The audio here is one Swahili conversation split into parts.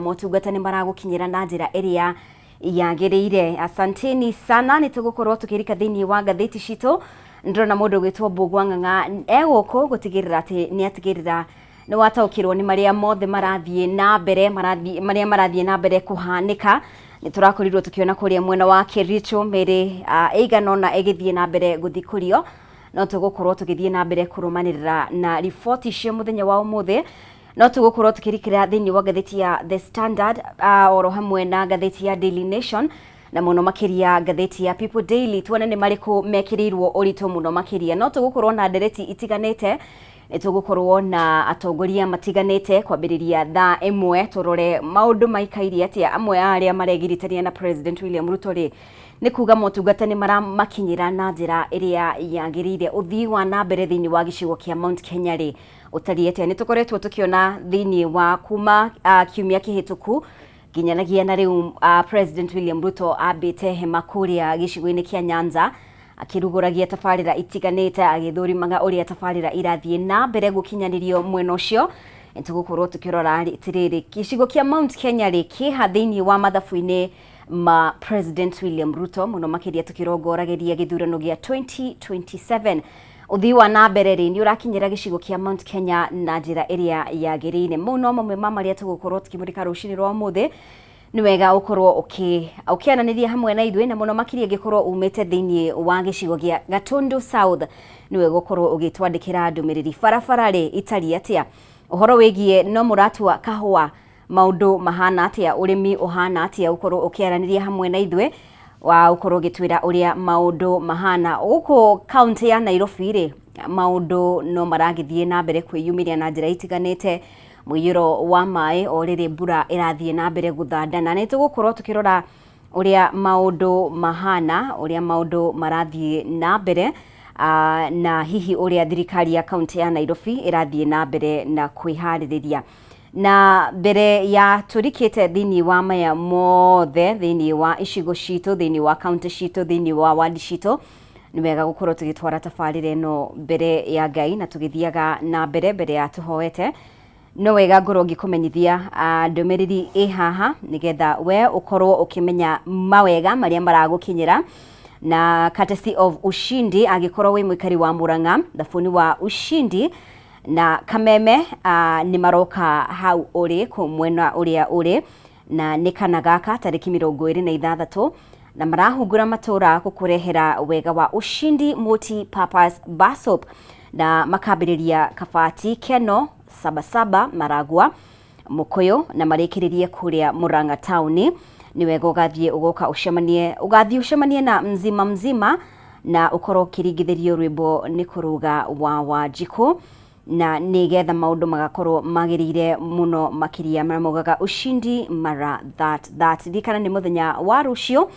motungata ni maragukinyira na njira iria yagiriire. Asanteni sana, nitugukorwo tukirika thiini wa ngatheti cito. Ndrona mundu gwitwo Mbugu wa Ng'ang'a eguko gutigirira ati ni atigirira ni wataukirwo ni maria mothe marathie na mbere marathie na mbere kuhanika. Ni turakorirwo tukiona kuria mwena wa Kericho Mary eiganona egithie na mbere guthikurio, no tugukorwo tugithie na mbere kurumanirira na riboti cia muthenya wa umuthi, no tugukorwo tukirikira thiini wa ngatheti ya The Standard oro hamwe na ngatheti ya Daily Nation na muno makiria ngatheti ya People Daily. Tuone ni mariku mekirirwo urito muno makiria, no tugukorwo na ndereti itiganite, tugukorwo na atongoria matiganite kwambiriria thaa imwe turore maundu maikairie atia. Amwe aria maregiritania na President William Ruto ni kuga motungata ni maramakinyira na njira iria yagirire. Uthii wa na mbere thiini wa gicigo kia Mount Kenya utariete ni tukoretwo tukiona thiini wa kuma kiumia kihituku ginyanagia na riu President William Ruto abite hema kuria gicigo-ini kia Nyanza akiruguragia tafarira itiganite agithurimaga uria tafarira irathie na mbere gukinyanirio mwena ucio. Nitugukorwo tukirora tiriri gicigo kia Mount Kenya kiha thiini wa mathabu-ini ma President William Ruto muno makiria tukirongoragiria githurano gia 2027. Uthii wa na mbere ni urakinyira gicigo kia Mount Kenya na njira iria yagirire muno. Mamwe ma maria tugukorwo tukimurika rucini rwa muthi ni wega ukorwo ukiananiria hamwe na ithwe, na muno makiria gikorwo umete thiini wa gicigo gia Gatundu South ni wega ukorwo ugitwandikira ndumiriri barabara itari atia uhoro wigie no muratua kahua maundu mahana atia urimi uhana atia ukorwo ukiananiria hamwe na ithwe wa ukorwo gitwira uria maundu mahana uko county ya Nairobi maundu no maragithie na mbere kwiyumiria na njira itiganite. Muyiro wa mai orire mbura irathie na mbere guthandana, ni tugukorwo tukirora uria maundu mahana, uria maundu marathie na mbere na hihi uria thirikari ya county ya Nairobi irathie na mbere na kwihaririria. Na mbere ya turikite thiini wa maya mothe thiini wa icigo cito, thiini wa county cito, thiini wa ward cito, ni wega gukorwo tugitwara tafarire no mbere ya Ngai na tugithiaga na mbere ya tuhoete. No wega ngorwo ngikumenyithia ndumiriri haha nigetha we ukorwo ukimenya mawega maria maragukinyira na courtesy of Ushindi agikorwo wi mwikari wa Murang'a thafuni wa Ushindi na Kameme ni maroka hau uri ku mwena uria uri na nikana gaka tariki 26 na marahungura matura kukurehera wega wa Ushindi multi purpose basop na makabiriria Kabati, Keno, Sabasaba, Maragwa, Mukoyo na marikiririe kuria Murang'a town. Ni wega ugathie ugoka ucemanie na mzima na ukoro kirigithirio rwimbo ni kuruga wa Wanjiku na nigetha maundu magakorwo magirire muno makiria maramugaga Ushindi mara that dikana ni muthenya wa rucio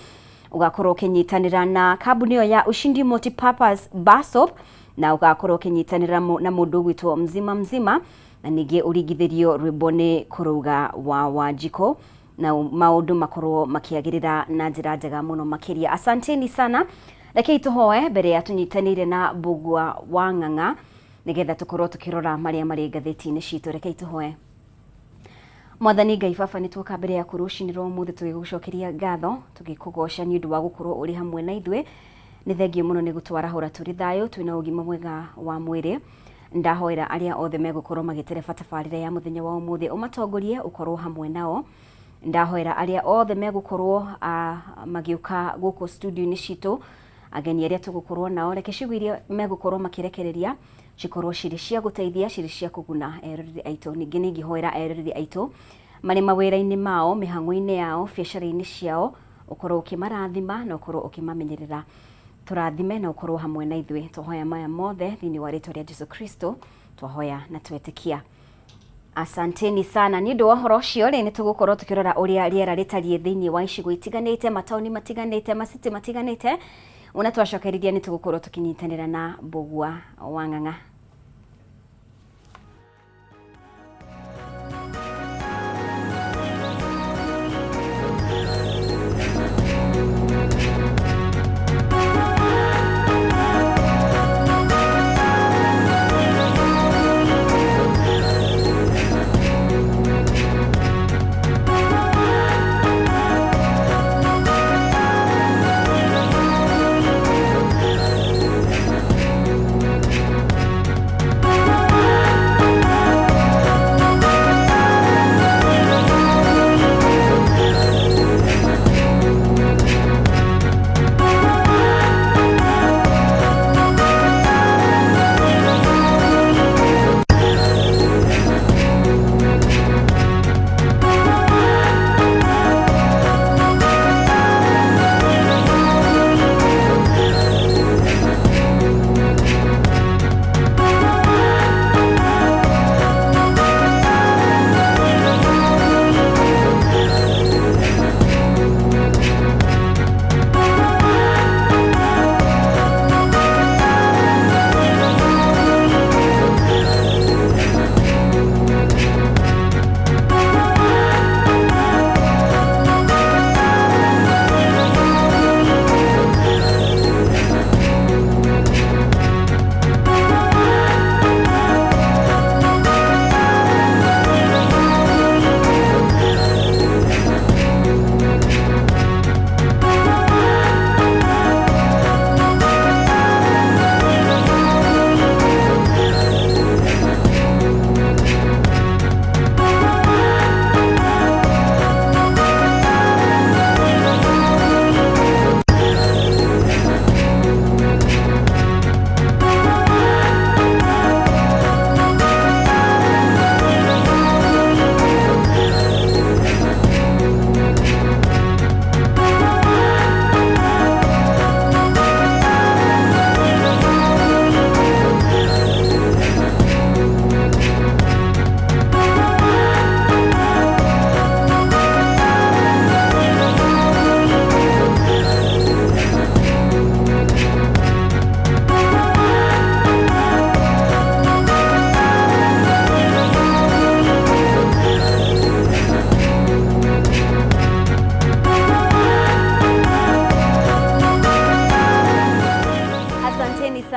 ugakorwo kinyitanira na kambuni ya Ushindi multipurpose basop na ugakorwo kinyitanira na mundu gwitwo mzima na ninge urigithirio rwimbo ni kuruga wa Wanjiku na maundu makorwo makiagirira na njira njega muno makiria. Asanteni sana, reke tuhoe mbere ya tunyitanire na Mbugu wa Ng'ang'a nigetha tukorwo tukirora maria mari ngatheti-ini cito. Reke tuhoe. Mwathani Ngai Baba ni tuoka mbere ya kurucinirwo muthi tugigucokeria ngatho tugikugoca ni undu wa gukorwo uri hamwe na ithwe. Ni thengio muno ni gutwarahura turi thayo twina ugima mwega wa mwiri. Ndahoera aria othe megukorwo magitereba tafarira ya muthenya wa umuthi umatongorie ukorwo hamwe nao. Ndahoera aria othe megukorwo magiuka guku studio-ini cito ageni aria tugukorwo nao, reke cigwirie megukorwo makirekereria cikorwo ciri cia guteithia, ciri cia kuguna eroreri aitu. Ningi ningihoera eroreri aitu mari mawira-ini mao, mihango-ini yao, biacara-ini ciao ukorwo ukimarathima na ukorwo ukimamenyerera. Turathime na ukorwo hamwe na ithwe. Twahoya maya mothe thiini wa ritwa ria Jesu Kristo twahoya na twetikia. Asanteni sana. Ni undu wa horo ucio ni tugukorwo tukirora uria riera ritarie thiini wa icigo itiganite, matauni matiganite, macity matiganite. Una twacokeriria ni tugukorwo tukinyitanira na Mbugu wa Ng'ang'a.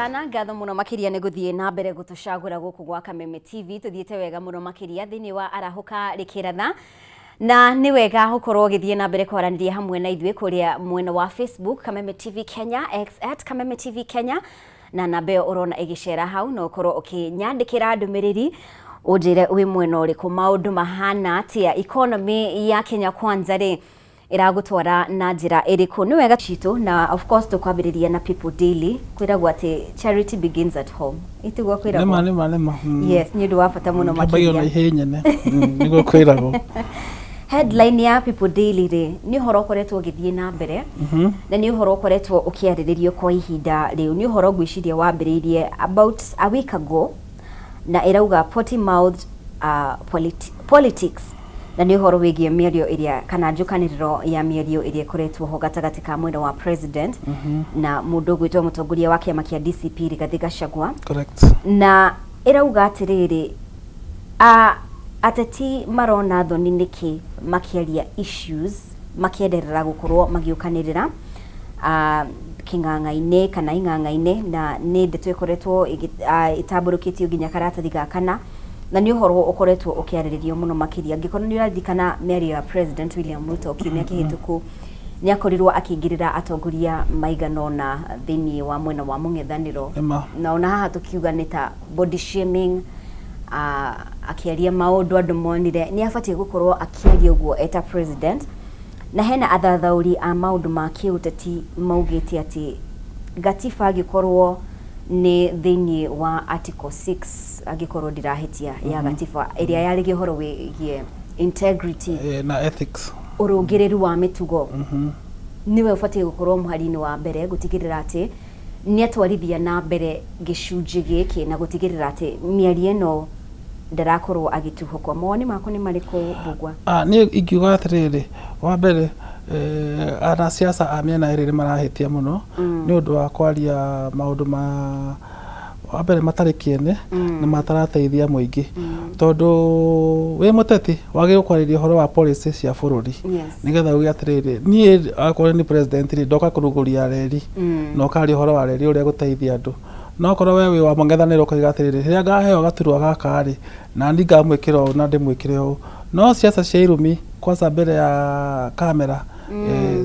sana ngatho muno makiria ni guthie na mbere gutucagura guku gwa Kameme TV tuthiete wega muno makiria thini wa arahuka rikiratha na ni wega gukorwo githie na mbere kwaraniria hamwe na ithwe kuria mwena wa Facebook Kameme TV Kenya @Kameme TV Kenya na nabe urona igicera hau no korwo ukinyandikira ndumiriri ujire wi mwena uriku maundu mahana atia economy ya Kenya kwanza ri iragutwara na njira iriku ni wega citu na of course tukwambiriria na People Daily kwiragwo ati charity begins at home itigwo kwiragwo nema yes ni ndu wa bata muno makiria bayo na hinyene nigo kwiragwo headline ya People Daily ri ni horo koretwo githie na mbere na ni horo koretwo ukiariririo kwa ihinda riu ni horo gwiciria wambiririe about a week ago na irauga potty mouth politics na ni horo wigie mĩario iria kana njukaniriro ya mĩario iria koretwo ho gatagati ka mwena wa president na mundu gwitwo mutongoria wa kiama kia DCP Rigathi Gachagua correct na irauga atiriri ateti marona thoni niki makiaria issues makienderera gukorwo magiukanirira king'ang'a-inĩ kana ing'ang'a-inĩ na ni ndeto ikoretwo itamburukitio nginya karatathi gakana na ni uhoro ukoretwo ukiariririo muno makiria ngikorwo ni urathikana mĩario ya President William Ruto kiumia kihituku ni akorirwo akingirira atongoria maigano na thini wa mwena wa mũng'ethanĩro na ona haha tukiuga ni ta body shaming akiaria maundu andu monire ni abatie gukorwo akiaria uguo eta president na hena athathauri a maundu ma kiuteti maugite ati gatiba agikorwo ni thini wa article 6 agikorwo ndirahitia ya gatiba iria yarigi horo wigie integrity na ethics urungiriru wa mitugo niwe ubatie gukorwo muharini wa mbere gutigirira ati ni atwarithia na mbere gicunji giki na gutigirira ati mĩario ĩno ndarakorwo agituho kwa moni mako ni mariko bugwa ni ingiuga atiriri wa mbere ana siasa amena iriri marahitia muno ni undu wa kwaria maundu ma wa mbere matari kiene na matarateithia muingi tondu we muteti wage gukwariria horo wa policy cia bururi nigetha ugi atiriri ni akore ni president ri ndoka kuruguria reri no kari horo wa reri uria guteithia andu no korwo we wa mũng'ethanĩro koiga atiriri ria ngaheo gaturwa gaka ri na ndi ngamwikira na ndimwikire o no siasa cia irumi kwanza mbere ya kamera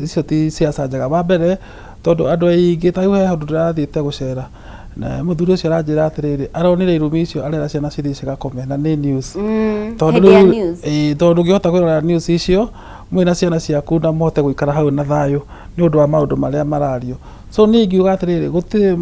icio ti siasa njega wa mbere tondu andu aingi ta we handu ndirathiite gucera na muthuri ucio aranjira atiriri aronire irumi icio arera ciana cithi cigakome na ni news tondu ngihota kwirora news icio mwina ciana ciaku na mote guikara hau na thayo ni undu wa maundu maria marario so ni ngiuga atiriri gutire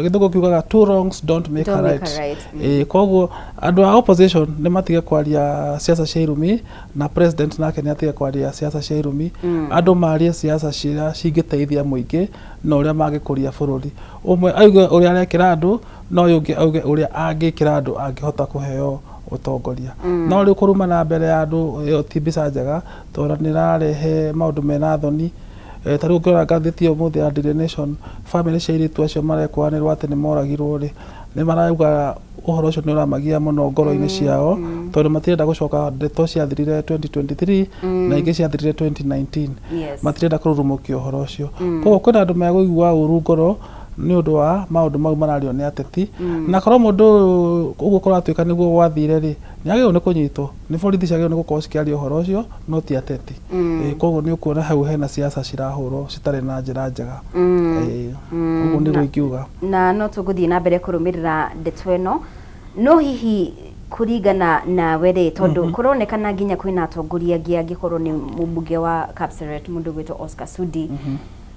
githugu kiugaga two wrongs don't make a right koguo andu a opposition ni matige kwaria siasa cia irumi na president nake ni atige kwaria siasa cia irumi andu marie siasa cia cingiteithia muingi na uria magikuria bururi umwe auge uria arekira andu no yungi auge uria angikira andu angihota kuheo utongoria no ri kuruma na mbere ya andu yo ti mbica njega tondu nirarehe maundu mena thoni tariu ngora ngathĩti umuthi ya Daily Nation family cia iritu acio marekwanirwo ati ni moragirwo ri ni marauga uhoro ucio ni uramagia muno ngoro-ini ciao tondu matirenda gucoka ndeto ciathirire 2023 na ingi ciathirire 2019 matirenda kururumukio uhoro ucio koguo kwina andu megũigua uru ngoro ni undu wa maundu mau marario ni ateti na korwo mundu uguo korwo atuika niguo gwathire ri ni agirwo ni kunyitwo ni borithi ciagirwo ni gukorwo cikiaria uhoro ucio no ti ateti koguo ni ukuona hau hena siasa cirahurwo citari na njira njega uguo ni guikiuga na no tuguthie na mbere kurumirira ndeto ino no hihi kuringana na were tondu kuronekana nginya kwina atongoria ngiagikorwo ni mubunge wa Kapseret mundu gwitwo Oscar Sudi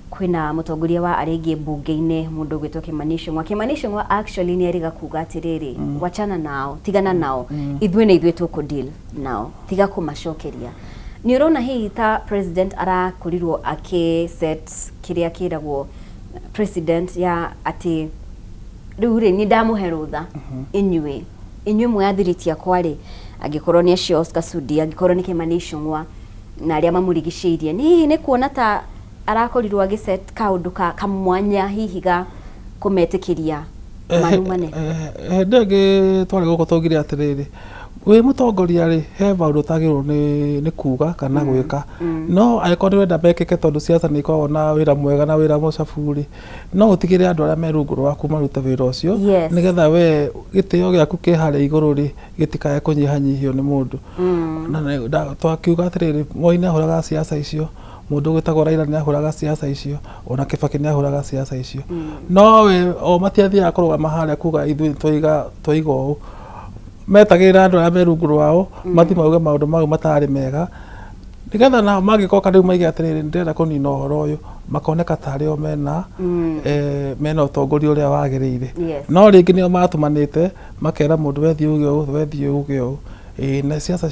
kwina mutongoria wa arengi bunge-ini mundu gwitwo Kimani Ichung'wa actually ni ariga kuga atiriri wachana nao tigana nao ithwe na ithwe tuku deal nao tiga kumacokeria ni urona hihi ta president arakorirwo set kiria kiragwo president ya ati riu ni ndamuhe rutha inywe mwathiritia kwari agikorwo ni acio Oscar Sudi agikorwo ni Kimani Ichung'wa na aria mamurigiceirie ni kuona ta arakorirwo agiset kaundu kamwanya hihi ga kumetikiria marumane ndege twari guko tugire atiriri we mutongoria ri he maundu tagirwo ni kuga kana gwika no angĩkorwo wenda mekĩke tondu siasa nĩ ikoragwo na wĩra mwega na wĩra mũcabu ri no ũtigĩre andũ arĩa me rungu rwaku marute wĩra ũcio nĩgetha we gĩtĩo gĩaku kĩ harĩa igũrũ ri gĩtikae kũnyihanyihio nĩ mũndũ na twakiuga atĩrĩrĩ Moi nĩ ahũraga siasa icio mũndũ gwĩtagwo Raila nĩ ahũraga siasa icio ona Kibaki nĩ ahũraga siasa icio no we o matiathiaga kũrũgama harĩa kuga ithuĩ tũiga ũũ metagĩrĩra andũ arĩa me rungu rwao mathi mauge maũndũ mau matarĩ mega nĩgetha nao mangĩkoka rĩu maige atĩrĩrĩ ndĩrenda kũnina ũhoro ũyũ makoneka tarĩ o mena ũtongoria ũrĩa wagĩrĩire no rĩngĩ nĩo matũmanĩte makera mũndũ wethiĩ uge ũũ na siasa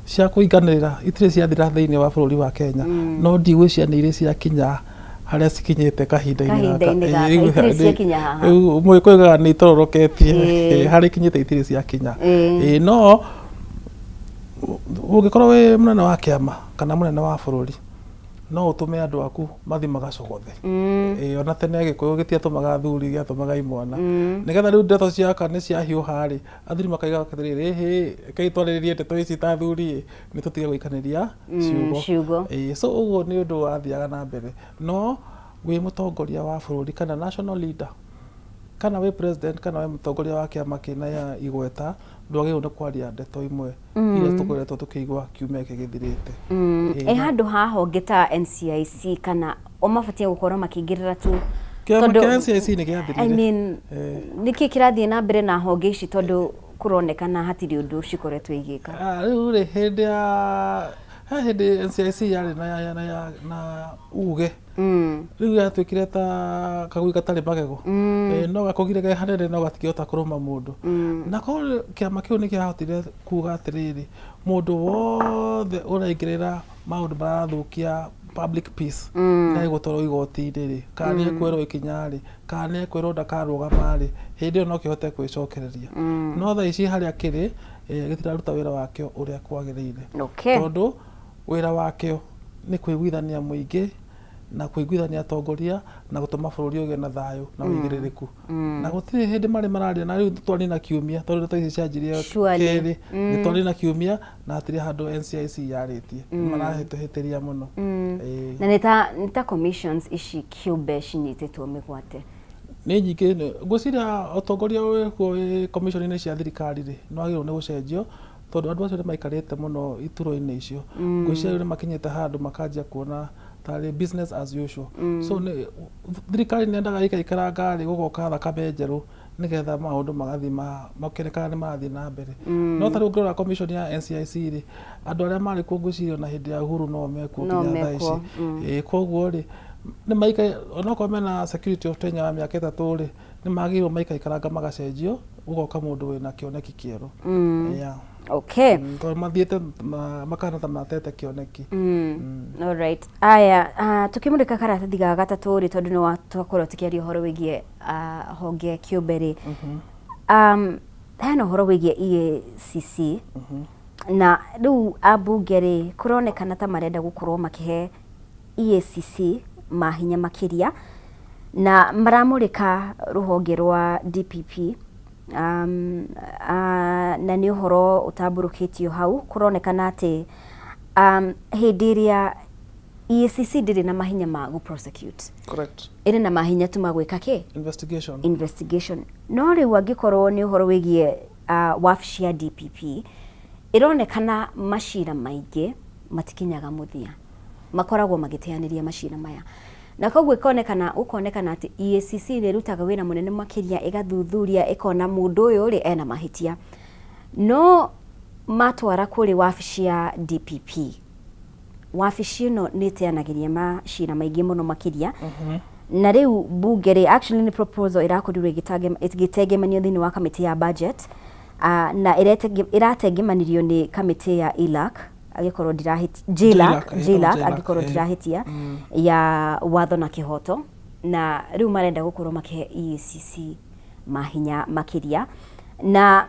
cia kũinganĩrĩra itirĩ ciathira thĩinĩ wa bũrũri wa Kenya no ndigwĩciria nĩ irĩ ciakinya harĩa cikinyĩte kahinda-inĩ gaka mũgĩkũyugaga nĩ itororoketie harĩa ikinyĩte itirĩ ciakinya no ũngĩkorwo wĩ mũnene wa kĩama kana mũnene wa bũrũri no ũtũme andũ aku mathi magacogothe ona tene Gĩkũyũ gĩtiatũmaga athuri gĩatũmaga imwana nĩgetha rĩu ndeto ciaka nĩ ciahiũha rĩ athuri makaiga atĩrĩrĩ reke twarĩrĩrie ndeto ici ta athuri nĩ tũtige gũikanĩria ciugo so ũguo nĩ ũndũ wathiaga na mbere no wĩ mũtongoria wa bũrũri kana national leader kana wĩ president kana wĩ mũtongoria wa kĩama kĩna igweta ndwagĩrĩirwo nĩ kwaria ndeto imwe iria tũkoretwo tũkĩigua kiumia gĩgĩthirĩte handũ ha honge ta NCIC kana mabatie gũkorwo makĩingĩrĩra tu kĩama kĩa NCIC nĩ gĩathirire I mean nĩkĩ kĩrathiĩ na mbere na honge ici tondũ kũronekana hatirĩ ũndũ cikoretwo igĩka rĩu rĩ hĩndĩ NCIC yarĩ na uge rĩu yatuĩkire ta kagui gatarĩ magego no gakũgire ge hanene no gatikĩhota kũrũma mũndũ na korwo kĩama kĩu nĩ kĩahotire kuga atĩrĩrĩ mũndũ wothe ũraingĩrĩra maũndũ marathũkia public peace na gũtwarwo igoti-inĩ rĩ kana nĩ ekwĩrwo ikinya rĩ kana nĩ ekwĩrwo ndakarũgama rĩ hĩndĩ ĩyo no kĩhote kwĩcokereria no thaa ici harĩa kĩrĩ gĩtiraruta wĩra wakĩo ũrĩa kwagĩrĩire tondũ wĩra wakĩo nĩ kũiguithania mũingĩ na kũiguithania atongoria na gũtũma bũrũri ũgĩe na thayũ na ũigĩrĩrĩku na gũtirĩ hĩndĩ marĩ na rĩu twarĩ na kiumia tondũ ndeto ici cianjirie kerĩ nĩ twarĩ na kiumia na hatirĩ handũ NCIC yarĩtie marahĩtũhĩtĩria mũno na nĩ ta commissions ici kĩũmbe cinyitĩtwo mĩgwate nĩ nyingĩ ngwĩciria ũtongoria wĩ commission-inĩ cia thirikari rĩ no wagĩrĩirwo nĩ gũcenjio tondũ andũ acio nĩ maikarĩte mũno iturwa-inĩ icio ngwĩciria nĩ makinyĩte handũ makanjia kuona tarĩ business as usual so thirikari nĩendaga ĩikara rĩ gũgoka thakame njerũ nĩgetha maũndũ magathi makĩonekana nĩ marathiĩ na mbere no tarĩ ũngĩrora commission ya NCIC rĩ andũ arĩa marĩ kuo ngwĩciria na hĩndĩ ya Uhuru no mekuo nginya thaa ici koguo rĩ nĩ maika onokorwo mena security of Kenya wa mĩaka 3 rĩ nĩ magĩrĩirwo maikaranga magacenjio gũgoka mũndũ wĩna kĩoneki kĩerũ okay mathiĩte makana ta matete kĩoneki all right aya tukimurika karatathi ga gatatũ rĩ tondũ nĩ twakorwo tukĩaria ũhoro wĩgiĩ honge kĩũmbe rĩ hena ũhoro wĩgiĩ EACC na rĩu ambunge rĩ kũronekana ta marenda gũkorwo makĩhe EACC mahinya makĩria na maramũrĩka rũhonge rwa DPP na nĩ ũhoro ũtambũrũkĩtio hau kũronekana atĩ hĩndĩ ĩrĩa EACC ndĩrĩ na mahinya ma prosecute correct ĩrĩ na mahinya tu ma gwĩka kĩ investigation no rĩu angĩkorwo nĩ ũhoro wĩgiĩ wabici ya DPP ĩronekana macira maingĩ matikinyaga mũthia makoragwo magĩteanĩria macira maya na koguo ũkonekana atĩ EACC nĩrutaga wĩra mũnene makĩria ĩgathuthuria ĩkona mũndũ ũyũ rĩ ena mahĩtia no matwara kũrĩ wabici ya DPP wabici ĩno nĩ ĩteanagĩria macira maingĩ mũno makĩria na rĩu bunge rĩ actually nĩ proposal ĩrakorirwo ĩgĩtengemanio thĩinĩ wa kamĩtĩ ya budget na ĩratengemanirio nĩ kamĩtĩ ya ILAC agĩkorwo angĩkorwo ndirahĩtia ya watho na kĩhoto na rĩu marenda gũkorwo makĩhe EACC mahinya makĩria na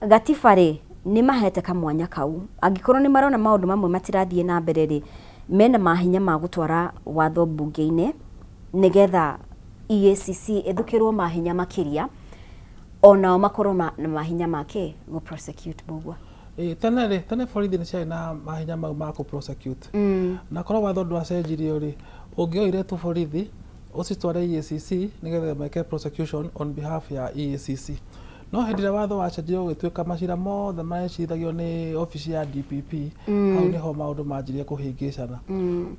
gatiba rĩ nĩ mahete kamwanya kau angĩkorwo nĩ marona maũndũ mamwe matirathiĩ na mbere rĩ mena mahinya ma gũtwara watho bunge-inĩ nĩgetha EACC ĩthukĩrwo mahinya makĩria onao makorwo na mahinya make go prosecute Mbugua. tene borithi nĩ ciarĩ na mahinya mau ma prosecute na korwo watho ndwacenjirio rĩ ũngĩoire tu borithi ũcitware EACC nĩgetha meke prosecution on behalf ya EACC no hĩndĩ ĩrĩa watho wacenjirio gũgĩtuĩka macira mothe marecirithagio nĩ obici ya DPP hau nĩho maũndũ manjirie kũhĩngĩcana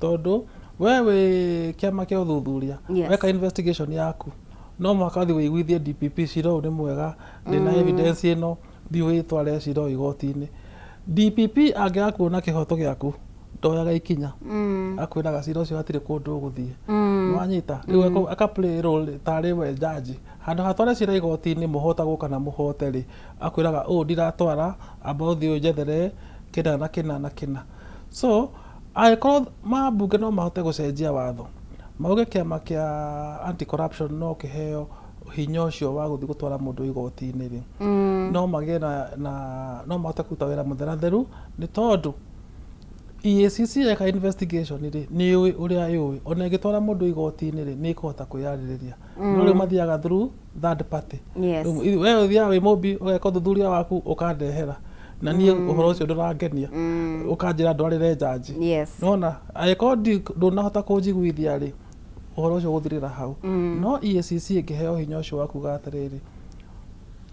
tondũ we wĩ kĩama kĩa ũthuthuria weka investigation yaku no mũhaka ũthiĩ wĩiguithie DPP cira ũyũ nĩ mwega ndĩna evidence ĩno thiĩ wĩtware cira ũyũ igoti-inĩ DPP angĩaga kuona kĩhoto gĩaku ndoyaga ikinya akwĩraga cira ũcio hatirĩ kũndũ ũgũthiĩ nĩwanyita rĩu aka play role tarĩ we judge handũ hatware cira igoti-inĩ mũhotagwo kana mũhote rĩ akwĩraga ũũ ndiratwara amba ũthiĩ ũnjethere kĩna na kĩna na kĩna so angĩkorwo mambunge no mahote gũcenjia watho mauge kĩama kĩa anti corruption no kĩheo hinya ũcio wa gũthiĩ gũtwara mũndũ igoti-inĩ rĩ no magĩe na no mahote kũruta wĩra mũtheratheru nĩ tondũ EACC eka investigation rĩ nĩ ũrĩa yũĩ ona ĩgĩtwara mũndũ igoti-inĩ rĩ nĩ ĩkũhota kwĩyarĩrĩria no rĩu mathiaga through third party we ũthiaga wĩ mũmbi ũgeka ũthuthuria waku ũkandehera na niĩ ũhoro ũcio ndũrangenia ũkanjĩra ndwarĩre jaji nona angĩkorwo ndũnahota kũnjiguithia rĩ ũhoro ũcio gũthirĩra hau no EACC ĩngĩheo hinya ũcio wa kuga atĩrĩrĩ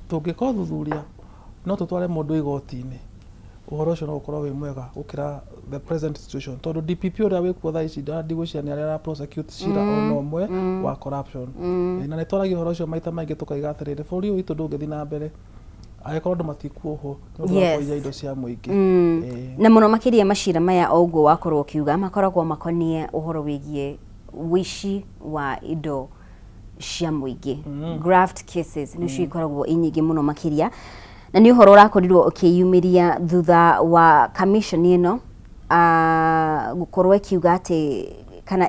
tũngĩka ũthuthuria no tũtware mũndũ igoti-inĩ ũhoro ũcio no ũkorwo wĩ mwega gũkĩra the present situation tondũ DPP ũrĩa wĩkuo thaa ici ndigwĩciria nĩ arĩa prosecute cira ona ũmwe wa corruption na nĩ twaragia ũhoro ũcio maita maingĩ tũkaiga atĩrĩrĩ bũrũri ũyũ witũ ndũngĩthiĩ na mbere angĩkorwo andũ matikuohwo nĩ ũndũ wa kũiya indo cia mũingĩ na mũno makĩria macira maya o ũguo wakorwo ũkiuga makoragwo makoniĩ ũhoro wĩgiĩ wĩici wa indo cia mũingĩ graft cases nĩcio ikoragwo nyingĩ mũno makĩria na nĩ ũhoro ũrakorirwo ũkĩyumĩria thutha wa commission ĩno gũkorwo ĩkiuga atĩ kana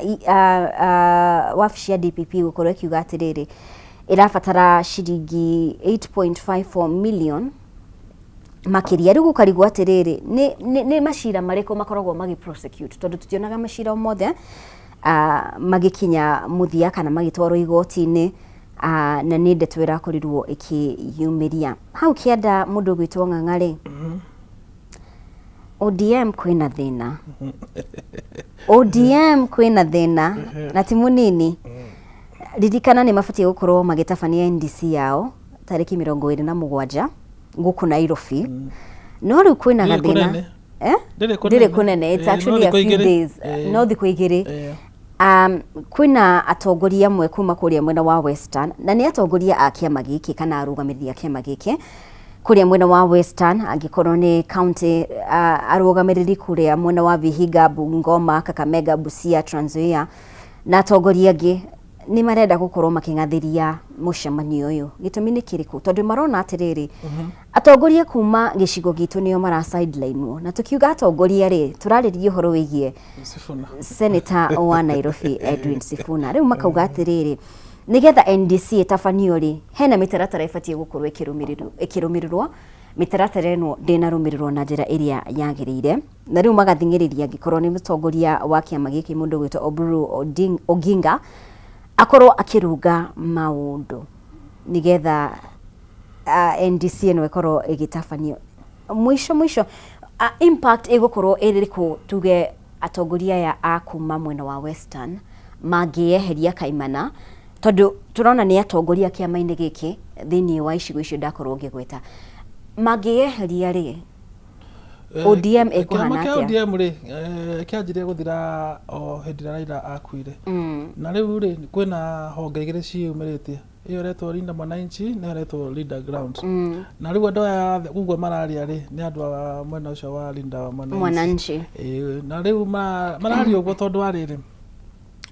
wabici ya DPP gũkorwo ĩkiuga atĩrĩrĩ ĩrabatara ciringi 8.54 million makĩria rĩu gũkarigwo atĩrĩrĩ nĩ macira marĩkũ makoragwo magi prosecute tondũ tutionaga macira mothe magĩkinya mũthia kana magĩtwarwo igoti-inĩ na nĩ ndeto ĩrakorirwo ĩkĩyumĩria hau kĩanda mũndũ gwĩtwo Ng'ang'a rĩ ODM kwĩna thĩna ODM kwĩna thĩna na ti mũnini ririkana nĩ mabatiĩ gũkorwo magĩtabania NDC yao tarĩki 27 gũkũ Nairobi no rĩu kwĩna gathĩna ndĩrĩ kũnene it's actually a few days no thikũ igĩrĩ kwĩna atongoria amwe kuma kũrĩa mwena wa Western na nĩ atongoria a kĩama gĩkĩ kana arũgamĩrĩri a kĩama gĩkĩ kũrĩa mwena wa Western angĩkorwo nĩ county arũgamĩrĩri kũrĩa mwena wa Vihiga, Bungoma, Kakamega, Busia, Trans Nzoia na atongoria angĩ nĩ marenda gũkorwo makĩng'athĩria mũcemanio ũyũ gĩtũmi nĩ kĩrĩkũ tondũ marona atĩrĩrĩ atongoria kuma gĩcigo gitũ nĩo mara sideline na tukiuga atongoria rĩ turarĩrĩria ũhoro wĩgiĩ Senator wa Nairobi Edwin Sifuna rĩu makauga atĩrĩrĩ nigetha NDC ĩtabanio rĩ hena mĩtaratara ĩbatiĩ gũkorwo ĩkĩrũmĩrĩrwo mĩtaratara ĩno ndĩnarũmĩrĩrwo na njĩra ĩrĩa yagĩrĩire na rĩu magathingĩrĩria angĩkorwo nĩ mũtongoria wa kĩama gĩkĩ mũndũ gwĩtwo Oburu Oginga akorwo akĩrunga maũndũ nigetha NDC ĩno ĩkorwo ĩgĩtabanio mwisho impact ĩgũkorwo ĩrĩkũ tuge atongoria ya akuma mwena wa Western mangĩeheria kaimana tondũ turona nĩ atongoria kĩama-inĩ gĩkĩ thĩinĩ wa icigo icio ndakorwo ngĩgweta mangĩeheria rĩ ODM ĩkũhana atĩa ODM rĩ kĩanjirie gũthira o hĩndĩ ĩrĩa Raila akuire na rĩu rĩ kwĩna honge igĩrĩ ciumĩrĩtie ĩyo ĩretwo Linda Mwananchi na ĩretwo Leader Ground na rĩu andũ aya ũguo mararia rĩ nĩ andũ a mwena ũcio wa Linda Mwananchi na rĩu mararia ũguo tondũ wa rĩrĩ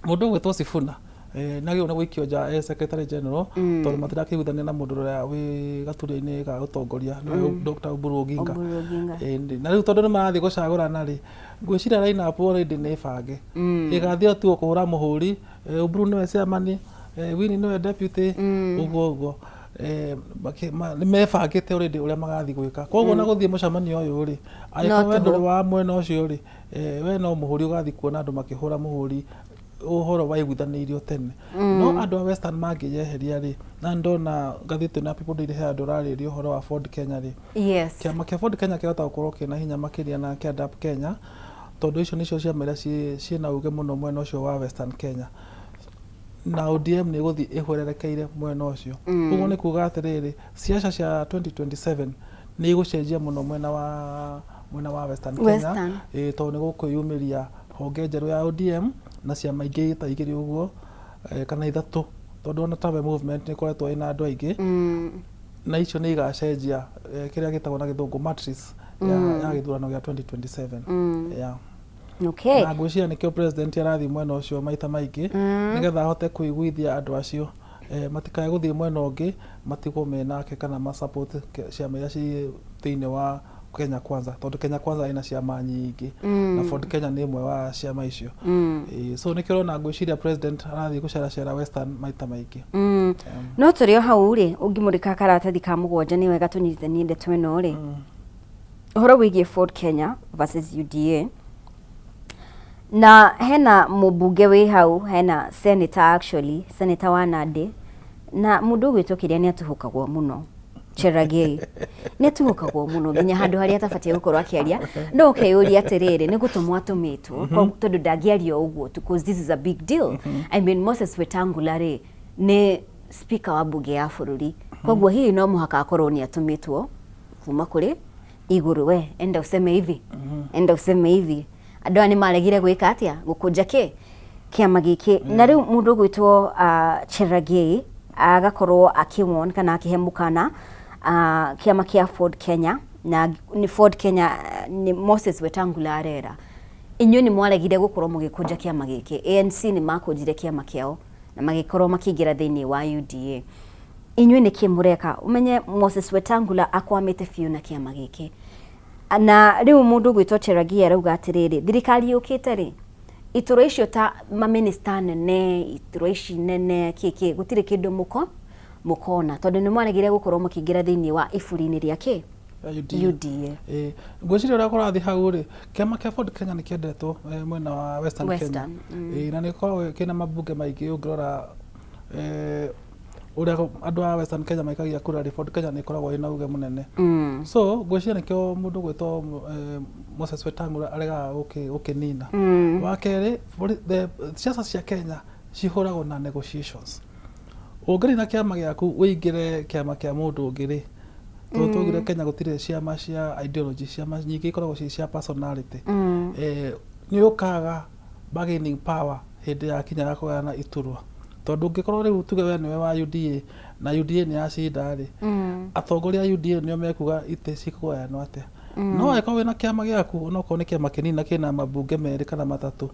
mũndũ gwĩtwo Sifuna na gĩo na gũikio nja Secretary General tondũ matirakĩiguithania na mũndũ ũrĩa wĩ gaturĩa-inĩ ga ũtongoria nĩwe Dr. Oburu Oginga na rĩu tondũ nĩ marathiĩ gũcagũrana rĩ ngwĩciria Lineup already nĩ bange ĩgathiĩ tu kũhũra mũhũri Oburu nĩwe chairman Winnie nĩwe deputy ũguo nĩ mebangĩte already ũrĩa magathiĩ gwĩka koguo na gũthiĩ mũcemanio ũyũ rĩ angĩkorwo ndũrĩ wa mwena ũcio rĩ we no mũhũri ũgathiĩ kuona andũ makĩhũra mũhũri uhoro waiguithanirio tene no andu a Western mangĩyeheria rĩ na ndona ngathĩti na People Daily he andũ rarĩria uhoro wa Ford Kenya rĩ yes kĩama kĩa Ford Kenya kĩhota gũkorwo kĩna hinya makĩria na kĩa DAP Kenya tondũ icio nĩcio ciama iria ciĩna uge mũno mwena ũcio wa Western Kenya na ODM nĩ gũthiĩ ĩhwererekeire mwena ũcio ũguo nĩ kuga atĩrĩrĩ ciaca cia 2027 nĩ igũcenjia mũno mwena wa Western Kenya tondũ nĩ gũkwĩyumĩria honge njerũ ya ODM na ciama ingĩ ta igĩrĩ ũguo kana ithatũ tondũ ona Tawe movement nĩ koretwo ina andũ aingĩ na icio nĩ igacenjia kĩrĩa gĩtagwo na gĩthũngũ matrix ya gĩthurano gĩa 2027 yeah. Okay. Na ngwĩciria nĩkĩo president arathi mwena ũcio maita maingĩ nĩgetha ahote kũiguithia andũ acio matikae gũthiĩ mwena ũngĩ matigwo menake kana ma support ciama iria ci thĩinĩ wa Kenya Kwanza tondũ Kenya Kwanza ina ciama nyingĩ na Ford Kenya nĩ ĩmwe wa ciama icio so nĩkĩo ona ngwĩciria president arathi gũceracera Western maita maingĩ no tũrĩ o hau rĩ ũngĩmũrĩka karatathi ka mũgwanja nĩ wega tũnyitithanie ndeto ĩno rĩ ũhoro wĩgiĩ Ford Kenya versus UDA na hena mũmbunge wĩ hau hena senator wa Nandi na mũndũ ũgwĩtwo kĩrĩa nĩ atũhũkagwo mũno Cherargei nĩ atũhũkagwo mũno nginya handũ harĩa atabatie gũkorwo akĩaria no ũkeyũria atĩrĩrĩ nĩ gũtũmwo atũmĩtwo tondũ ndangĩaria ũguo because this is a big deal I mean Moses Wetangula rĩ nĩ speaker wa bunge ya bũrũri koguo hihi no mũhaka akorwo nĩ atũmĩtwo kuma kũrĩ igũrũ we enda useme hivi andũ aya nĩ maregire gwĩka atĩa gũkũnja kĩama gĩkĩ na rĩu mũndũ ũgwĩtwo Cherargei agakorwo akĩwon kana akĩhe mũkana kĩama kĩa Ford Kenya na ni Ford Kenya ni Moses Wetangula arera inyuĩ nĩ mwaregire gũkorwo mũgĩkũnja kĩama gĩkĩ ANC nĩ makũnjire kĩama kĩao na magĩkorwo makĩingĩra thĩinĩ wa UDA inyuĩ nĩ kĩmũreka umenye Moses Wetangula akwamĩte biũ na kĩama gĩkĩ na rĩu mũndũ ũgwĩtwo Cherargei arauga atĩrĩrĩ thirikari yũkĩte rĩ itũra icio ta maminista nene itũra ici nene kĩkĩ gũtirĩ kĩndũ mũkona tondũ nĩ mwaregire gũkorwo makĩingĩra thĩinĩ wa iburi-inĩ rĩa UDA ngwĩciria ũrĩa kũrathi hau rĩ kĩama kĩa Ford Kenya nĩ kĩendetwo mwena wa Western Kenya na nĩ gĩkoragwo kĩna mabunge maingĩ ũngĩrora ũrĩa andũ a Western Kenya maikagia kura Ford Kenya nĩ ĩkoragwo ĩna uge mũnene so ngwĩciria nĩkĩo mũndũ gwĩtwo Moses Wetangula aregaga gũkĩnina wa kerĩ ciaca cia Kenya cihũragwo na negotiations ũngĩrĩ na kĩama gĩaku wĩingĩre kĩama kĩa mũndũ ũngĩ rĩ tũgire Kenya gũtirĩ ciama cia ideology ciama nyingĩ ikoragwo cia personality nĩ ũkaga bargaining power hĩndĩ ya kinya ya kũgayana iturwa tondũ ũngĩkorwo rĩu tuge we nĩwe wa UDA na UDA nĩ yacinda rĩ atongoria a UDA nĩo mekuga itĩ cikũgayanwo atĩa no angĩkorwo wĩna kĩama gĩaku onokorwo nĩ kĩama kĩnini na kĩna mabunge merĩ kana matatũ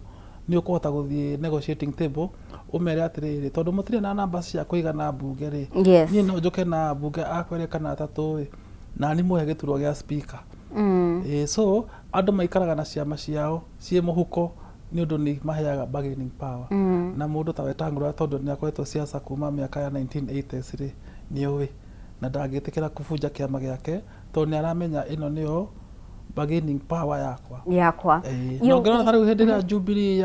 nĩ ũkũhota gũthiĩ negotiating table ũmere atĩrĩrĩ tondũ mũtirĩ na namba cia kũigana bunge rĩ niĩ no njoke na bunge akwere kana atatũ rĩ na nĩ mũhe gĩturwa gĩa speaker so andũ maikaraga na ciama ciao ciĩ mũhuko nĩ ũndũ nĩ maheaga bargaining power na mũndũ ta Wetangula tondũ nĩ akoretwo siasa kuma mĩaka ya 1980s rĩ nĩ ũĩ na ndangĩtĩkĩra kũbunja kĩama gĩake tondũ nĩ aramenya ĩno nĩyo bargaining power yakwa no ngĩrora ta rĩu hĩndĩ ĩrĩa Jubilee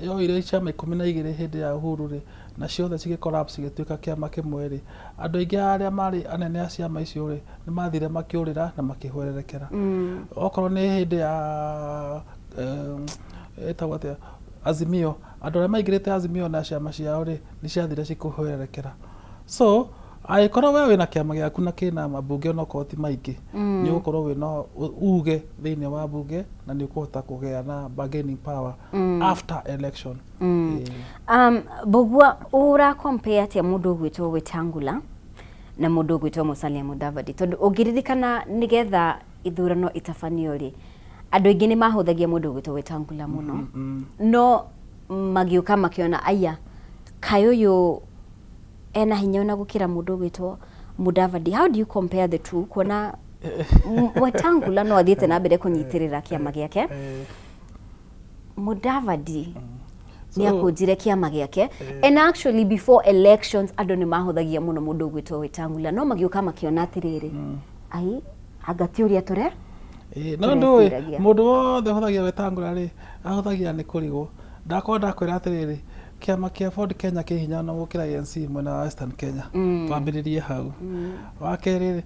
yoire ciama 12 hĩndĩ ya Uhuru rĩ na ciothe cigĩcollapse cigĩtuĩka kĩama kĩmwe rĩ andũ aingĩ arĩa marĩ anene a ciama icio rĩ nĩ mathire makĩũrĩra na makĩhwererekera okorwo nĩ hĩndĩ ya etagwo atĩa Azimio andũ arĩa maingĩrĩte Azimio na ciama ciao rĩ nĩ ciathire cikũhwererekera so angĩkorwo we wĩna kĩama gĩaku na kĩna mabunge onokorwo ti maingĩ nĩ ũgũkorwo wĩna uge thĩinĩ wa bunge na nĩ ũkũhota kũgĩa na bargaining power after election Bogua ũra compare atĩa mũndũ ũgwĩtwo Wetangula na mũndũ ũgwĩtwo Musalia Mudavadi tondũ ũngĩririkana nĩgetha ithurano itabanio rĩ andũ aingĩ nĩ mahũthagia mũndũ ũgwĩtwo Wetangula mũno no magĩũka makĩona aya kaĩ ũyũ ena hinya ona gũkĩra mũndũ ũgwĩtwo Mudavadi how do you compare the two kuona Wetangula no athiĩte na mbere kũnyitĩrĩra kĩama gĩake Mudavadi nĩ akũnjire kĩama gĩake and actually before elections andũ nĩ mahũthagia mũno mũndũ ũgwĩtwo Wetangula no magĩũka makĩona atĩrĩrĩ ai agatiũria tũre no ndũĩ mũndũ wothe hũthagia Wetangula rĩ ahũthagia nĩ kũrigwo ndakwĩra atĩrĩrĩ kiama kia Ford Kenya kä hinya no gå kä ra ANC mwena wa Western Kenya twambä rä rie hau wa kerä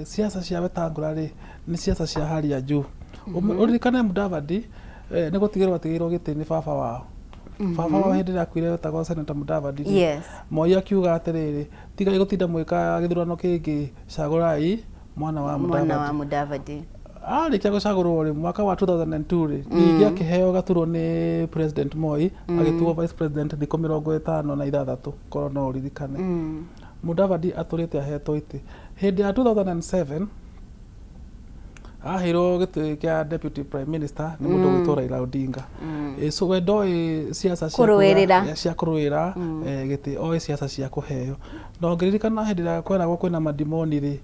siasa cia Wetangula rä nä siasa cia hali ya juu å ririkane Mudavadi nä gå tigä rwo atigä irwo gä tä nä baba wao baba wao hä ndä ä rä akuire wetagwo Senator Mudavadi Moi akiuga atä rä rä tigai gå tinda mwä ka gä thurano kä ngä cagå rai mwana wa Mudavadi arä kia gå cagå rwo rä mwaka wa 2002 rä ningä akä heo gaturwo nä President Moi agä tuo Vice President thikå 56 korwo no å ririkane Mudavadi atå rä te ahetwo itä hä ndä ya 2007 ahirwo gä kä a Deputy Prime Minister nä må ndå gwä two Raila Odinga so we ndoä ciaca cia kå rå ä ra gä tä oä ciaca cia kå heo no ngä ririkana hä ndä ä rä a kweragwo kwä na mandimoni rä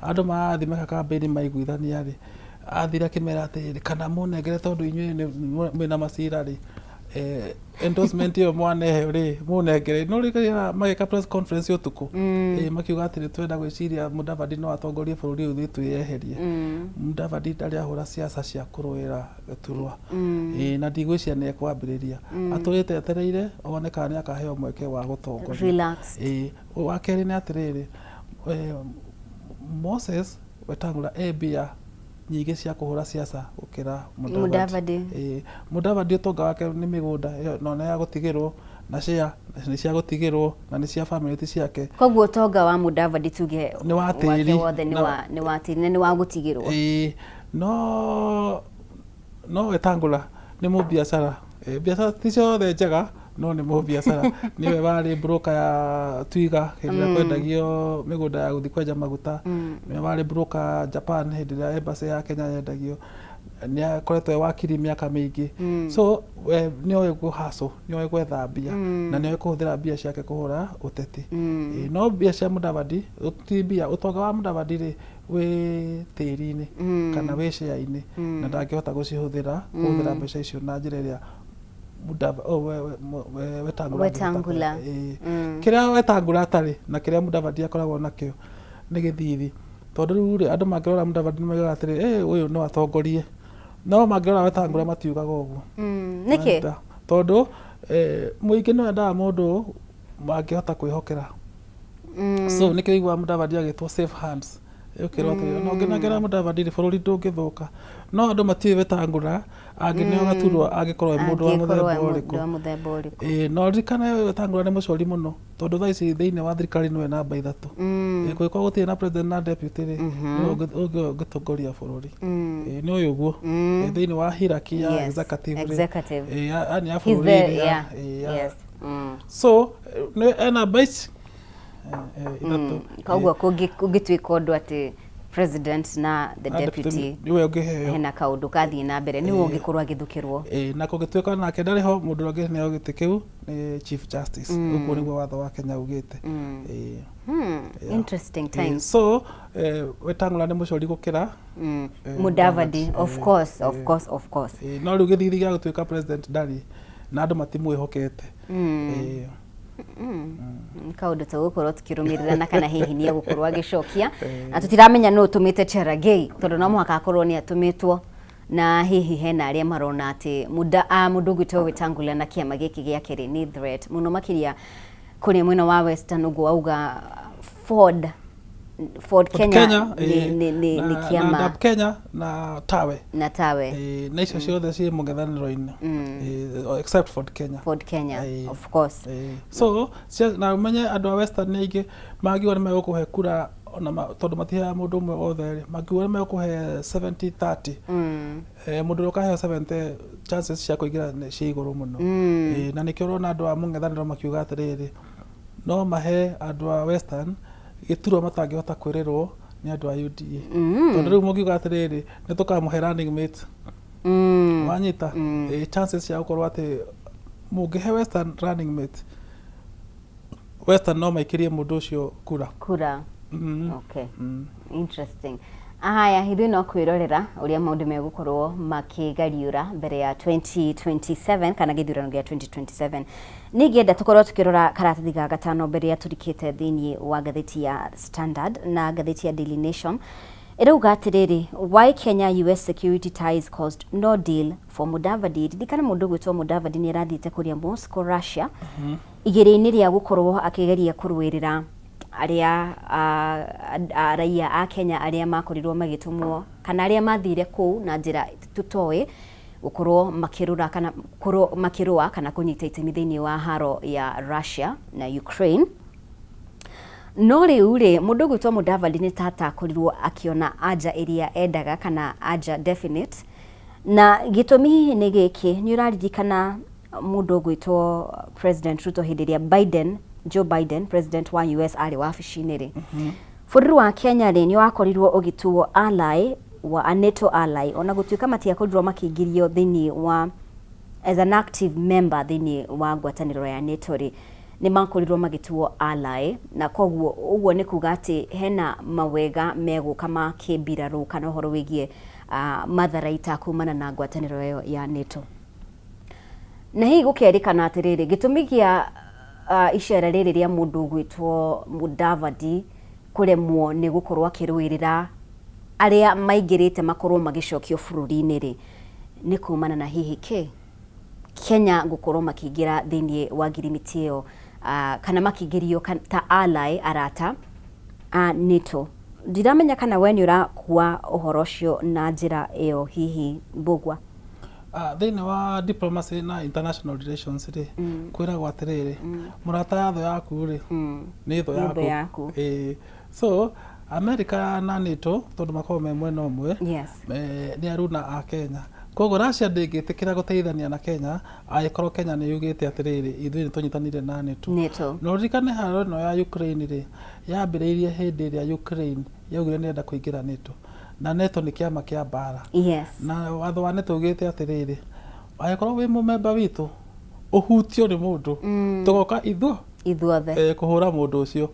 andå marathi meka kambäni maiguithania rä athire akä mera atä rä kana må nengere tondå inyuä mwä na macira rä endorsement ĩyo mwaneheo rĩ mũnengere no rĩrĩa magĩka press conference ũtukũ makiuga atĩ nĩ twenda gwĩciria Mudavadi no atongorie bũrũri ũyũ twĩyeherie Mudavadi ndarĩ ahũra ciaca cia kũrũĩra gĩturwa na ndigwĩciria nĩ ekwambĩrĩria atũrĩte etereire one kana nĩ akaheo mweke wa gũtongoria wa kerĩ nĩ atĩrĩrĩ Moses Wetangula mbia nyingĩ cia kũhũra ciaca gũkĩra Mudavadi ũtonga wake nĩ mĩgũnda no nĩ ya gũtigĩrwo na share nĩ cia gũtigĩrwo na nĩ cia family ciake koguo ũtonga wa Mudavadi tuge nĩ wa tĩri nĩ wa tĩri nĩ wa gũtigĩrwo no Wetangula nĩ mũbiacara biacara ti ciothe njega no nĩ mũbiacara nĩwe warĩ broker ya Twiga hĩndĩ ĩrĩa kwendagio mĩgũnda ya gũthiĩ kwenja maguta nĩwe warĩ broker Japan hĩndĩ ĩrĩa embassy ya Kenya yendagio nĩ akoretwo wakiri mĩaka mĩingĩ so nĩ oĩ kũhacũ nĩ oĩ gwetha mbia na nĩ oĩ kũhũthĩra mbia ciake kũhũra ũteti no mbia cia Mudavadi ti mbia ũtonga wa Mudavadi rĩ wĩ tĩri-inĩ kana wĩ share-inĩ na ndangĩhota gũcihũthĩra kũhũthĩra mbeca icio na njĩra ĩrĩa Wetangula kiria Wetangula atarĩ na kiria Mudavadi akoragwo nakĩo nĩ gĩthithi tondũ rĩu rĩ andũ mangĩrora Mudavadi nĩmaugaga atĩrĩ ũyũ no atongorie no mangĩrora Wetangula matiugaga ũguo nĩkĩ tondũ mũingĩ nĩ wendaga mũndũ mangĩhota kwĩhokera so nĩkĩo iguaga Mudavadi agĩtwo safe hands ukirwa atĩ no ngĩnagera Mudavadi bũrũri ndũngĩthũka no andũ matiũĩ Wetangula angĩneo gaturwo angĩkorwo mũndũ wa mũthemba ũrĩkũ no ririkane Wetangula nĩ mũcori mũno tondũ thaa ici thĩinĩ wa thirikari nĩwe namba 3 kũngĩkorwo gũtirĩ na president na deputy rĩ ũngĩtongoria bũrũri nĩ ũyũ ũguo thĩinĩ wa hierarchy ya executive yani ya bũrũri so ena base koguo kũngĩtuĩka ũndũ atĩ president na the deputy hena kaũndũ kathiĩ na mbere nĩwe ũngĩkorwo agĩthukĩrwo na kũngĩtuĩka nake ndarĩ ho mũndũ ũngĩ nĩo gĩtĩ kĩu nĩ chief justice ũguo nĩguo watho wa Kenya ugĩte interesting times so Wetangula nĩ mũcori gũkĩra Mudavadi of course no rĩu gĩthithi gĩa gũtuĩka president ndarĩ na andũ matimwĩhokete kaũndũ ta gũkorwo tukĩrũmĩrĩra na kana hihi nĩ egũkorwo agĩcokia na tũtiramenya nũ ũtũmĩte Cherargei tondũ no mũhaka akorwo nĩ atũmĩtwo na hihi hena arĩa marona atĩ mũndũ ũgwĩtwo Wetangula na kĩama gĩkĩ gĩake rĩ nĩ threat mũno makĩria kũrĩa mwena wa Western ũguo auga Ford Kenya nĩ kĩama na Kenya na Tawe na icio ciothe ciĩ mũng'ethanĩro-inĩ except Ford Kenya of course so na umenye andũ a Western nĩ aingĩ mangiuga nĩ megũkũhe kura tondũ matiheaga mũndũ ũmwe othe mangiuga nĩ megũkũhe 70-30 mũndũ ũrĩa ũkaheo 70 chances cia kũingĩra ciĩ igũrũ mũno na nĩkĩo ũrona andũ a mũng'ethanĩro makiuga atĩrĩrĩ no mahe andũ a Western gĩturwa matangĩhota kwĩrĩrwo nĩ andũ a UDA tondũ rĩu mũngiuga atĩrĩrĩ nĩ tũkamũhe running mate wanyita chances cia gũkorwo atĩ mũngĩhe Western running mate Western no maikĩrie mũndũ ũcio kura okay interesting haya ithuĩ no kwĩrorera ũrĩa maũndũ megũkorwo makĩgariũra mbere ya 2027 kana gĩthurano gĩa 2027 nĩngĩenda tũkorwo tũkĩrora karatathi ga gatano mbere ya tũrikĩte thĩinĩ wa ngathĩti ya Standard na ngathĩti ya Daily Nation Irauga atiriri, why Kenya US security ties caused no deal for Mudavadi. Dikana mundu gwitwo Mudavadi ni arathiite kuria Moscow, Russia igiri-ini ria gukorwo akigeria kurwirira aria raia a Kenya aria makorirwo magitumwo kana aria mathire kuu na njira tutoe gukorwo makirura kana kunyita itemi thiini wa haro ya Russia na Ukraine. No riu mundu gwitwo Mudavadi ni tatakorirwo akiona anja iria endaga kana anja definite, na gitumi ni giki ni uraririkana mundu gwitwo President Ruto hindi ria Joe Biden president wa US ari wabici-ini ri bururi wa Kenya ri ni wakorirwo ugituo ally wa NATO ally, ona gutuika matiakorirwo makiingirio thiini wa as an active member thiini wa ngwataniro ya NATO ri ni makorirwo magituo ally, na koguo uguo ni kuga ati hena mawega meguka ma kibiraru kana horo wigie matharaita kumana na ngwataniro yo ya NATO. Na hii gukerikana atiriri gitumi gia icera riri ria mundu gwitwo Mudavadi kuremwo ni gukorwo akirwirira aria maingirite makorwo magicokio bururi-ini ri ni kumana na hihi Kenya gukorwo makiingira thiini wa ngirimiti iyo kana makiingirio ta ally arata NATO. Ndiramenya kana we ni urakua uhoro ucio na njira iyo hihi Mbugua. Thiini wa diplomacy na international relations ri kwiragwo atiriri murata tho yaku ri ni tho yaku. So America na NATO tondu makorwo me mwena umwe ni aruna a Kenya, koguo Russia ndingitikira guteithania na Kenya agikorwo Kenya ni yugite atiriri ithui ni tunyitanire na NATO. No rikane haro no ya Ukraine ri yambiriirie hindi iria Ukraine yaugire nenda kuingira NATO, na NATO ni kiama kia bara. Na watho wa NATO ugite atiriri agikorwo wi mumemba witu uhutio ni mundu tugoka ithuothe kuhura mundu ucio.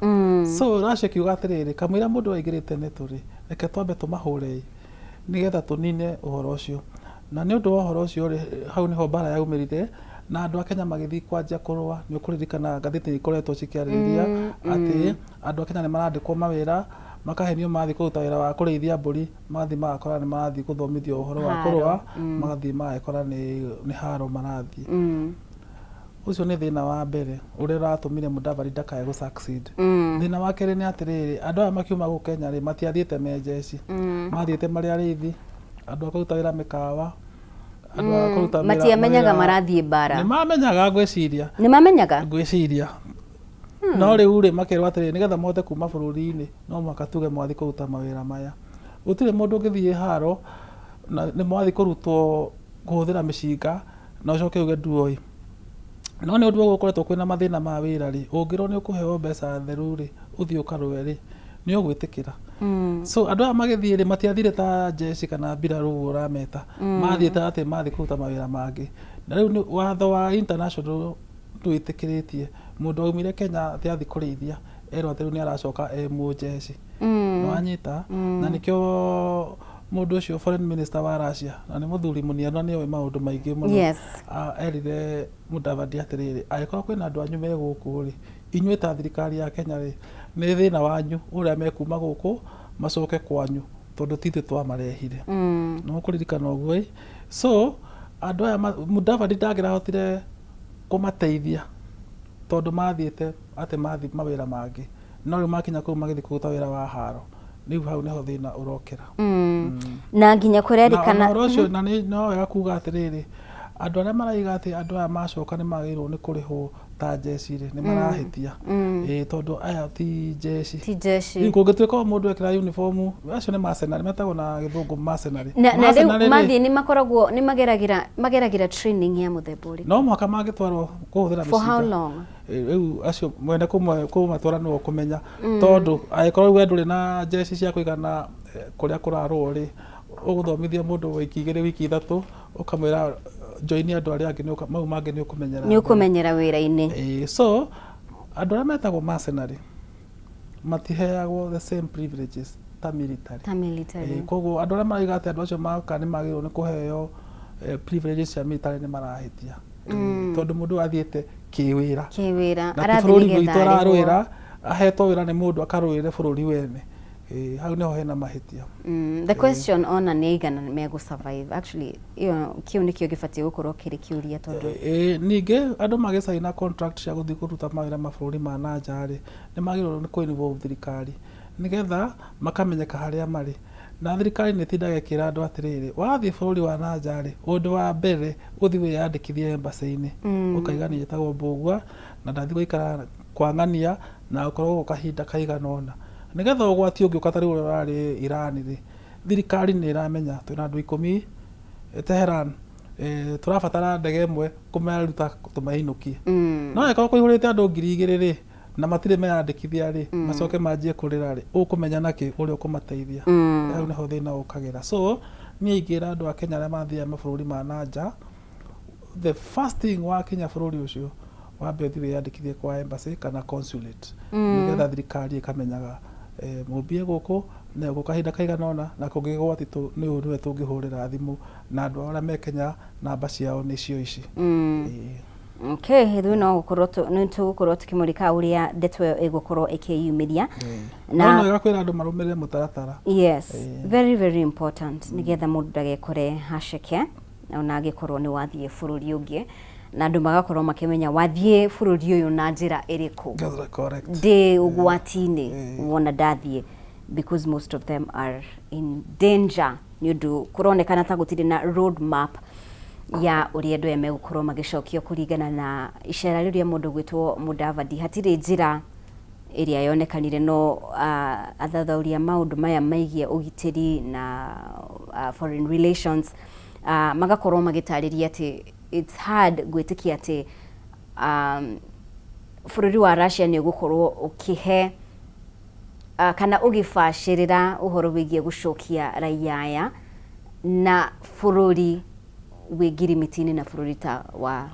So Russia kiuga atiriri kamwira mundu aingirite NATO ri reke twambe tumahure nigetha tunine uhoro ucio, na ni undu wa uhoro ucio ri hau niho bara yaumirire na andu a Kenya magithi kwanja kurwa. Ni ukuririkana ngathiti ni ikoretwo cikiaririria ati andu a Kenya ni marandikwo mawira makahenio mathi kuruta wira wa kurithia mburi, mathi magakora ni marathi guthomithio uhoro wa kurwa, magathi magakora ni haro marathi. Ucio ni thina wa mbere uria ratumire Mudavadi ndakae gu succeed. Thina wa keri ni atiriri andu aya makiuma gu Kenya ri matiathiite mejeci, mathiite mari arithi, andu akuruta wira mikawa, andu akuruta wira matiamenyaga marathie bara. Ni mamenyaga gwiciria, no riu ri makirwa atiriri nigetha mote kuma bururi-ini no makatuge mwathi kuruta mawira maya. Gutire mundu ngithie haro na ni mwathi kurutwo kuhuthira micinga na ucoke uge nduoi. No ni undu wa gukoretwo kwina mathina ma wira ri ungirwo ni ukuheo mbeca theru ri uthii ukarwe ri ni ugwitikira. So andu aya magithie ri matiathire ta jeshi kana biraru urameta, mathiite ati mathi kuruta mawira mangi. Na riu watho wa international nduitikiritie mundu aumire Kenya ati athi kurithia erwo ati riu ni aracoka mujeshi. No anyita na nikio mundu ucio foreign minister wa Russia na ni muthuri munianu ni oe maundu maingi muno. Erire Mudavadi atiriri agikorwo kwina andu anyu me guku ri inyue ta thirikari ya Kenya ri ni thina wanyu uria mekuma guku macoke kwanyu tondu titwe twamarehire. No kuririkana uguo. So andu aya Mudavadi ndangirahotire kumateithia tondu mathiite ati mathi mawira mangi, no riu makinya kuu magithi kuruta wira wa haro riu hau niho thina urokera. Na nginya kurerikana na ucio na no wega kuga atiriri andu aria maraiga ati andu aya macoka ni magirwo ni kurihwo ta jeshi ri ni marahitia tondu aya ti jeshi ni kungituika mundu ekira uniform acio ni mercenary metagwo na githungu mercenary. Na mathi ni makoragwo ni mageragira training ya muthemba uri no mwaka magitwarwo kuhuthira for how long? Riu acio mwene kumatwara no kumenya tondu agikorwo we nduri na jeshi cia kuigana kuria kurarwo ri uguthomithia mundu wiki 3 ukamwira join andu aria angi mau mangi ni ukumenyera wira-ini. So andu aria metagwo mercenary matiheagwo the same privileges ta military. Koguo andu aria maraiga ati andu acio maka ni magirwo ni kuheo privileges cia military ni marahitia tondu mundu athiete kiwira arathi nigetha ararwira ahetwo wira ni mundu akarwire bururi wene hau niho hena mahitia. The question ona nĩ igana mego survive actually iyo kiu nikio gibatie gukorwo kiri kiuria tondu ninge andu magicaina contract cia guthii kuruta mawira mabũrũri ma nanja ri ni magirwo ni kuinvolve thirikari nigetha makamenyeka haria mari na thirikari nĩ tindaga ĩkĩra andũ atĩrĩrĩ wathiĩ bũrũri wa nanja rĩ ũndũ wa mbere ũthiĩ wĩyandĩkithie embassy-inĩ ũkaigania ĩtagwo Mbũgua na ndathi gũikara kwa ng'ania na ũkorwo kahinda kaigana ũna nigetha ũgwati ũngĩũka tarĩ ũrĩa ũrarĩ Iran rĩ thirikari nĩ ĩramenya twĩna andũ 10 Tehran tũrabatara ndege ĩmwe kũmeruta tũmainũkie no ĩkorwo kũihũrĩte andũ 2,000 rĩ na matirĩ meyandĩkithia rĩ macoke manjie kũrĩra rĩ ũkũmenya nakĩ ũrĩa ũkũmateithia hau nĩho thĩna ũkagera so niĩ ingĩra andũ a Kenya arĩa mathiaga mabũrũri ma nanja the first thing wa Kenya bũrũri ũcio wambe ũthiĩ wĩyandĩkithie kwa embassy kana consulate nigetha thirikari ĩkamenyaga mũmbie gũkũ na gũka kahinda kaigana ũna na kũngĩgwa atĩ nĩ ũrĩa tũngĩhũrĩra thimũ na andũ arĩa me Kenya namba ciao nĩcio ici. Okay, hithu no gukorwo nĩ tũgũkorwo tukimurika uria ndeto ĩyo ĩgũkorwo ĩkĩyumĩria na no gakwĩra andũ marũmĩrĩre mũtaratara. Yes, very very important nigetha mũndũ ndagekore haceke ona angĩkorwo nĩ wathiĩ bũrũri ũngĩ na andũ magakorwo makĩmenya wathiĩ bũrũri ũyũ na njĩra ĩrĩkũ ndĩ ũgwati-inĩ wona ndathiĩ because most of them are in danger nĩ ũndũ kũronekana ta gũtirĩ na road map ya ũrĩa andũ aya megũkorwo magĩcokio kũringana na icera rĩrĩa mũndũ gwĩtwo Mudavadi hatirĩ njĩra ĩrĩa yonekanire no athathauria maũndũ maya maigie ũgitĩri na foreign relations magakorwo magĩtarĩria atĩ it's hard gwĩtĩkia atĩ bũrũri wa Russia nĩ ũgũkorwo ũkĩhe kana ũgĩbacĩrĩra ũhoro wĩgiĩ gũcokia raia aya na bũrũri wĩ ngirimiti-inĩ na bũrũri ta wa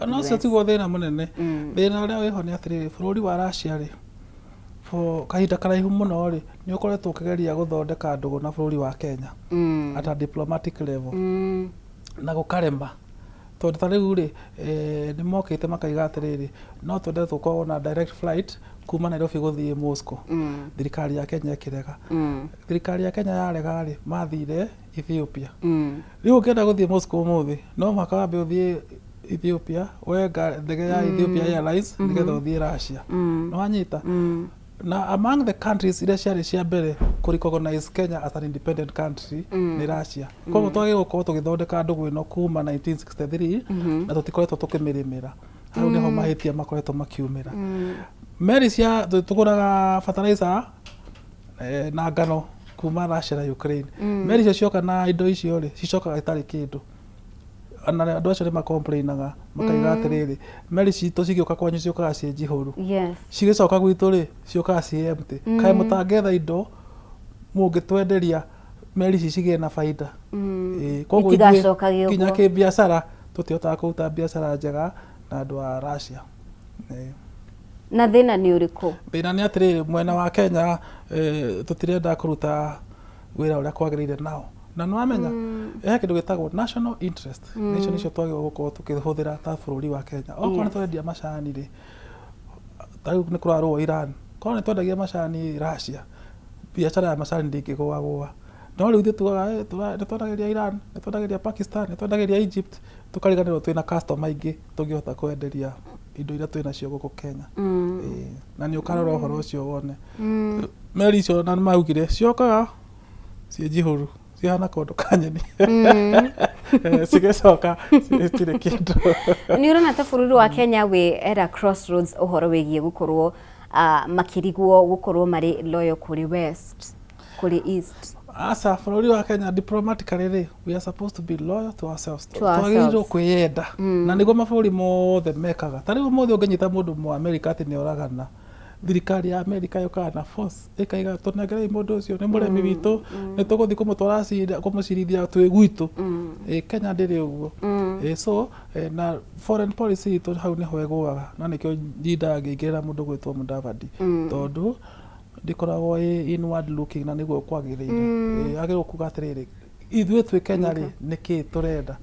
ona ũcio tiguo thĩna mũnene thĩna ũrĩa wĩho nĩ atĩrĩrĩ bũrũri wa Russia rĩ kahinda karaihu mũno rĩ nĩ ũkoretwo ũkĩgeria gũthondeka ndũgũ na bũrũri wa Kenya at a diplomatic level na gũkarema tondũ ta rĩu rĩ nĩ mokĩte makaiga atĩrĩrĩ no twende tũkorwo na direct flight kuma Nairobi gũthiĩ Moscow thirikari ya Kenya ĩkĩrega thirikari ya Kenya yarega rĩ mathire Ethiopia rĩu ũngĩenda gũthiĩ Moscow ũmũthĩ no mũhaka wambe ũthiĩ Ethiopia wenga ndege ya Ethiopia Airlines nĩgetha ũthiĩ Russia no wanyita na among the countries iria ciarĩ cia mbere kũrecognize Kenya as an independent country nĩ Russia koguo twagĩrĩirwo gũkorwo tũgĩthondeka ndũgũ ĩno kuma 1963 na tũtikoretwo tũkĩmĩrĩmĩra hau nĩho mahĩtia makoretwo makiumĩra meri cia tũgũraga fertilizer na ngano kuma Russia na Ukraine meri icio cioka na indo icio rĩ cicokaga itarĩ kĩndũ na andũ acio nĩ macomplainaga makaiga atĩrĩrĩ meri citũ cigĩũka kwanyu ciokaga ciĩ njihũru cigĩcoka gwitũ rĩ ciokaga ciĩ empty kaĩ mũtangetha indo mũngĩtwenderia meri ici cigĩe na baida koguo kinya kĩbiacara tũtihotaga kũruta biacara njega na andũ a Russia na thĩna nĩ ũrĩkũ thĩna nĩ atĩrĩrĩ mwena wa Kenya tũtirenda kũruta wĩra ũrĩa kwagĩrĩire nao na nĩ wamenya he kĩndũ gĩtagwo national interest nĩcio nĩcio twagĩrĩirwo gũkorwo tũkĩhũthĩra ta bũrũri wa Kenya okorwo nĩ twendia macani rĩ tarĩu nĩ kũrarũo Iran korwo nĩ twendagia macani Russia biacara ya macani ndĩngĩgũagũa no rĩu ithuĩ tugaga nĩ twendagĩria Iran nĩ twendagĩria Pakistan nĩ twendagĩria Egypt tũkariganĩrwo twĩna customer aingĩ tũngĩhota kwenderia indo iria twĩnacio gũkũ Kenya na nĩ ũkarora ũhoro ũcio wone meri icio na maugire ciokaga ciĩ njihũru cihana kaũndũ ka nyeni cigĩcoka citirĩ kĩndũ nĩ ũrona ta bũrũri wa Kenya wĩ at a crossroads ũhoro wĩgiĩ gũkorwo makĩrigwo gũkorwo marĩ loyal kũrĩ west kũrĩ east asa bũrũri wa Kenya diplomatically rĩ we are supposed to be loyal to ourselves twagĩrĩirwo kwĩyenda na nĩguo mabũrũri mothe mekaga ta rĩu mũthĩ ũngĩnyita mũndũ mu America atĩ nĩ oragana thirikari ya America yokaga na force ĩkaiga tũnengerei mũndũ ũcio nĩ mũremi witũ nĩ tũgũthiĩ kũmũcirithia twĩ gwitũ Kenya ndĩrĩ ũguo so na foreign policy itũ hau nĩho ĩgũaga na nĩkĩo njindaga ngĩingĩrĩra mũndũ gwĩtwo Mudavadi tondũ ndikoragwo inward looking na nĩguo kwagĩrĩire agĩrĩirwo kuga atĩrĩrĩ ithuĩ twĩ Kenya rĩ nĩkĩ tũrenda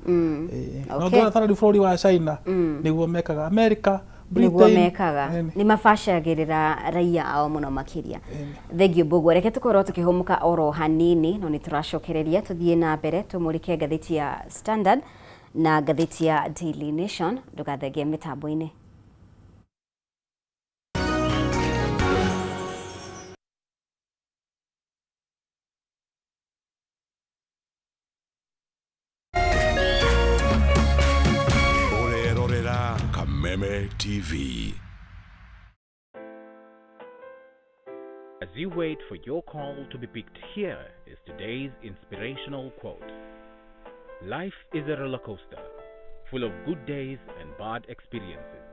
no ndona tarĩ bũrũri wa China nĩguo mekaga America niguo mekaga ni mabacagirira raia ao muno makiria. Thengio Mbugua, reke tukorwo tukihumuka oro hanini no nituracokereria tuthie na mbere tumurike ngatheti ya Standard na ngatheti ya Daily Nation. Ndugathenge mitambo-ini. Kameme TV. As you wait for your call to be picked, here is today's inspirational quote. Life is a roller coaster, full of good days and bad experiences.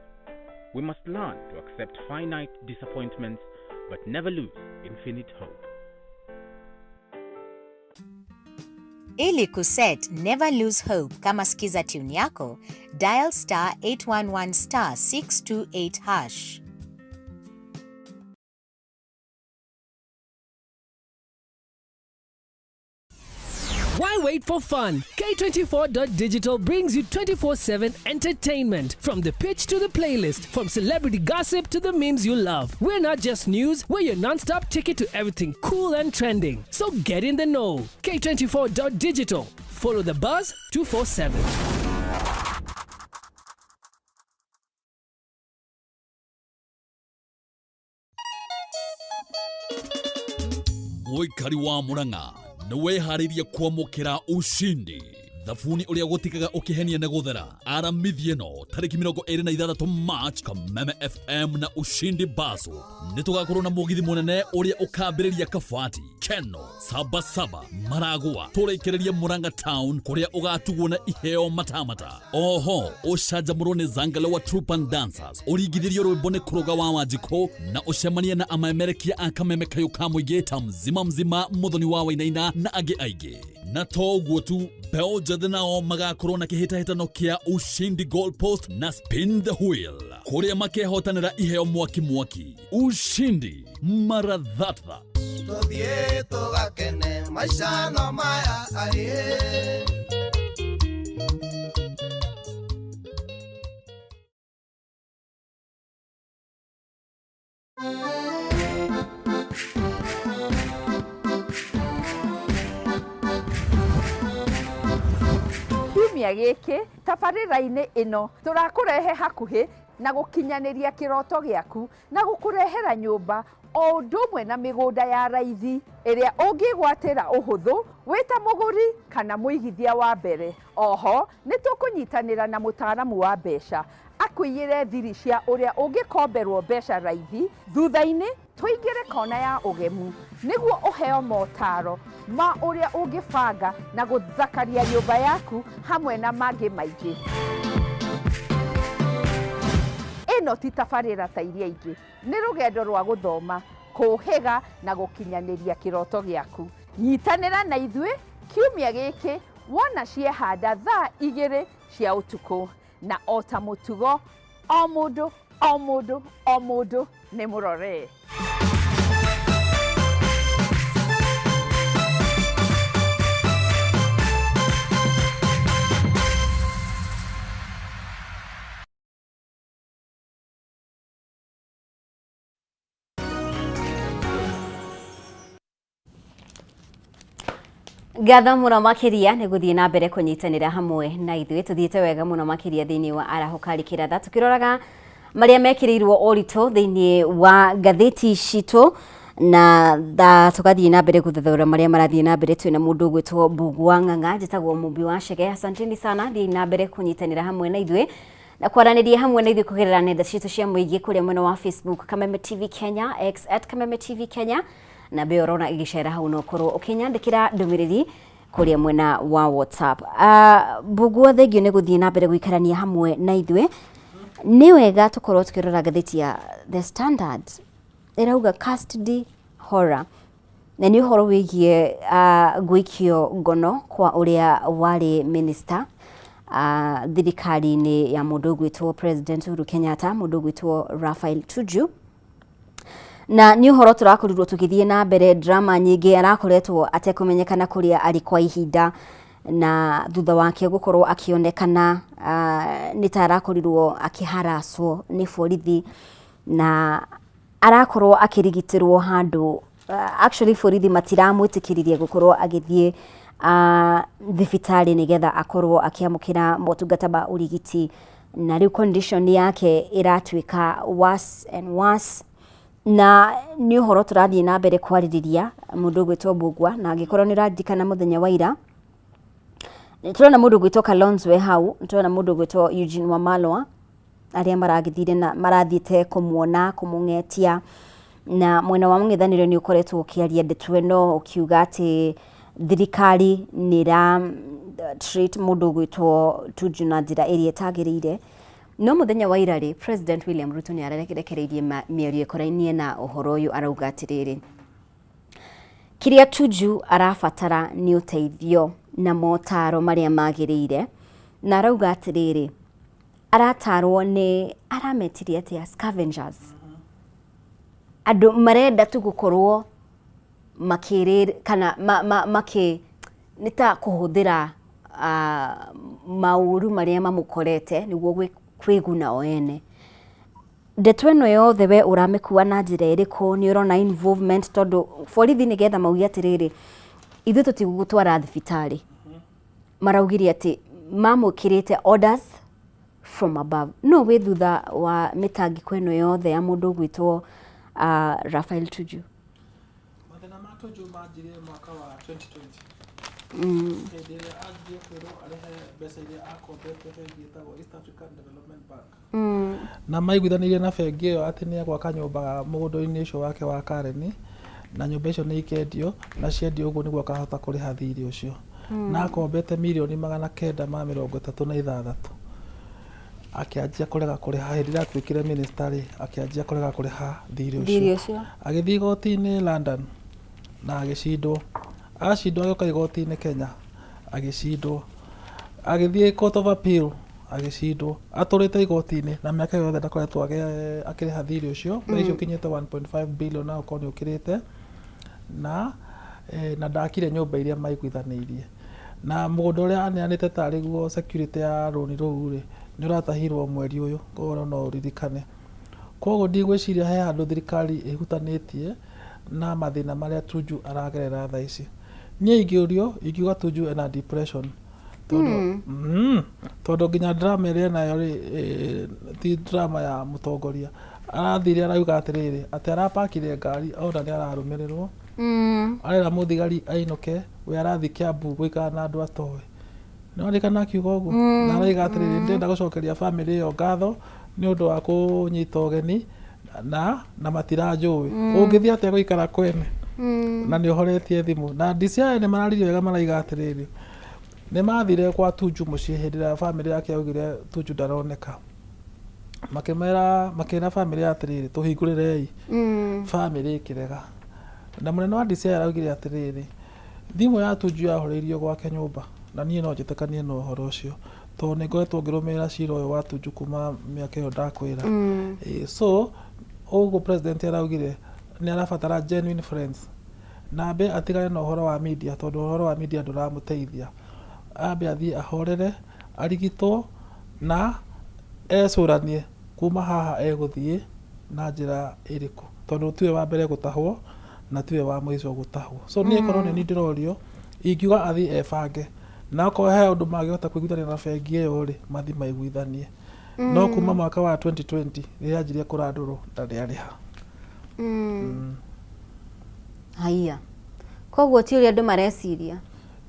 We must learn to accept finite disappointments, but never lose infinite hope. Ili kuset never lose hope kama skiza tune yako, dial *811*628#. Why wait for fun? K24.digital brings you 24/7 entertainment. From the pitch to the playlist, from celebrity gossip to the memes you love. We're not just news, we're your non-stop ticket to everything cool and trending. So get in the know. K24.digital. Follow the buzz 247. Muikari wa Murang'a niwehariria kwamukira ushindi thabuni uria gutikaga ukihenia na guthera aramithie no tariki 26 March Kameme FM na Ushindi Baso nitugakorwo na mugithi munene uria ukambiriria Kabati Keno Sabasaba Maragua turekereria Murang'a Town kuria ugatugwo na iheo matamata. Oho ucanjamurwo ni Zangale wa Troop and Dancers urigithirio rwimbo ni Kuruga wa Wanjiko na ucemania na amamerekia a Kameme kayo ka muigi ta mzima Muthoni wa Wainaina na angi aingi. Na toguo tu beo njathe nao magakorwo na kihitahitano kia Ushindi Goal Post na Spin the Wheel kuria makehotanira iheo mwaki. Ushindi marathatha tuthie tugakene maisha no maya aye. Kiumia giki tabarĩra-inĩ ĩno tũrakũrehe hakuhĩ na gũkinyaniria kĩroto gĩaku na gũkũrehera nyũmba o ũndũ ũmwe na mĩgũnda ya raithi ĩrĩa ũngĩgwatĩra ũhũthũ wĩta mũgũri kana mũigithia wa mbere. Oho nĩ tũkũnyitanĩra na mũtaaramu wa mbeca akũiyĩre thiri cia ũrĩa ũngĩkomberwo mbeca raithi. Thutha-inĩ tũingĩre kona ya ũgemu nĩguo ũheo motaro ma ũrĩa ũngĩbanga na gũthakaria nyũmba yaku hamwe na mangĩ maingĩ. Ĩno ti tabarĩra ta iria ingĩ, nĩ rũgendo rwa gũthoma, kũhĩga na gũkinyanĩria kĩroto gĩaku. Nyitanĩra na ithuĩ kiumia gĩkĩ wona ciehanda thaa 2 cia ũtukũ, na o ta mũtugo o mũndũ nĩ mũrore. Gatha muno makiria ni guthie na mbere kunyitanira hamwe na ithuĩ tuthiĩte wega muno makiria thĩinĩ wa arahũkari kĩratha tukiroraga maria mekĩrĩirwo ũritũ thĩinĩ wa ngathĩti citũ na tugathie na mbere gũthathaũra maria marathiĩ na mbere. Twĩna mũndũ ũgwĩtwo Mbugua Ng'ang'a njĩtagwo Mumbi wa Chege. Asanteni sana thiĩ na mbere kunyitanira hamwe na ithuĩ na kwaranĩria hamwe na ithuĩ kũgerera nenda citũ cia mũingĩ kũrĩa mwena wa Facebook Kameme TV Kenya, X @Kameme TV Kenya na beorona igicera hau no korwo ukinyandikira ndumiriri kuria mwena wa WhatsApp. Mbugua thengio ni guthie na mbere guikarania hamwe na ithuĩ. Ni wega tukorwo tukirora ngathĩti ya The Standard irauga custody horror na ni uhoro wigie gwikio ngono kwa uria wari minister thirikari-inĩ ya mũndũ ũgwĩtwo President Uhuru Kenyatta, mũndũ ũgwĩtwo Raphael Tuju. Na ni uhoro turakorirwo tukithie na mbere drama nyingi arakoretwo atekũmenyekana kuria ari kwa ihinda na thutha wake gukorwo akionekana ni ta arakorirwo akiharaswo ni borithi na arakorwo akirigitirwo handu actually borithi matiramwitikiririe gukorwo agithie thibitari nigetha akorwo akiamukira motungata ba urigiti na riu condition yake iratwika worse and worse na ni uhoro turathie na mbere kwaririria mundu gwitwo Mbugua na agikorwo ni radikana muthenya wa ira turona mundu gwitwo Kalonzo hau turona mundu gwitwo Eugene Wamalwa aria maragithire na marathiete kumuona kumungetia na mwena wa mung'ethaniro ni ukoretwo ukiaria ndeto eno ukiuga ati thirikari nira treat mundu gwitwo Tuju na njira iria itagirire no muthenya wa ira ri President William Ruto ni ararekereirie mĩario ikorainie na uhoro uyu arauga atiriri kiria Tuju arabatara ni uteithio na motaro maria magirire na arauga atiriri aratarwo ni arametirie ati scavengers andu marenda tu gukorwo makirira kana make nita kuhuthira mauru maria mamukorete niguo kwiguna o ene ndeto eno yothe we uramikuwa na njira iriku ni urona involvement tondu borithi nigetha maugi atiriri ithu tutigugutwara thibitari maraugirie ati mamukirite orders from above no we thutha wa mitangiko eno yothe ya mundu gwitwo Raphael Tuju mathina ma Tuju manjire mwaka wa 2020 hĩndĩ ĩrĩa anjie kwĩrwo arehe mbeca iria akombete bengi ĩtagwo East African Development Bank na maiguithanirie na bengi ĩyo atĩ nĩ agwaka nyũmba mũgũnda-inĩ ũcio wake wa Kareni na nyũmba icio nĩ ikendio na ciendio ũguo nĩguo akahota kũrĩha thirĩ ũcio na akombete mirioni 936 akianjia kurega kuriha hĩndĩ ĩrĩa atuĩkire minister akianjia kurega kuriha thirĩ ũcio agĩthiĩ igoti-inĩ London na agĩcindwo acindwo agĩũka igoti-inĩ Kenya agĩcindwo agĩthiĩ Court of Appeal agĩcindwo atũrĩte igoti-inĩ na mĩaka yothe ndakoretwo akĩrĩha thirĩ ũcio mbeca icio kinyĩte 1.5 billion na ũkorwo nĩ ũkĩrĩte na ndakire nyũmba iria maiguithanĩirie na mũgũnda ũrĩa aneanĩte tarĩ guo security ya rũni rũu rĩ nĩ ũratahirwo mweri ũyũ koguo no ũririkane koguo ndigwĩciria he handũ thirikari ĩhutanĩtie na mathĩna marĩa Tuju aragerera thaa ici niĩ ingĩũrio ingiuga Tuju ena depression tondu nginya drama ĩrĩa nayo rĩ ti drama ya mũtongoria arathire arauga atiriri ati arapakire ngari ona nĩ ararũmĩrĩrwo arera mũthigari ainũke we arathi Kiambu gũikara na andũ atoĩ nĩarĩkana akiuga ũguo na arauga atiriri ndĩrenda gũcokeria family ĩyo ngatho nĩ ũndũ wa kũnyita ũgeni na matiranjũĩ ũngĩthiĩ atĩa gũikara kwene na nĩ ũhoretie thimũ na DCI nĩ mararirie wega maraiga atiriri nĩ mathire kwa Tuju mũciĩ hĩndĩ ĩrĩa family yake yaugire Tuju ndaroneka makĩra family atiriri tũhingũrĩrei family ĩkĩrega na mũnene wa DCI araugire atiriri thimũ ya Tuju yahoreirio gwake nyũmba na niĩ no njĩtĩkanie na ũhoro ũcio tondũ nĩ ngoretwo ngĩrũmĩrĩra cira ũyũ wa Tuju kuma mĩaka ĩyo ndakwĩra so ũguo president araugire nĩ arabatara genuine friends na ambe atigane na ũhoro wa media tondũ ũhoro wa media ndũramũteithia ambe athiĩ ahorere arigitwo na ecũranie kuma haha egũthiĩ na njĩra ĩrĩkũ tondũ tiwe wa mbere gũtahwo na tiwe wa mũico gũtahwo so niĩ korwo nĩ ndĩrorio ingiuga athiĩ ebange na okorwo he ũndũ mangĩhota kũiguithania na bengi ĩyo rĩ mathiĩ maiguithanie no kuma mwaka wa 2020 rĩrĩa anjirie kũrandũrwo ndarĩarĩha haiya koguo ti ũrĩa andũ mareciria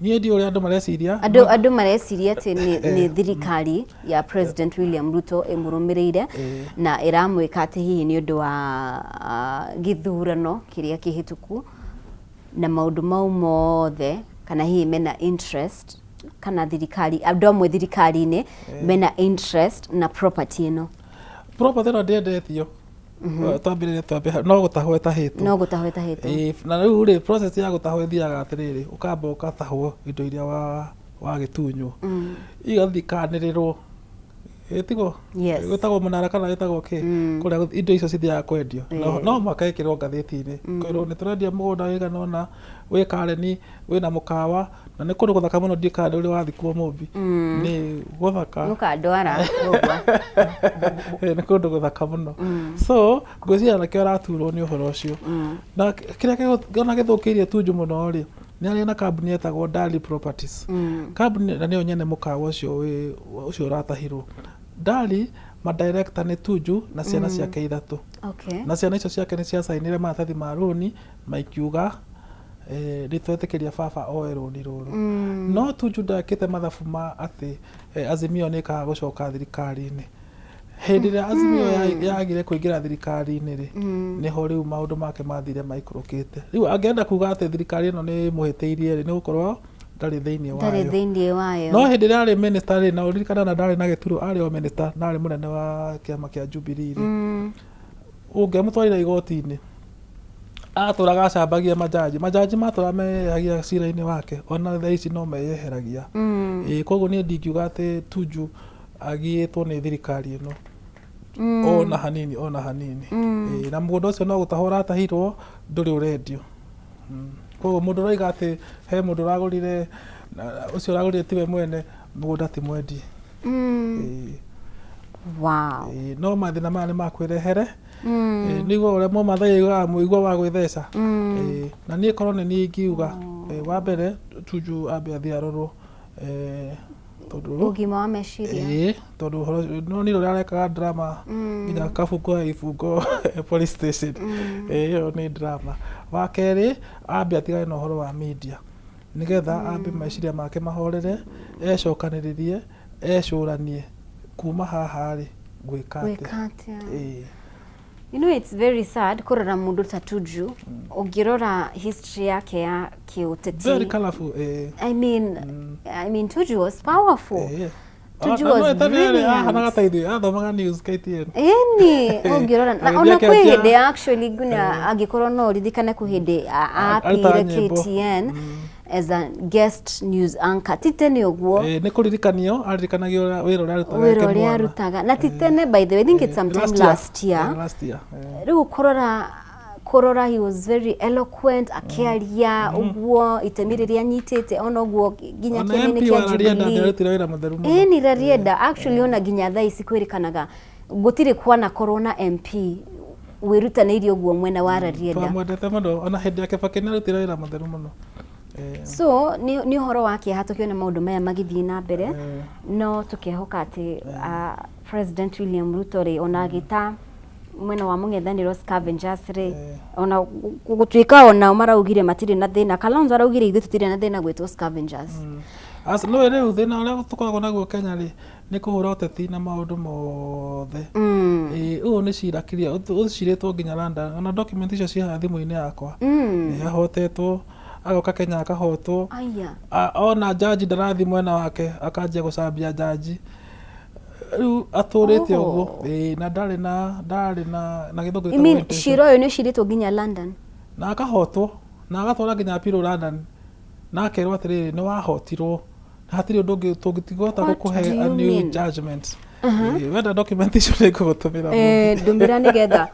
niĩ ndi ũrĩa andũ mareciria andũ mareciria atĩ nĩ thirikari ya President William Ruto ĩmũrũmĩrĩire na ĩramwĩka atĩ hihi nĩ ũndũ wa gĩthurano kĩrĩa kĩhĩtũku na maũndũ mau mothe kana hihi mena interest kana thirikari andũ amwe thirikari-inĩ mena interest na property ĩno ĩno ndĩendetio twambĩrĩrie no gũtahwo ĩtahĩtwo na rĩu rĩ process ya gũtahwo ĩthiaga atĩrĩrĩ ũkamba ũgatahwo indo iria wagĩtunywo igathikanĩrĩrwo tigo Yes. gwĩtagwo mũnara kana gwĩtagwo kĩ kũrĩa indo icio cithiaga kwendio no mwaka ĩkĩrwo ngathĩti-inĩ kwĩrwo nĩ tũrendia mũgũnda wĩigana ũna wĩ Kareni wĩna mũkawa na nĩ kũndũ gũthaka mũno ndiĩ kana ũrĩ wathi kuo Mũmbi nĩ gũthaka Mũkandwara nĩ kũndũ gũthaka mũno so ngwĩciria nakĩo araturwo nĩ ũhoro ũcio na kĩrĩa ngona gĩthũkĩirie Tuju mũno rĩ nĩ arĩ na kambuni yetagwo Dali Properties kambuni na nĩyo nyene mũkawa ũcio ũratahirwo Dali madirector nĩ Tuju na ciana ciake 3 na ciana icio ciake nĩ ciacainire maratathi ma rũni maikiuga nĩtwetĩkĩria baba oe rũni rũrũ no Tuju ndekĩte mathabu ma atĩ Azimio nĩ ĩkaga gũcoka thirikari-inĩ hĩndĩ ĩrĩa Azimio yagire kũingĩra thirikari-inĩ rĩ nĩho rĩu maũndũ make mathire maikũrũkĩte rĩu angĩenda kuga atĩ thirikari ĩno nĩ mũhĩtĩirie rĩ nĩ gũkorwo ndarĩ thĩinĩ wayo no hĩndĩ ĩrĩa arĩ minister rĩ na ũririkana na ndarĩ na gĩturũ arĩ o minister na arĩ mũnene wa kĩama kĩa Jubilee rĩ ũngĩamũtwarĩra igoti-inĩ atũraga acambagia majaji matũra meyagia cira-inĩ wake ona thaa ici no meyeheragia koguo niĩ ndingiuga atĩ Tuju agiĩtwo nĩ thirikari ĩno ona hanini na mũgũnda ũcio no gũtahwo ũratahirwo ndũrĩ ũrendio koguo mũndũ ũroiga atĩ he mũndũ ũragũrire ũcio ũragũrire tiwe mwene mũgũnda ti mwendi no mathĩna maya nĩ makwĩrehere nĩguo ũrĩa Mũmathai augaga mũigua wa gwĩtheca na niĩ korwo nĩ niĩ ingiuga wa mbere Tuju ambe athiĩ arorwo ũgima wa meciria tondũ no nĩ rũrĩa arekaga drama nginya kabungo ibungo police station ĩyo nĩ drama wa kerĩ ambe atigane na ũhoro wa media nĩgetha ambe meciria make mahorere ecokanĩrĩrie ecũranie kuma haha rĩ gwĩka atĩa You know, it's very sad kurora mundu ta Tuju ungirora history yake ya kiuteti. Very colorful. I mean Tuju was powerful. Tuju was brilliant. Athomaga news KTN. Ungirora na ona kwi hindi actually gunya agikorwo no ririkane ku hindi apire KTN as a guest news anchor. Titene uguo. Nĩ kũririkanio aririkanagio wĩra ũrĩa arutaga. Na titene by the way I think it's sometime last year. Rĩu kurora he was very eloquent akiaria uguo itemi rĩrĩa anyitĩte ona uguo ginya kĩmene kĩa Jubilee. Ni rarienda actually ona ginya thaa ici kwĩrĩkanaga gũtirĩ kwana corona MP wĩrutanĩirie uguo mwena wa rarienda. Twamwendete mũno ona hĩndĩ yake Kibaki nĩ arutire wĩra mũtheru mũno. So ni horo wake hatukiona maundu maya magithii na mbere no tukihoka ati President William Ruto ri ona gita mwena wa mũng'ethanĩro scavengers ri ona gũtuĩka ona maraugire matire na thina Kalonzo araugire ithuĩ tutire na thina gwĩtwo scavengers no rĩu thina ũrĩa tũkoragwo naguo Kenya rĩ nĩ kũhũra ũteti na maũndũ mothe ũũ nĩ cira kĩrĩa ũcirĩtwo nginya London ona document icio ciĩ thimũ-inĩ yakwa nĩ ahotetwo agoka Kenya akahotwo ona jaji ndarathi mwena wake akanjia gũcambia jaji rĩu atũrĩte ũguo na ndarĩ na gĩthũngũ gĩtagwo cira ũyũ nĩ ũcirĩtwo nginya London na akahotwo na agatwara nginya appeal London na akerwo atĩrĩrĩ nĩ wahotirwo na hatirĩ ũndũ ũngĩ tũngĩtigota gũkũhe a new judgment wenda document icio nĩ ngũgũtũmĩra ndũmĩra nĩgetha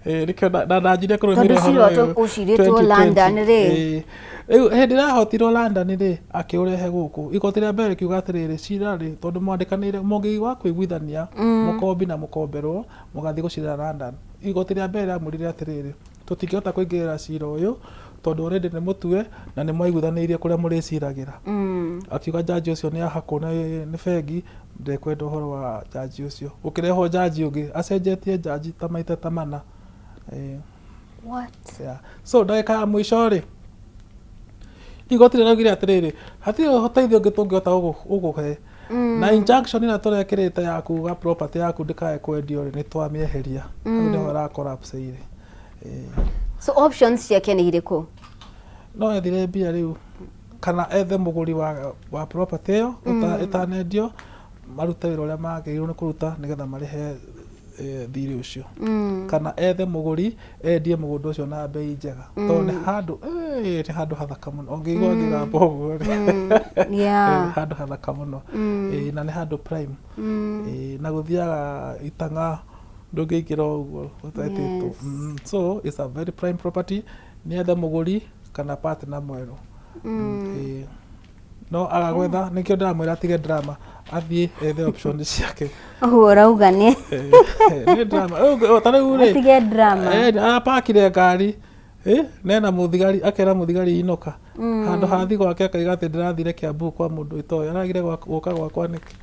nĩkĩo na nanjire kũrũmĩrĩra tondũ ũcirĩtwo London rĩ rĩu hĩndĩ ĩrĩa ahotirwo London rĩ akĩũrehe gũkũ igoti rĩa mbere kiuga atĩrĩrĩ cira rĩ tondũ mwandĩkanĩire mũngĩigua kũiguithania mũkombi na mũkomberwo mũgathiĩ gũcirĩra London igoti rĩa mbere rĩamwĩrire atĩrĩrĩ tũtingĩhota kũingĩrĩra cira ũyũ tondũ already nĩ mũtue na nĩ mwaiguithanĩirie kũrĩa mũrĩciragĩra akiuga jaji ũcio nĩ ahakwo nĩ bengi ndekwenda ũhoro wa jaji ũcio ũkĩrehwo jaji ũngĩ acenjetie jaji ta maita ta mana so ndagĩka ya mũico rĩ igoti rĩraugire atĩrĩrĩ hatirĩ ũteithio ũngĩ tũngĩhota ũgũhe na injunction ĩrĩa tũrekĩrĩte ya kuga property yaku ndĩkae kwendio nĩ twamĩeheria rĩu nĩho ĩrakorapseire so options ciake nĩ irĩkũ no ethire mbia rĩu kana ethe mũgũri wa property ĩyo ĩtanendio marute wĩra ũrĩa magĩrĩirwo nĩ kũruta nĩgetha marĩhe thiri ucio kana ethe muguri endie mugunda ucio na bei njega to ni handu hathaka muno ngigwa ngigamba uguo handu hathaka muno na ni handu prime na guthiaga itanga ndungikira uguo utetito so it's a very prime property ni ethe muguri kana partner mweru no agagwetha nikio ndamwira atige drama athie ethe option ciake urauga ni drama tariu ri atige drama apakire ngari nena muthigari akera muthigari inoka handu hathi gwake akaiga ati ndirathire Kiambu kwa mundu itoya aragire guka gwakwa niki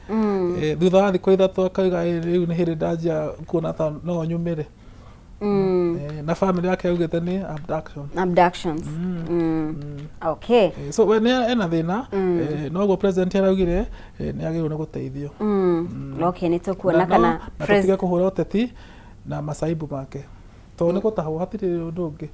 thutha wa thikũ ithatu akaiga riu ni hindi ndanjia kuona ta no nyumire na family yake augite ni abductions okay so when ena thina no go president araugire ni agirwo ni guteithio okay ni tukuona kana president kuhura uteti na masaibu make to ni gutahwo hatiri undu ungi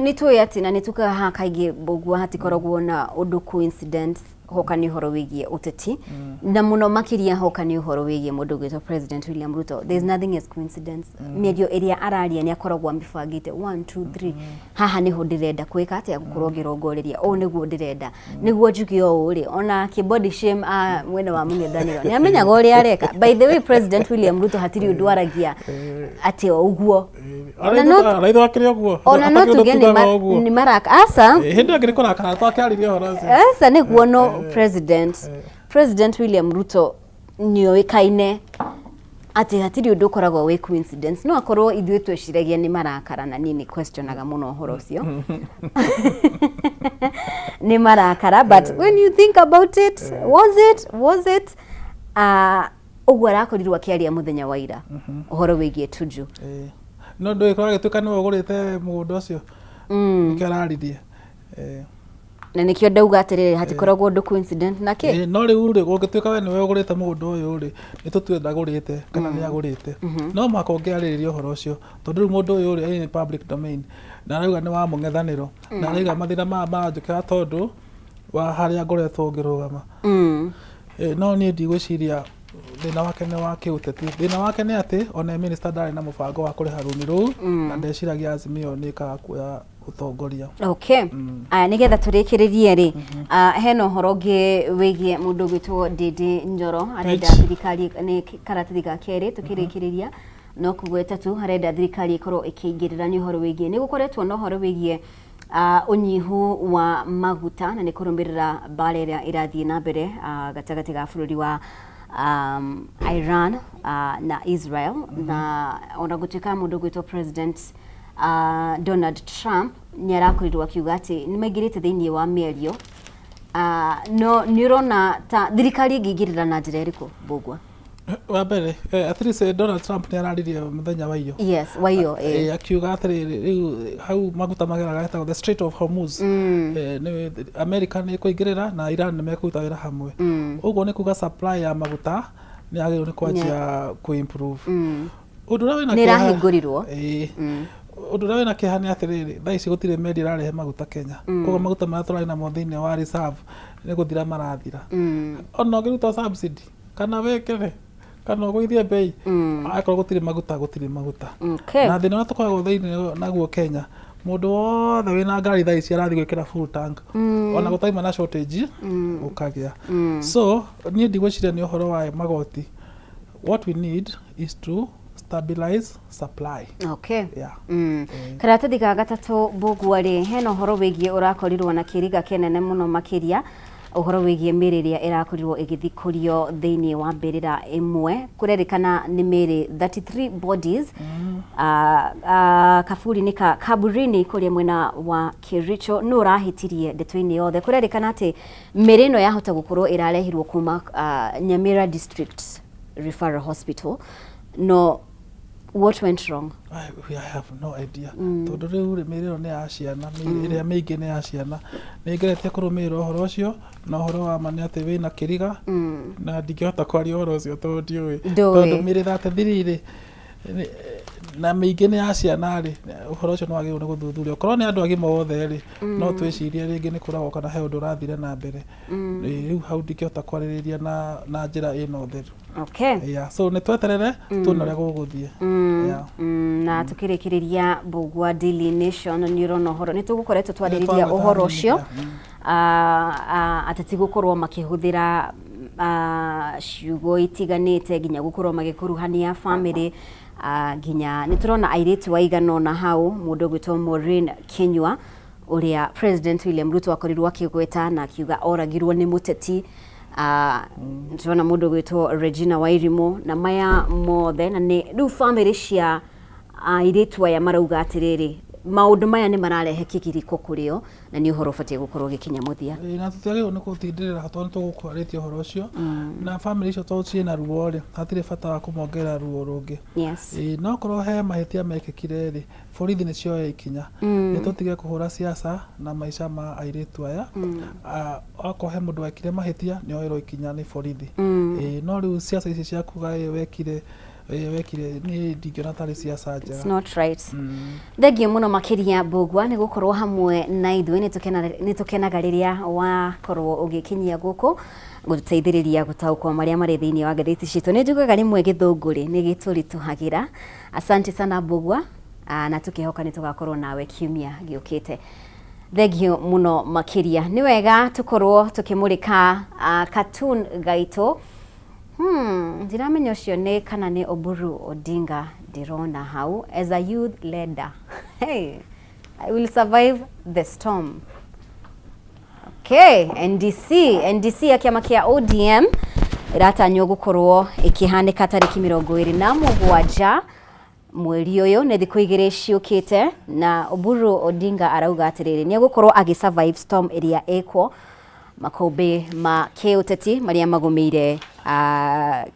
ni tuya ati na ni tukaha kaigi bogwa hatikoragwo na undu coincidence hoka ni horo wigie uteti na muno makiria hoka ni horo wigie mundu gwitwo President William Ruto. There is nothing as coincidence. Medio area araria ni akoragwo ambifagite 1 2 3 haha ni ho ndirenda kwika ati gukorwo girongoreria o niguo ndirenda niguo njugi o uri ona ki body shame mwene wa mungethaniro ni amenyaga uri areka. By the way, President William Ruto hatiri undu aragia ati uguo araitho akiri uguo ona no tugeni ni maraka asa hindi agiri kora kana to akariria horo cio asa niguo no President William Ruto nioikaine ati hatiri undu koragwo we coincidence no akorwo ithuĩ tweciragia ni marakara na nini questionaga muno horo ucio ni marakara but when you think about it was it uguo arakorirwo akiaria muthenya wa ira uhoro wigie Tuju no ndo ikoragwo gituka no ugurite mugunda ucio ikararirie na nikio ndauga atiriri hatikoragwo undu coincident nake no riu ri ungituika we niwe ugurite mugunda uyu ri ni tutue ndagurite kana ni agurite no mako ngiariririo horo ucio tondu riu mundu uyu ri ni public domain na arauga ni wa mungethaniro na arauga mathina ma njukira tondu wa haria ngoretwo ngirugama no ni ndigwiciria thina wake ni wa kiuteti thina wake ni ati ona minister ndari na mubango wa kuriha runi ru na ndeciragia Azimio ni ka kuya utongoria okay nigetha turikiririe ri heno horongi wigie mundu gwitwo Ndindi Nyoro arenda thirikari ni karatathi ga keri tukirikiriria no kugweta tu arenda thirikari ikorwo ikiingirira ni horo wigie ni gukoretwo no horo wigie unyihu wa maguta na ni kurumbirira bare ria irathie na mbere gatagati ga bururi wa Iran na Israel na ona gutuika mundu gwitwo President Donald Trump ni arakorirwo akiuga ati ni maigirite thiini wa mĩario no nirona ta thirikari ingĩingĩrĩra na njĩra ĩrĩkũ Mbugua wa mbere at least Donald Trump ni araririe muthenya wa iyo yes wa iyo akiuga atiriri riu hau maguta mageraga geta the Strait of Hormuz ni America ni kuingirira na Iran ni mekuruta wira hamwe uguo ni kuga supply ya maguta ni agirwo ni kwanjia ku improve undu rawe na ni rahingurirwo undu rawe na kihani atiriri thaici gutire media rarehe maguta Kenya koguo maguta mara turari na mothini wa reserve ni guthira marathira ona ngiruta subsidy kana wekere kana gwithie bei akorwo gutire maguta na thina tukoragwo thiini naguo Kenya mundu wothe wina ngari thaici arathi gwikira full tank ona gutaima na shortage ukagia so ni ndigwiciria ni uhoro wa magoti what we need is to stabilize supply okay karatathi ga gatatu Mbugua ri heno horo wigie urakorirwo na kiriga kenene muno makiria uhoro wigie miriria irakorirwo igithikurio thiini wa mbirira imwe kurerikana ni miri 33 bodies kaburi ni kaburini kuria mwena wa Kericho no rahitirie ndeto-ini yothe kurerikana ati miri no yahota gukorwo irarehirwo kuma Nyamira District Referral Hospital no what went wrong? I have no idea. Tondu riu miriro ni ya ciana, iria mingi ni ya ciana. Ni ngerete kurumira uhoro ucio na uhoro wa mani ati wina kiriga na ndingihota kwaria uhoro ucio tondu ndiui. Tondu miri 33 ri na mĩingĩ nĩ ya ciana rĩ ũhoro ũcio nĩ wagĩrĩirwo nĩ gũthuthurio korwo nĩ andũ agima othe rĩ no twĩcirie rĩngĩ nĩ kũragwo kana he ũndũ ũrathire na mbere rĩu hau ndingĩhota kwarĩrĩria na njĩra ĩno theru. Okay. Yeah, so nĩ tweterere tuone ũrĩa gũgũthiĩ. Na tukĩrĩkĩrĩria Mbugua Daily Nation nĩ ũrona ũhoro nĩ tũgũkoretwo twarĩrĩria ũhoro ũcio atati gũkorwo makĩhũthĩra ciugo itiganĩte nginya gũkorwo magĩkuruhania family nginya nĩ turona airĩtu aigana ũna hau mũndũ gwĩtwo Maureen Kinyua ũrĩa President William Ruto akorirwo akĩgweta na akiuga oragirwo nĩ mũteti turona mũndũ gwĩtwo Regina Wairimu na maya mothe na nĩ rĩu family cia airĩtu aya marauga atĩrĩrĩ maũndũ maya nĩ mararehe kĩgirĩko kũrĩo na nĩ ũhoro ũbatiĩ gũkorwo gĩkinya mũthia. Na tũtiagĩrĩirwo nĩ gũtindĩrĩra tondũ tũgũkwarĩtie ũhoro ũcio na family icio tondũ ciĩna ruo rĩ hatirĩ bata wa kũmongerera ruo rũngĩ. Yes. No korwo he mahĩtia mekĩkire rĩ borithi nĩ cioya ikinya nĩ tũtige kũhũra siasa na maica ma airĩtu aya okorwo he mũndũ wekire mahĩtia nĩ oerwo ikinya nĩ borithi. No rĩu siasa ici cia kuga wekire ni ndingĩona tarĩ siasa njega. It's not right. Thengio mũno makĩria Mbugua nĩ gũkorwo hamwe na ithuĩ nĩ tũkenaga rĩrĩa wakorwo ũgĩkinyia gũkũ gũteithĩrĩria gũtaũkwo marĩa marĩ thĩinĩ wa ngathĩti citũ. Nĩ njugaga rĩmwe gĩthũngũ rĩ nĩ gĩtũritũhagĩra. Asante sana Mbugua na tũkĩhoka nĩ tũgakorwo nawe kiumia gĩũkĩte. Thengio mũno makĩria nĩ wega tũkorwo tũkĩmũrĩka cartoon gaitũ. Ndiramenya ũcio nĩ kana nĩ Oburu Odinga ndirona hau as a youth leader. Hey, I will survive the storm. Okay, NDC ya kĩama kĩa ODM ĩratanywo gũkorwo ĩkĩhanĩka tarĩki 27 mweri ũyũ nĩ thikũ igĩrĩ ciũkĩte na Oburu Odinga arauga atĩrĩrĩ nĩ gũkorwo survive storm ĩrĩa ĩkwo makombe ma kĩũteti marĩa magũmĩire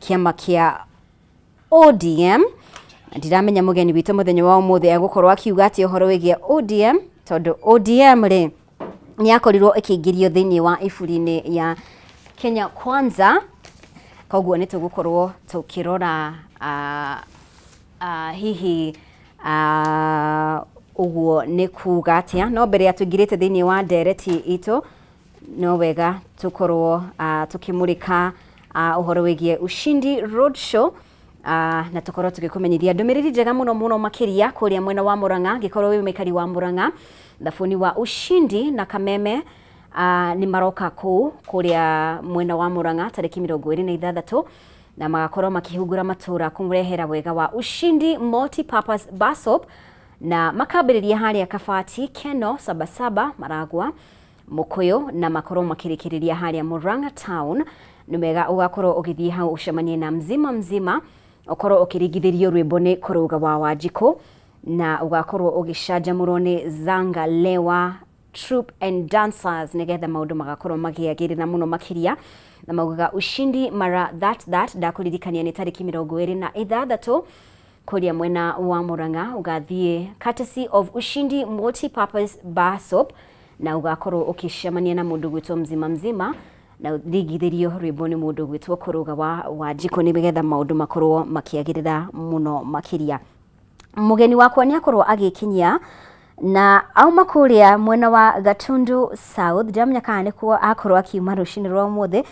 kĩama kĩa ODM. Ndiramenya mũgeni witũ mũthenya wa ũmũthĩ agũkorwo akiuga atĩ ũhoro wĩgiĩ ODM tondũ ODM rĩ nĩ yakorirwo ĩkĩingĩrio thĩinĩ wa iburi-inĩ ya Kenya Kwanza. Koguo nĩ tũgũkorwo tũkĩrora hihi ũguo nĩ kuga atĩa no mbere ya tũingĩrĩte thĩinĩ wa ndereti itũ no wega tũkorwo tũkĩmũrĩka ũhoro wĩgiĩ Ushindi Roadshow na tũkorwo tũgĩkũmenyithia ndũmĩrĩri njega mũno makĩria kũrĩa mwena wa Murang'a ngĩkorwo wĩ mũikari wa Murang'a thabuni wa Ushindi na Kameme nĩ maroka kũrĩa mwena wa Murang'a tarĩki 26 na magakorwo makĩhungura matũra kũmũrehera wega wa Ushindi Multi-Purpose Bus Stop na makambĩrĩria harĩa Kabati, Keno, Sabasaba, Maragwa, Mukoyo na makorwo makĩrĩkĩrĩria harĩa Murang'a Town. Nĩ mega ũgakorwo ũgĩthiĩ hau ũcemanie na mzima ũkorwo ũkĩringithĩrio rwĩmbo nĩ Kũrũga wa Wanjikũ na ũgakorwo ũgĩcanjamũrwo nĩ Zanga Lewa Troop and Dancers nĩgetha maũndũ magakorwo magĩagĩrĩra mũno makĩria na maugaga Ushindi mara that ndakũririkania nĩ tarĩki 26 kũrĩa mwena wa Murang'a ũgathiĩ courtesy of Ushindi Multi-Purpose Bus Stop na ugakorwo ukicemania na mundu gwitwo mzima na thigithirio rwimbo ni mundu gwitwo Kũrũga wa Wanjikũ ni begetha maundu makorwo makiagirira muno makiria. Mugeni wakwa ni akorwo agikinyia na auma kuria mwena wa Gatundu South ndamenya kana ni kuo akorwo akiuma rucini rwa mothe.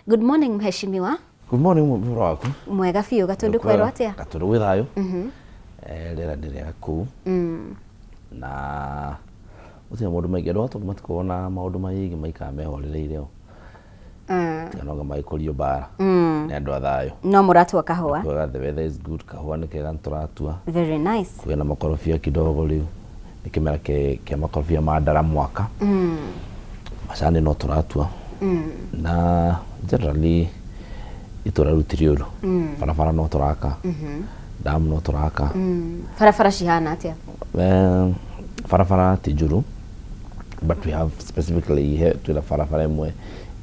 Good morning mheshimiwa. Good morning mubiro waku. Mwega fiyo Gatundu kwero atia? Gatundu withayo. Rera ndiria ku. Na utia mundu maigero watu matikona maundu maigi maika mehorereire o. Noga maikorio bara. Ni andu athayo. No muratu wa kahua. The weather is good, kahua ni kega nturatua. Very nice. Kwina makorofia kidogo riu. Nikimera ke makorofia madara mwaka. Macani no turatua. Na generally iturarutiriuru. Farafara no turaka. Dam no turaka. Farafara shihana atia? Farafara tijuru. But we have specifically here to the farafara mwe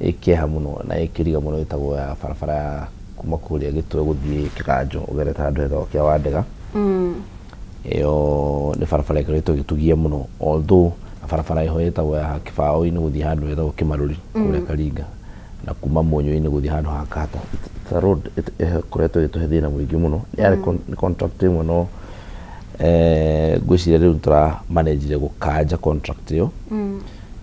ekeha muno na ekiriga muno itagwo ya farafara kuma kuria gitwe guthie Kiganjo ugereta andu etho kia Wandega. Iyo ni farafara ikoretwo gitugia muno, although farafara iho itagwo ya Kibao ini guthie handu etho Kimaruri kuria Karinga na kuma Monyo ini guthie handu ha Kata. The road ikoretwo gituhe thina mwingi muno. Ni contract muno gwiciria riu tura manage gukanja contract yo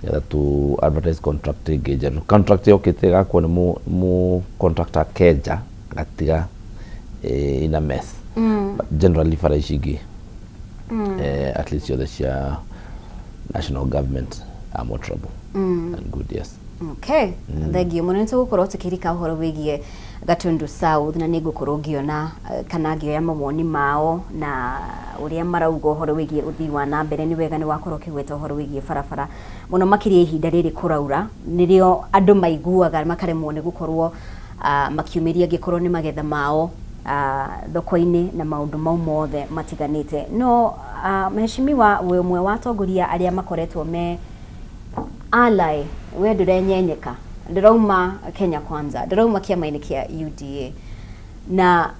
ya tu advertise contract engage contract yo kite gakwo ni mu contractor keja gatiga in a mess but generally farashigi at least you're the national government are more trouble and good. Yes. Okay. Thegio muno nitugukorwo tukirika uhoro wigie Gatundu South na nigukorwo ngiona kana ngioya mawoni mao na uria marauga uhoro wigie uthii wa na mbere ni wega ni wakorwo kigweta uhoro wigie barabara muno makiria ihinda riri kuraura nirio andu maiguaga makaremwo ni gukorwo makiumiria gikorwo ni magetha mao thoko-ini na maundu mau mothe matiganite no mheshimiwa we umwe watongoria aria makoretwo me alai we ndirenyenyeka ndirauma Kenya Kwanza ndirauma kiama-ini kia UDA na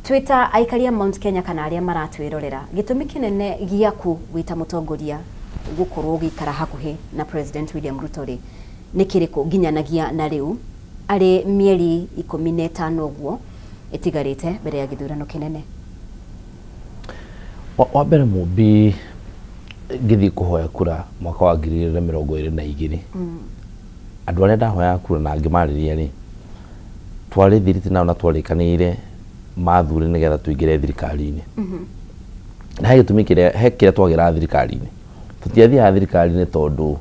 Twitter aikaria Mount Kenya kana aria maratwirorera gitumi kinene giaku wita mutongoria gukorwo gikara hakuhi na President William Ruto ri nikiriko ginyanagia na riu ari mieri 15 uguo itigarite mbere ya githurano kinene wa mbere mubi githi kuhoya kura mwaka wa 2022 andu aria ndahoya kura na ngimariria ri twari thiriti nao na twarikanire mathuri nigetha tuingire thirikari-ini na he gitumi kiria twagira thirikari-ini tutiathia thirikari-ini tondu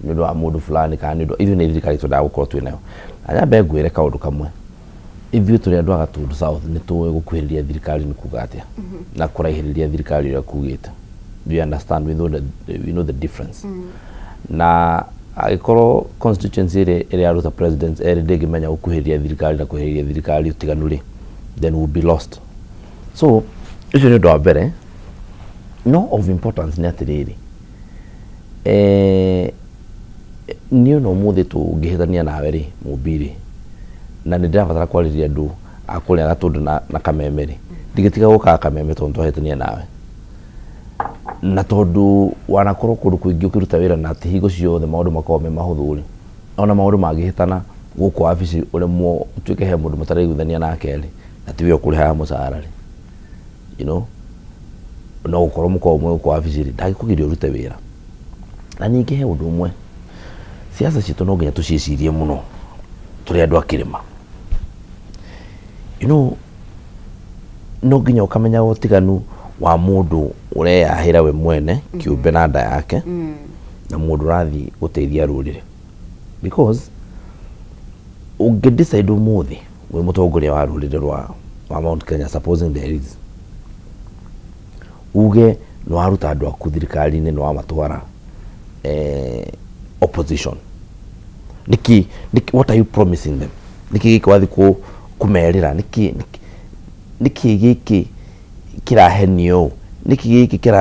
ni ndo mundu fulani kana ni ndo ithu ni thirikari twendaga gukorwo twinayo anya be ngwire kaundu kamwe ithu turi andu aga Gatundu South ni tuwe gukwiriria thirikari ni kuga atia na kuraihiriria thirikari ira kugite we understand we know the difference na agikoro constituency ire aruta president ere ndegimenya gukuhiriria thirikari na kuhiriria thirikari utiganuri then we'll be lost. So icio ni ndo wa mbere no of importance ni atiriri niyo no muthi tungihithania nawe ri mubiri na ni ndirabatara kwariria andu akuria Gatundu na Kamemeri ndigitiga guka Kameme tondu twahitania nawe na tondu wanakorwo kundu kuingi ukiruta wira na tihigo ciothe maundu makorwo me mahuthuri ona maundu mangihitana guku wabici uremwo utuike he mundu mutaraiguithania nake ri na tiwe ukuriha mucara ri you know no gukorwo mukorwo mwe guku wabici ri ndagikugiria urute wira na ningi he undu umwe siasa citu no nginya tucicirie muno turi andu akirima you know no nginya ukamenya utiganu wa mundu ureyahira we mwene kiumbe na nda yake na mundu rathi guteithia rurire because ungidecide umuthi we mutongoria wa rurire rwa Mount Kenya supposing there is uge no aruta andu aku thirikari-ini no amatwara opposition niki what are you promising them niki giki wathi kumerira niki giki kirahenio niki giki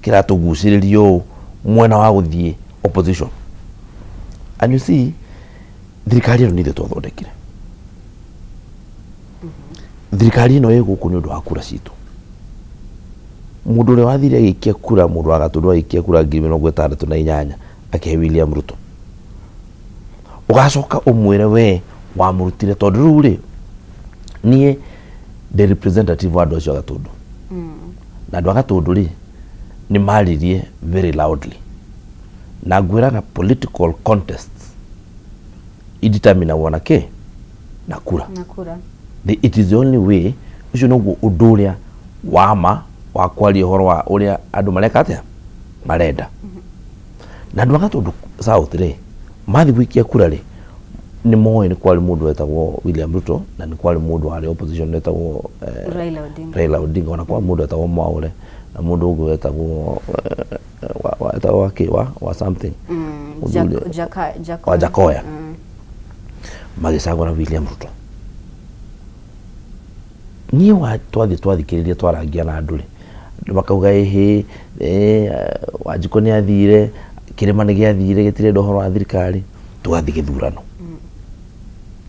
kiratuguciririo mwena wa guthie opposition and you see thirikari ino nithe twathondekire thirikari ino iguku ni undu wa kura citu mundu uri wathire agikia kura mundu wa Gatundu agikia kura 68 akihe William Ruto ugacoka umwire we wamurutire tondu riu ri nie the representative wa andu acio Gatundu na andu a Gatundu ri ni maririe very loudly na gwiraga political contests idetermine wanake na kura it is the only way ucio no undu uria wama wa kwaria horo wa uria andu mareka atia marenda na andu a Gatundu South ri mathi gwikia kura ri ni moyo ni kwali mundu wetagwo William Ruto na ni kwali mundu wa opposition wetagwo Raila Odinga na kwa mundu wetagwo Mwaure na mundu ugu wetagwo wa something Jakoya magisagora William Ruto ni wa twathikiriria twarangia na andu ri bakauga Wanjiko ni athire kirima ni giathire gitire ndohoro wa thirikari tugathi githurano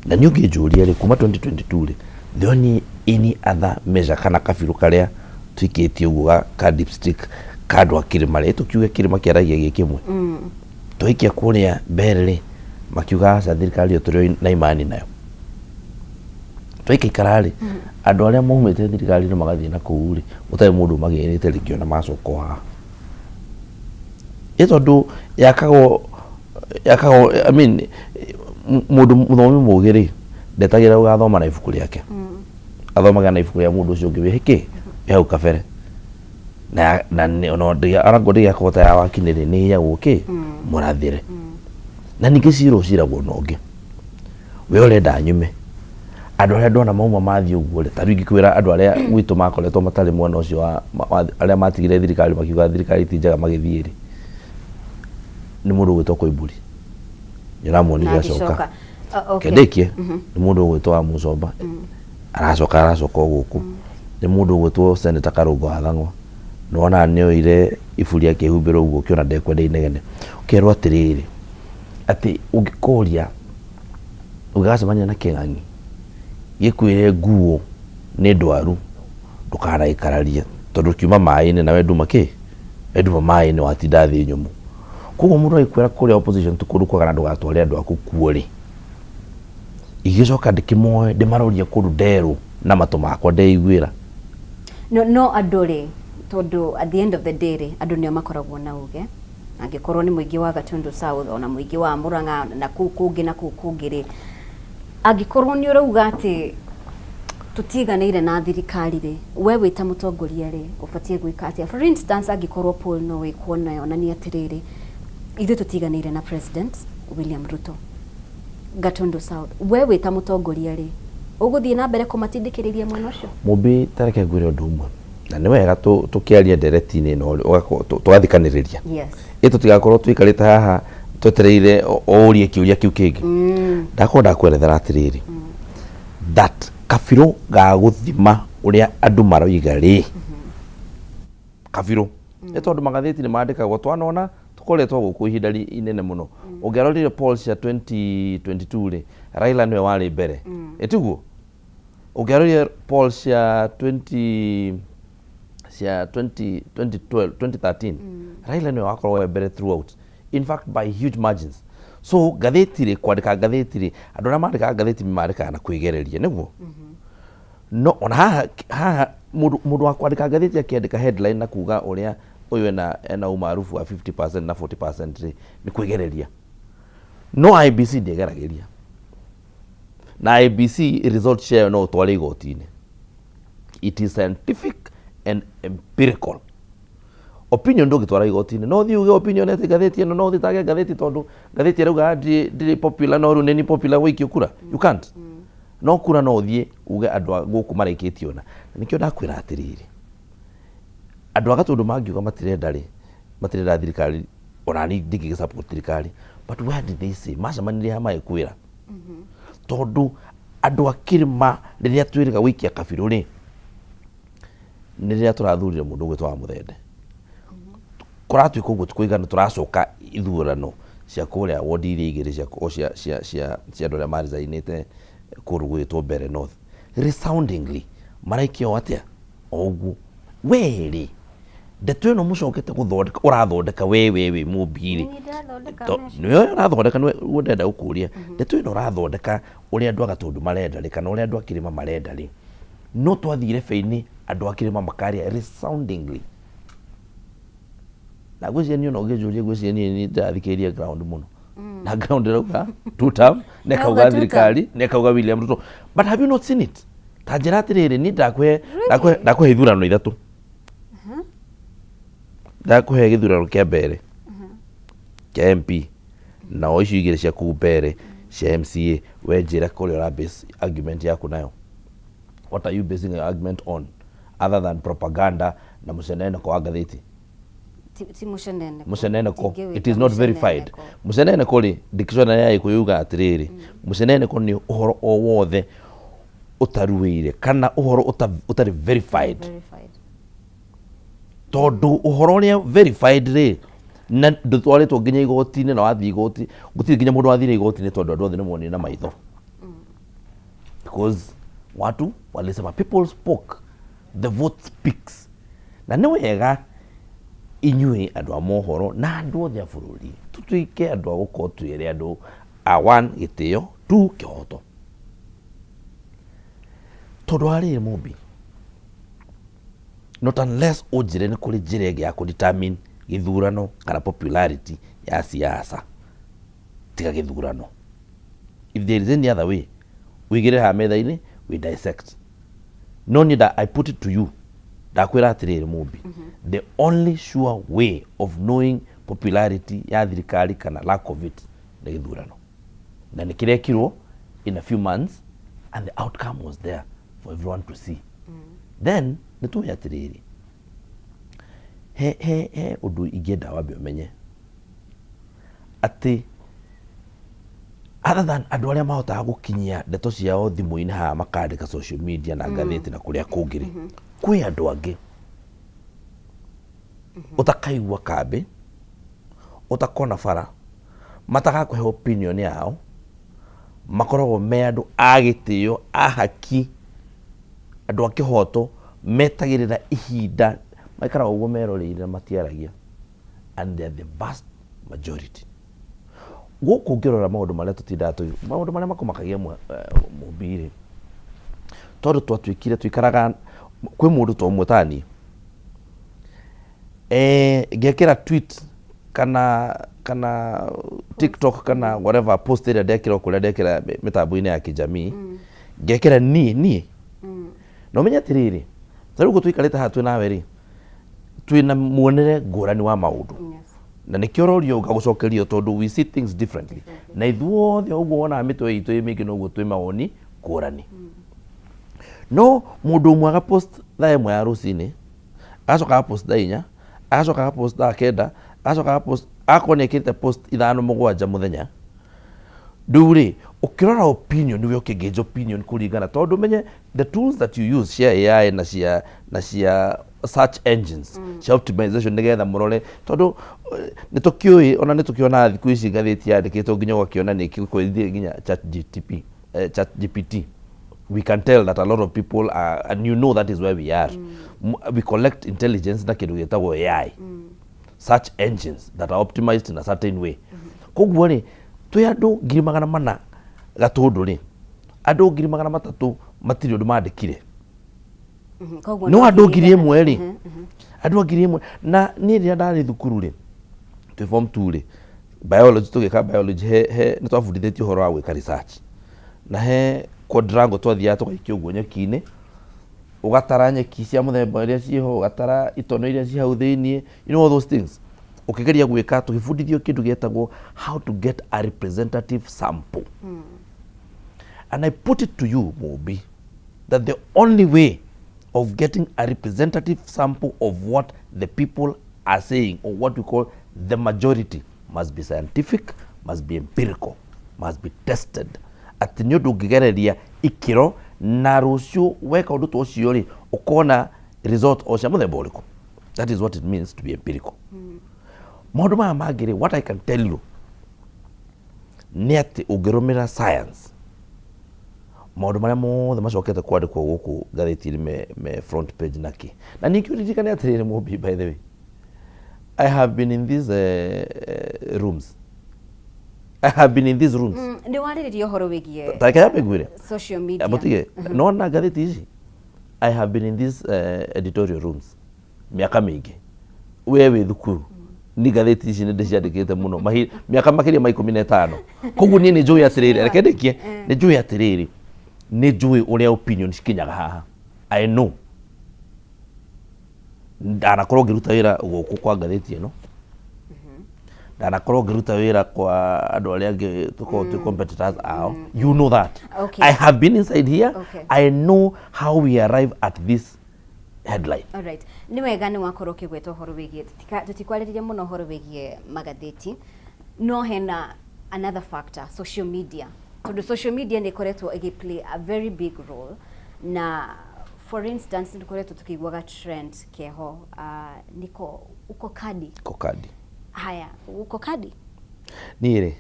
na nyu ngijuria ri kuma 2022 ri the only any other measure kana kabiru karia twikitie uguo ka dipstick kandu akirima ri tukiuga kirima kiaragia gikimwe twikia kuria mbere ri makiuga sa thirikari yo turi na imani nayo twikaikarari andu aria maumite thirikari ni magathie na kuu ri utai mundu magirite rikiona macoko ha tondu yakagwo I mean mundu muthomi mugiri ndetagira ugathoma na ibuku riake athomaga na ibuku ria mundu ucio ungi wihiki hau kabere na no ndia arangodi ya kota ya wakinire ni ya guki murathire na ningi ciro ciragwo nongi we urenda nyume andu aria ndona mauma mathi uguo ta ringi kwira andu aria gwitu makoretwo matari mwena ucio aria matigire thirikari makiuga thirikari tinjaga magithiiri ni mundu gwitwo Koimburi niramuonire acoka kendekie ni mundu gwitwo wa Mucomba aracoka guku ni mundu gwitwo Senator Karungo Athang'wa nona nioire iburia kihumbiro uguo kiona ndekwenda inegene ukerwo atiriri ati ungikoria ugacemania na king'ang'i gikwire nguo ni ndwaru ndukana ikararia tondu kiuma mai-ini nawe nduma nduma mai-ini watinda thi nyumu koguo mundu aikwira kuria opposition tukurukaga na ndugatware andu aku kuori igicoka ndikimoe ndimaroria kundu nderu na matu makwa ndeiguira no andore tondu at the end of the day andu nio makoragwo na uge angikorwo ni muingi wa Gatundu South ona muingi wa Murang'a na kungi na kungiri angikorwo ni urauga ati tutiganire na thirikari ri we wita mutongoria ri ubatie gwika atia for instance angikorwo Paul no we kuona ona ni atiriri ithu tutiganire na President William Ruto Gatundu South we wita mutongoria ri uguthie na mbere kumatindikiriria mwena ucio mubi tareke gwire undu umwe na ni wega tukiaria ndereti-ini no twathikaniria yes ito tigakorwo twikarite haha twetereire urie kiuria kiu kingi ndakonda kwerethera atiriri that kabiro ga guthima uria andu maroiga ri kabiro tondu magatheti ni mandikagwo twanona tukoretwo guku ihinda inene muno ungerorire polls ya 2022 ri Raila niwe wari mbere etiguo ungerorire polls ya 2013 Raila niwe wakorwo mbere throughout in fact by huge margins so gatheti ri kwandika gatheti ri andu aria mandikaga gatheti mandikaga na kwigereria niguo no ona haha mundu wa kwandika gatheti akiandika headline na kuga uria uyu ena umaarufu wa 50% na 40% ri ni kwigereria no IBC ndigerageria na IBC result share no twari igoti-ini it is scientific and empirical opinion ndugitwara igoti-ini no thi uge opinion eti gatheti eno no thitage gatheti tondu gatheti rauga ndiri popular no ru nini popular gwikio kura you can't no kura no thie uge andu guku marikitio na nikio ndakwira atiriri andu agatundu mangiuga matirenda thirikari ona ni ndingi support thirikari but where did they say macamanirie ha maikwira tondu andu akirima riria twiriga wikia kabiru ri ni riria turathurire mundu gwitwa wa Muthende kuratwika uguo tukuigana turacoka ithurano cia kuria wodi iria igiri cia andu aria marizainite kuru gwitwo mbere north resoundingly maraikio atia oguo weri ndeto ino mucokete guthondeka urathondeka we mubiri niwe urathondeka niwe ndenda gukuria ndeto ino urathondeka uria andu agatundu marenda ri kana uria andu akirima marenda ri no twathire feini andu akirima makaria resoundingly na gwiciani no ngejurie gwiciani ni ndathikiria ground muno na ground rauga two term nekauga thirikari nekauga William Ruto but have you not seen it tanjira atiriri ni ndakwe ithurano ithatu ndakwe githurano kia mbere kia MP na oicio igire cia kumbere cia MCA we njira kuri ora base argument yaku nayo what are you basing your argument on other than propaganda na musenene kwa gatheti musenene ko it is not verified musenene ko ri dictionary ya ikuyuga atiriri musenene ko ni uhoro o wothe utaruwire kana uhoro utari verified tondu uhoro uria verified ri na ndutwaritwo nginya igoti-ini na wathi igoti gutiri nginya mundu wathire igoti-ini tondu andu othe ni moni na maitho because watu walisema people spoke the vote speaks na ni wega inyue andu a mohoro na andu othe a bururi tutuike andu a gukorwo twire andu a one gitio two kihoto tondu hari Mumbi not unless ujire ni kuri jirege ya kudetermine githurano kana popularity ya siasa tiga githurano. If there is any other way, we get ha metha-ini, we dissect. No need that I put it to you. Ndakwira atiriri Mumbi. The only sure way of knowing popularity ya thirikari kana lack of it ni githurano. Na nikirekirwo in a few months and the outcome was there for everyone to see. Then nituya atiriri. He undu ingenda wambe umenye ati other than andu aria mahotaga gukinyia ndeto ciao thimu-ini ha makandika social media na ngatheti na kuria kungiri kwi andu angi utakaigua kambi utakona bara matagakuhe opinion yao makoragwo me andu agitio ahaki andu akihoto metagirira ihinda maikara uguo meroreire matiaragia and they are the vast majority. Guku ngirora maundu maria tutindaga maundu maria makomakagia Mumbi tondu twatwikire twikaraga kwi mundu to mutani ngekira tweet kana TikTok kana whatever post ira ndekira kuria ndekira mitambo-ini ya kijamii ngekira nie no menya tiriri tariu gutwikarite hatu nawe ri twina muonere ngurani wa maundu na nikio rorio ugagucokerio tondu we see things differently na ithuothe uguo wona mitwe itu imingi no guo twi mawoni ngurani no mundu umwe aga post thaa imwe ya rucini agacoka post thaa inya agacoka post thaa kenda agacoka post akone ekirite post ithano mugwanja muthenya nduri ukirora opinion niwe ukigage opinion kuringana tondu menye the tools that you use share AI na cia search engines cia optimization nigetha murore tondu nitukioi ona nitukiona thiku ici ngatheti yandikitwo nginya gwakiona ni kikwithie nginya chat GPT. We can tell that a lot of people are, and you know that is where we are. We collect intelligence na kindu gitagwo AI search engines that are optimized in a certain way. Koguo ri twi andu 400 gatundu ri andu 300 matiri undu mandikire no andu 1,000 ri andu 1,000 na ni ria ndari thukuru ri twi form 2 ri biology tugika biology he ni twabundithitio horo wa gwika research na he quadrangle twathia tugaikio guo nyeki-ini ugatara nyeki cia muthemba iria ciho ugatara itono iria ci hau thiini you know all those things ukigeria gwika tugibundithio kindu getagwo how to get a representative sample and I put it to you Mumbi that the only way of getting a representative sample of what the people are saying or what we call the majority must be scientific, must be empirical, must be tested. Ati nĩ ũndũ ũngĩgereria ikĩro na rũciũ weka ũndũ ta ũcio rĩ ũkona result o cia mũthemba ũrĩkũ. That is what it means to be empirical. Maũndũ maya mangĩ rĩ, what I can tell you nĩ atĩ ũngĩrũmĩra science maũndũ marĩa mothe macokete kwandĩkwo gũkũ ngathĩti-inĩ me front page naki na ningĩ ũririkane atĩrĩrĩ Mumbi, by the way I have been in these rooms. Nĩ warĩrĩria ũhoro wĩgiĩ social media. Mutige no na ngathĩti ici I have been in these editorial rooms miaka mingi we wĩ thukuru ni ngathĩti ici nĩ ndĩciandĩkĩte mũno miaka makĩria ma 15. Koguo niĩ nĩ njũĩ atĩrĩrĩ reke ndĩkie nĩ njũĩ atĩrĩrĩ nĩ njũĩ ũrĩa opinion cikinyaga haha. I know ndanakorwo ngĩruta wĩra gũkũ kwa ngathĩti ĩno ndanakorwo ngĩruta wĩra kwa andũ arĩa angĩ tukorwo twĩ competitors ao. You know that. Okay. I have been inside here. Okay. I know how we arrive at this headline. All right. Nĩ wega nĩ wakorwo ũkĩgweta ũhoro wĩgiĩ tũtikwarĩrĩria mũno ũhoro wĩgiĩ magathĩti no hena another factor, social media. Tondũ social media nĩ ikoretwo play a very big role na for instance nĩ ikoretwo tukĩiguaga trend keho niko uko kadi. Haya, uko kadi? Nire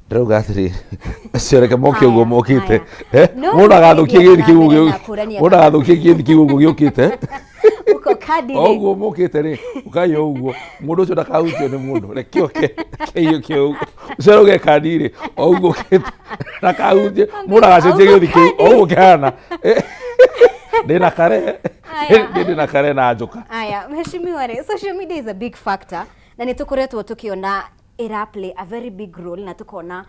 ndauga atiri cioreke moke uguo mokite mundu agathukia gĩthi kĩu gĩukite uko kadi uguo mokite ri ukayo uguo mundu ucio ndakahutio ni mundu reke oke kĩu cioreke kadi ri uguo kite ndakahutio mundu agacenjia gĩthi kĩu uguo kĩhana Ndina kare na njoka. Aya, mheshimiwa re, social media is a big factor na nitukoretwo tukiona ira play a very big role na tukona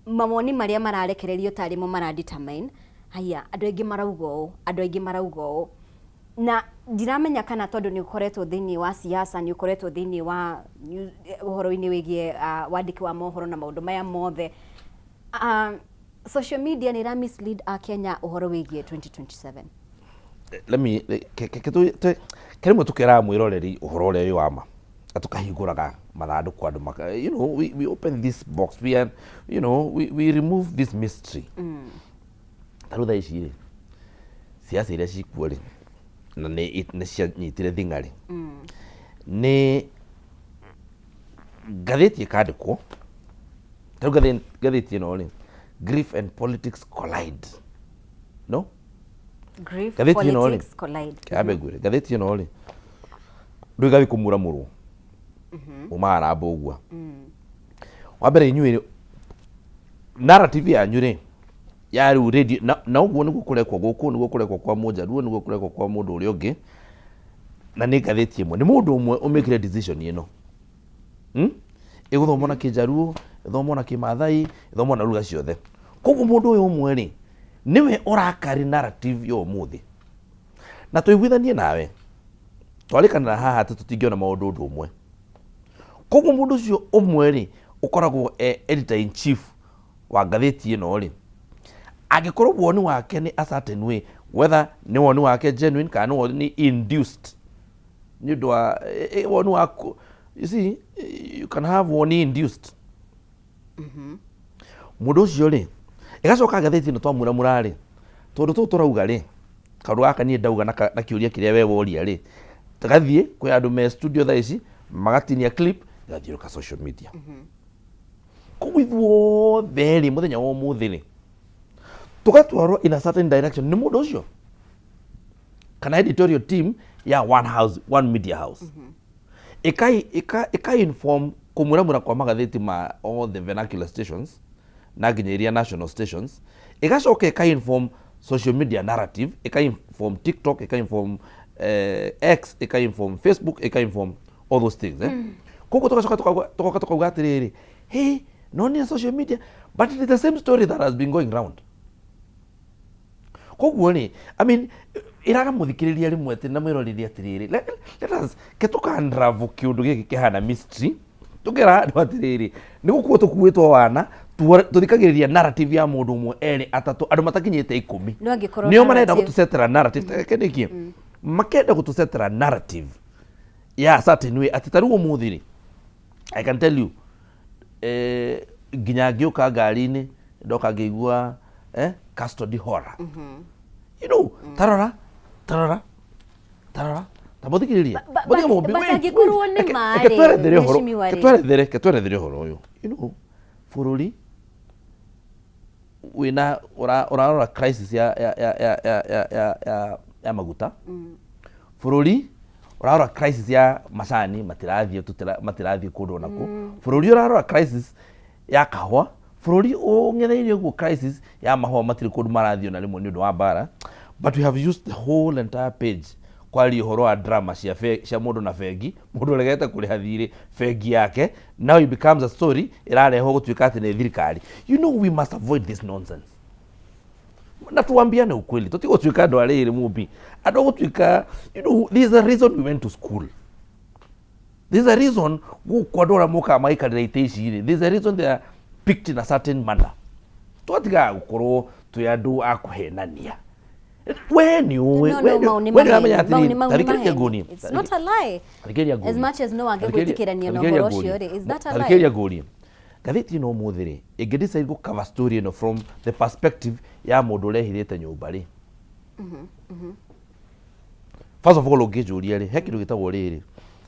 mamoni maria mararekererio tarimo mara determine. Haya, andu aingi maraugo na ndiramenya kana tondu ni ukoretwo thiini wa siasa, ni ukoretwo thiini wa uhoro-ini wigie wandiki wa mohoro na maundu maya mothe, social media ni ra mislead a Kenya uhoro wigie 2027. Let me kerimwe tukera mwiroreri uhoro uria wama atukahinguraga mathandu kwa andu you know, we open this box, we are, you know, we remove this mystery. Tarutha ici ri siasa iria cikuo ri na nĩ cianyitire thing'ari nĩ ngathĩti ĩkandĩkwo, tarĩu ngathĩti ĩno ri Grief and Politics Collide, no? Grief, politics collide. Kabe gwire ngathĩti ĩno ri ndũ igathi kũmuramũrwo umaga na mbũgua. Wa mbere inyuĩ narrative yanyu ri ya riu radio na uguo niguo kurekwo guku niguo kurekwo kwa Mũjaruo, niguo kurekwo kwa mundu uria ungi, na ni ngathĩti ĩmwe, ni mundu umwe umekire decision ĩno iguthomwo na Kĩjaruo, ithomwo na Kĩmathai, ithomwo na lugha ciothe. Koguo mundu uyu umwe ri niwe urakari narrative yo muthi na tuiguithanie nawe twarikanira haha tutingiona maundu undu umwe. Koguo mundu ucio umwe ri ukoragwo editor in chief wa ngathĩti ĩno ri agikorwo woni wake ni a certain way, whether ni woni wake genuine kana ni woni induced, ni ndwa woni wako, you see, you can have woni induced. Mundu ucio ri igacoka ngathĩti ĩno twamuramura ri tondu turauga ri kaundu gaka ni ndauga na kiuria kiria we woria ri tugathie kwi andu me studio thaa ici magatinia clip gathiuruka social media. Koguo ithuothe ri muthenya wa umuthi ri tugatwarwo in a certain direction ni mundu ucio kana editorial team ya one media house ika inform kumuramura kwa magatheti ma all the vernacular stations na nginyeria national stations, igacoka ika inform social media narrative, ika inform TikTok, ika inform X, ika inform Facebook, ika inform all those things koguo tugacoka tukauga atiriri, hey, no ni social media but it is the same story that has been going round. Koguo ni, I mean, iraga muthikiriria rimwe ati na mwirorithia atiriri, let us ketuka unravel kiundu giki kihana mystery, tukira andu atiriri ni gukuo tukuitwo wana tuthikagiriria narrative ya mundu umwe eri atatu andu matakinyite 10 nio marenda gutusetera narrative keniki makenda gutusetera narrative ya certain way ati taruo muthiri. I can tell you nginya ngiuka ngari-ini ndoka ngĩigua custody horror. You know, tarora tamuthikiriria batangikorwo ni mari ketwerethere horo uyu. You know, bururi wina urarora crisis ya maguta, bururi urarora crisis ya macani matirathie kundu naku, bururi urarora crisis ya kahwa, bururi ungetheire uguo crisis ya mahua matiri kundu marathio na rimwe ni undu wa bara. But we have used the whole entire page kwari horo wa drama cia mundu na fegi, mundu regete kuriha thiri fegi yake, now it becomes a story irareho gutuika ati ni thirikari. You know, we must avoid this nonsense. Na tuambiane ukweli, tutigotuika andu ariri mubi andu gutuika, you know, there's a reason we went to school, there's a reason gukwandora muka maikarira iteici ri, there's a reason they are picked in a certain manner. Twatiga gukorwo twi andu akuhenania. When you it's not a lie. As much as no one gwetikirania no horo cio is that a lie? Gathiti no muthiri ingidecide go cover story no from the perspective ya mundu urehithite nyumba ri. First of all, ungijuria ri he kindu gitagwo riri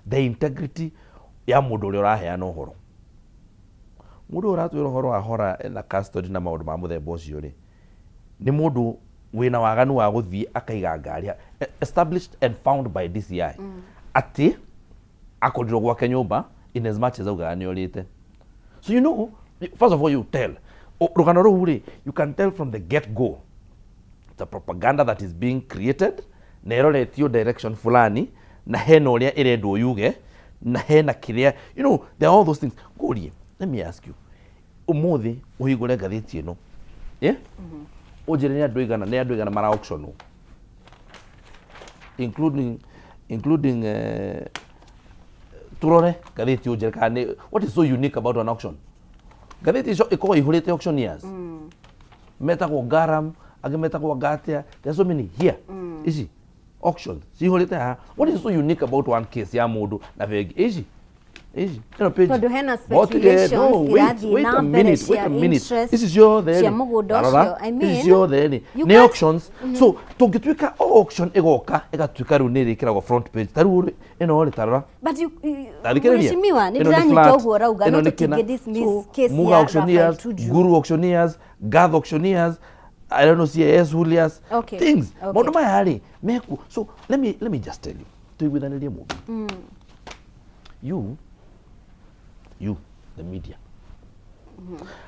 the integrity ya mundu uria uraheana uhoro. Mundu uratwira uhoro wa hora na custody na maundu ma muthemba ucio ri ni mundu wina waganu wa guthii akaiga ngari established and found by DCI ati akodirwo gwake nyumba in as much as auga ni orite. So you know, first of all, you tell rugano ru ri, you can tell from the get go the propaganda that is being created na iroretio direction fulani na hena uria irendwo yuge na hena kiria, you know, there are all those things. Gorie, let me ask you, umuthi uhigure ngathiti ino, yeah, ujire ni andu igana mara auction, including turore ngathiti ujire kana, what is so unique about an auction? Ngathiti iko ihurite auctioneers, metagwo Garam, age metagwo Gatia, there are so many here, is auctions. What is so unique about one case ya mundu na vegi? Easy. You know, page. Wait a minute. This is your there. I mean, this is your there. Ne auctions. So tugitwika auction egoka egatwika ru niri kira front page. Taru ino ri tarora. But you mheshimiwa ni ndani togo rauga no to get this case ya auctioneers, Guru auctioneers, Gath auctioneers, I don't know, CAS Julius, things. Mondo mayari meku. So let me just tell you. To with an movie. You, the media,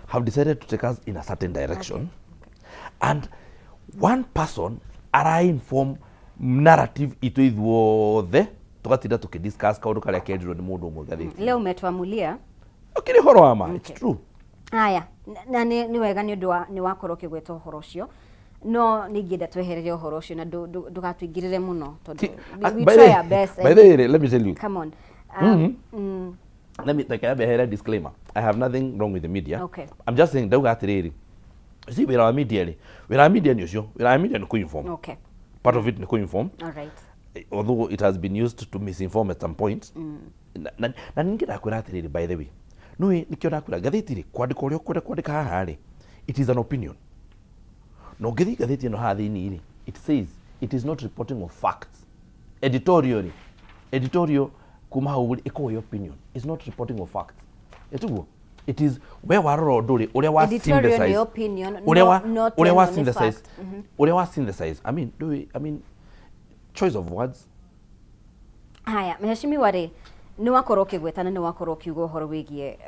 have decided to take us in a certain direction, and one person inform narrative ito ithuothe tugatinda tukidiscuss kaundu karia kendirwo ni mundu umwe gathiti. Leo umetwamulia. Okay, horo wama, it's true. Haya, na ni wega ni undu ni wakorwo kigweta uhoro ucio. No ningienda twehererie uhoro ucio na ndugatuingirire muno tondu we try our best. By the way, let me tell you. Come on. Let me take a disclaimer. I have nothing wrong with the media. Okay. I'm just saying, you see, we are media news. We are media no inform. Okay. Part of it no inform. All right. Although it has been used to misinform at some point. Na ningira kwira tiriri, by the way. No, nikiona kwira gatheti kwandika urio kwandika haha it is an opinion. No gatheti no hathi ni it says it is not reporting of facts. Editorial kuma hau iko your opinion. It's not reporting of facts. It is where waroro nduri uria wa synthesize. Editorial opinion, not synthesize. Uria wa synthesize. I mean choice of words. Haya, mheshimiwa ri ni wakorwo kigwetana ni wakorwo kiugo horo wigie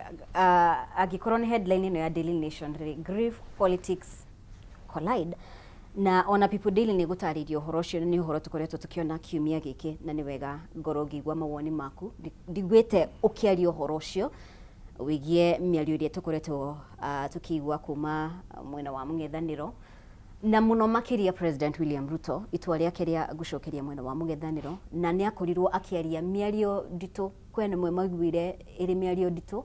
agikorwo ni headline ino ya Daily Nation ri grief politics collide na ona People Daily ni gutaririo horo cio ni horo tukoretwo tukiona kiumia giki na ni wega ngoro ngigwa mawoni maku ndigwete ukiario horo cio wigie miario iria tukoretwo tukigwa kuma mwena wa mung'ethaniro na muno makiria President William Ruto itwa riake ria gucokeria mwena wa mung'ethaniro na ni akorirwo akiaria miario ndito kwene mwe magwire iri miario ndito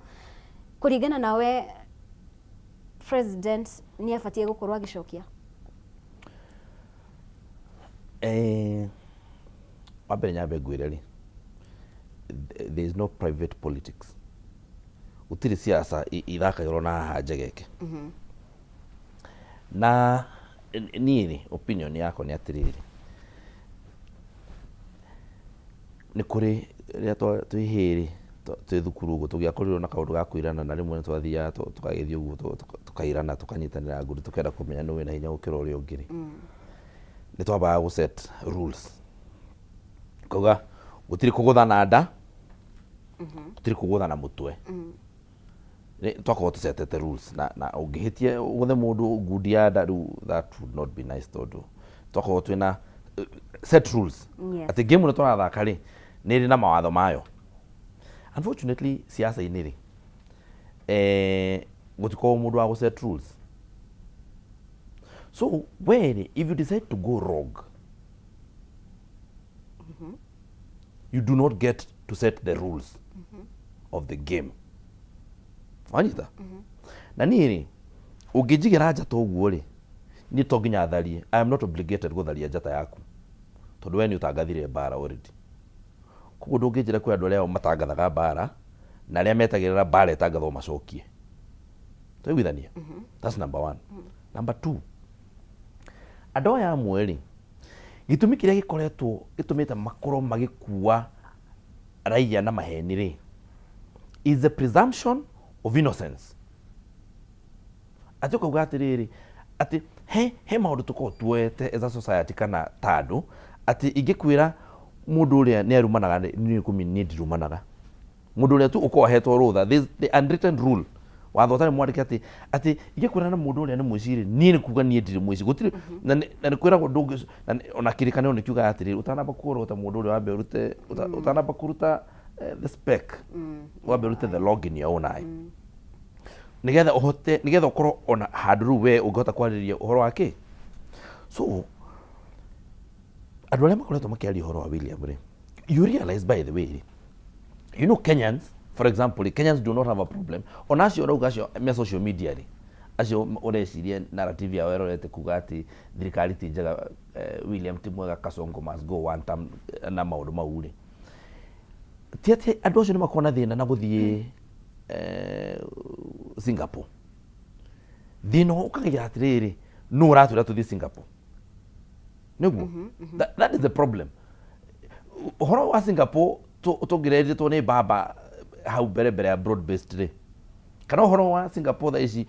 kuringana nawe President ni afatie gukorwa agicokia. Wabere nyabe gwireli. There is no private politics. Utiri siasa ithaka yorona haja geke. Na nini opinion yako ni atiriri. Ni kuri ria twihiri twithukuru ugo tugiakorirwo na kaundu ga kwirana na rimwe twathia tukagithia ugo tukairana tukanyitanira nguru tukenda kumenya no wena hinya gukira uria ungiri. Ni twaba go set rules. Koga gutiri kuguthana nda. Gutiri kuguthana mutwe. Ni twakobota set the rules na ungihitie guthe mundu ngudia nda that would not be nice to do. Twakobota na set rules. Ati game no twathaka ri ni na mawatho mayo. Unfortunately siasa iniri gutiko mundu wa go set rules. So if you decide to go rogue, you do not get to set the rules of the game. Wanyita? Na nini ugijigira njata uguo ri ni to nginya tharie. I am not obligated go tharia njata yaku tondu we ni utangathire bara already. Kugo ndungijira kwi andu aria matangathaga bara na aria metagirira bara itangathwo macokie. Twiguithania. That's number 1. Number 2, andu aya amwe ri gitumi kiria gikoretwo gitumite makoro magikua raia na maheni ri is the presumption of innocence. Atiko gwatiriri ati he maundu tuko tuete as a society kana tadu ati igikwira mundu uria ni arumanaga ni kumi ni ndirumanaga mundu uria tu uko hetwo rutha, the unwritten rule watho tari mwandike ati igikwira na mundu uria ni muciri nie ni kuga nie ndiri muici gutiri na ni kwira ndungu ona kirikano ni kiuga atiri utanamba kuorota mundu uria wambe urute utanamba kuruta the spec wambe urute the login ya own eye nigetha ukorwo ona handru we ungehota kwariria uhoro wake. So andu aria makoretwo makiaria uhoro wa William ri, you realize by the way, you know Kenyans, for example, Kenyans do not have a problem ona acio rauga acio me social media ri acio ureciria narrative ya werorete kuga ati thirikari ti njega, William ti mwega, Kasongo must go one time na maundu mau ri tiate andu acio ni makona thina na guthie Singapore. Thino ukagira atiriri no uratwira tuthie Singapore niguo that is the problem. Horo wa Singapore tugirerire to ni baba hau bere ya broad based ri kana horo wa Singapore tha ici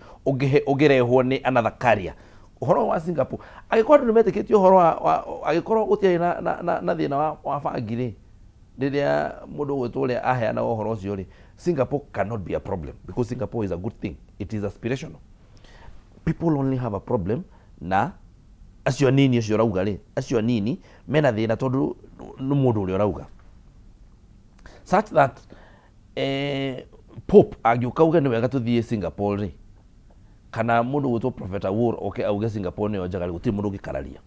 ugirehwo ni another carrier. Horo wa Singapore agikorwo nimetikitio horo wa agikorwo gutia na thina wa bangi ri riria mundu gwitũria aheana horo ucio ri Singapore cannot be a problem because Singapore is a good thing. It is aspirational. People only have a problem na acio nini acio rauga ri acio nini mena thina tondu ni mundu uria rauga such that Pope agiukauga ni wega tuthie Singapore ri kana mundu gwitwo Prophet Awuor okay auge Singapore ni njega gutiri mundu gikararia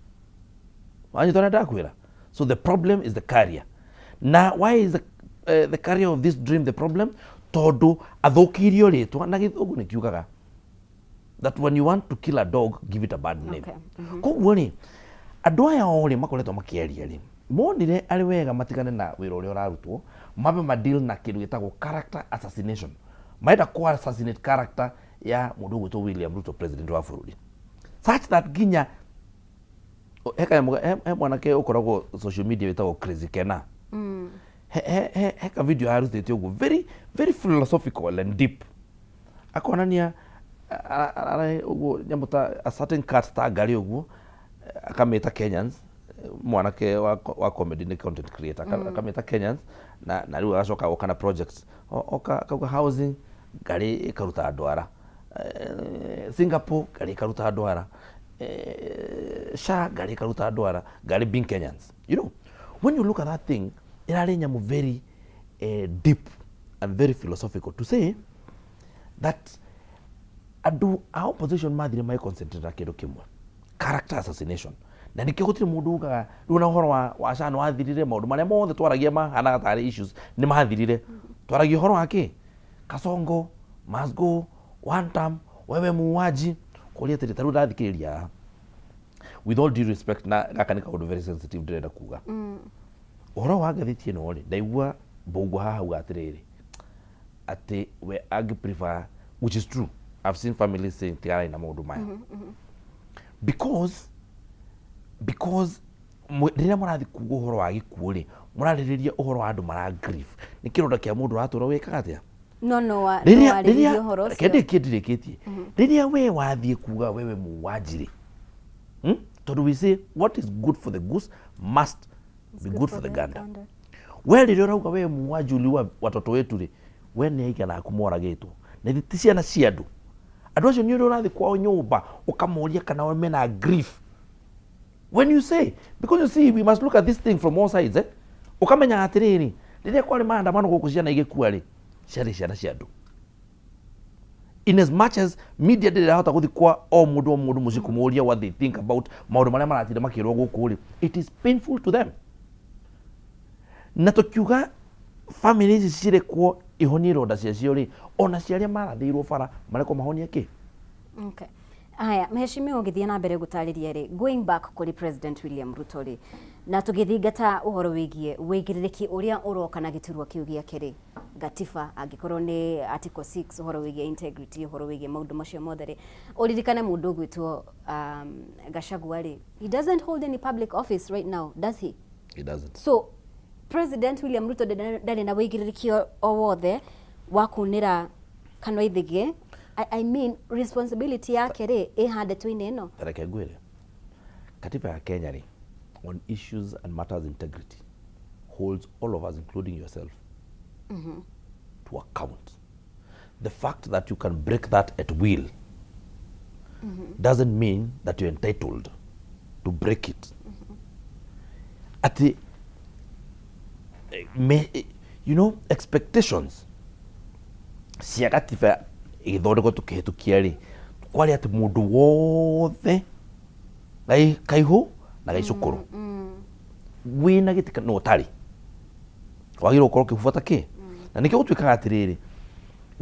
wanyu tona ndakwira. So the problem is the carrier. Now why is the carrier of this dream the problem? Tondu athukirio ritwa na githungu ni kiugaga that when you want to kill a dog give it a bad name. Koguo ni andu aya ori makoretwo makieria ri monire ari wega matigane na wira uria urarutwo mabe ma deal na kindu gitagwo character assassination. Maida kwa assassinate character ya mundu gwitwo William Ruto, president wa bururi, such that ginya mwanake ukoragwo social media witagwo Crazy Kena heka video yarutete uguo very philosophical and deep akonania uguo nyamuta a certain cat ta ngari uguo akameta Kenyans, mwanake wa comedy ni content creator akameta Kenyans na riu agacoka okana projects kauga housing ngari ikaruta ndwara, Singapore ngari ikaruta ndwara, SHA ngari ikaruta ndwara, ngari being Kenyans. You know, when you look at that thing, irari nyamu very deep and very philosophical to say that adu our opposition mathire mai concentrate kindu kimwe, character assassination. Na nikio gutiri mundu ugaga riu na horo wa SHA no athirire maundu maria mothe twaragia mahana gatari issues ni mathirire. Twaragia horo wake Kasongo must go one time, wewe muwaji kuria tiri taru ndathikiriria with all due respect na gaka ni kaundu very sensitive ndirenda kuga uhoro wa gathiti ino ri ndaigua mbungu haha ugatiriri ati we ag prefer, which is true. I've seen families saying tiara ina maundu maya because rĩrĩa mũrathi kuga ũhoro wa gĩkuũ rĩ mũrarĩrĩria ũhoro wa andũ mara grief nĩ kĩronda kĩa mũndũ ũratũra wĩkaga atĩa rĩrĩa kĩndirĩkĩtie rĩrĩa we wathiĩ kuga wewe mũwanjirĩ tondũ we say what is good for the goose must be good for the gander. We rĩrĩa ũrauga wewe mũwanji uliwa watoto wetu rĩ we nĩ aigana kumoragĩtwo na ti ciana cia andũ acio nĩ ũrathi kwao nyũmba ũkamoria kana mena grief. When you say, because you see, we must look at this thing from all sides, ukamenya atiriri riria kwari maandamano guku ciana igikua ri ciari ciana cia andu, in as much as media ndirahota guthi kwa o mundu muci kumuria what they think about maundu maria maratire makirwo guku ri, it is painful to them. Na tukiuga families cire kwa ihonie ronda cio ri ona ciaria marathiirwo bara mareko mahonie ki. Okay. Aya, mheshimiwa ngithia na mbere gutariria ri going back kuri President William Ruto ri na tugithingata uhoro wigie wigiriki uria uroka na giturwa kiu giake ri gatiba angikorwo ni article 6 uhoro wigie integrity uhoro wigie maundu macio mothe ri uririkane mundu gwitwo Gachagua ri he doesn't hold any public office right now, does he? He doesn't. So President William Ruto ndari na wigiriki o wothe wa kunira kana ithige I mean responsibility yake ri ihande twine ino tareke ngwire katiba ya Kenya ri on issues and matters integrity holds all of us including yourself to account. the fact that you can break that at will doesn't mean that you're entitled to break it. At the, you know, expectations ciagatiba igithondekwo tukihitukia ri kwari ati mundu wothe gai kaihu na gaicukuru wina gitika no tari wagiro ukoro kifuata ki na nikio gutwikaga atiriri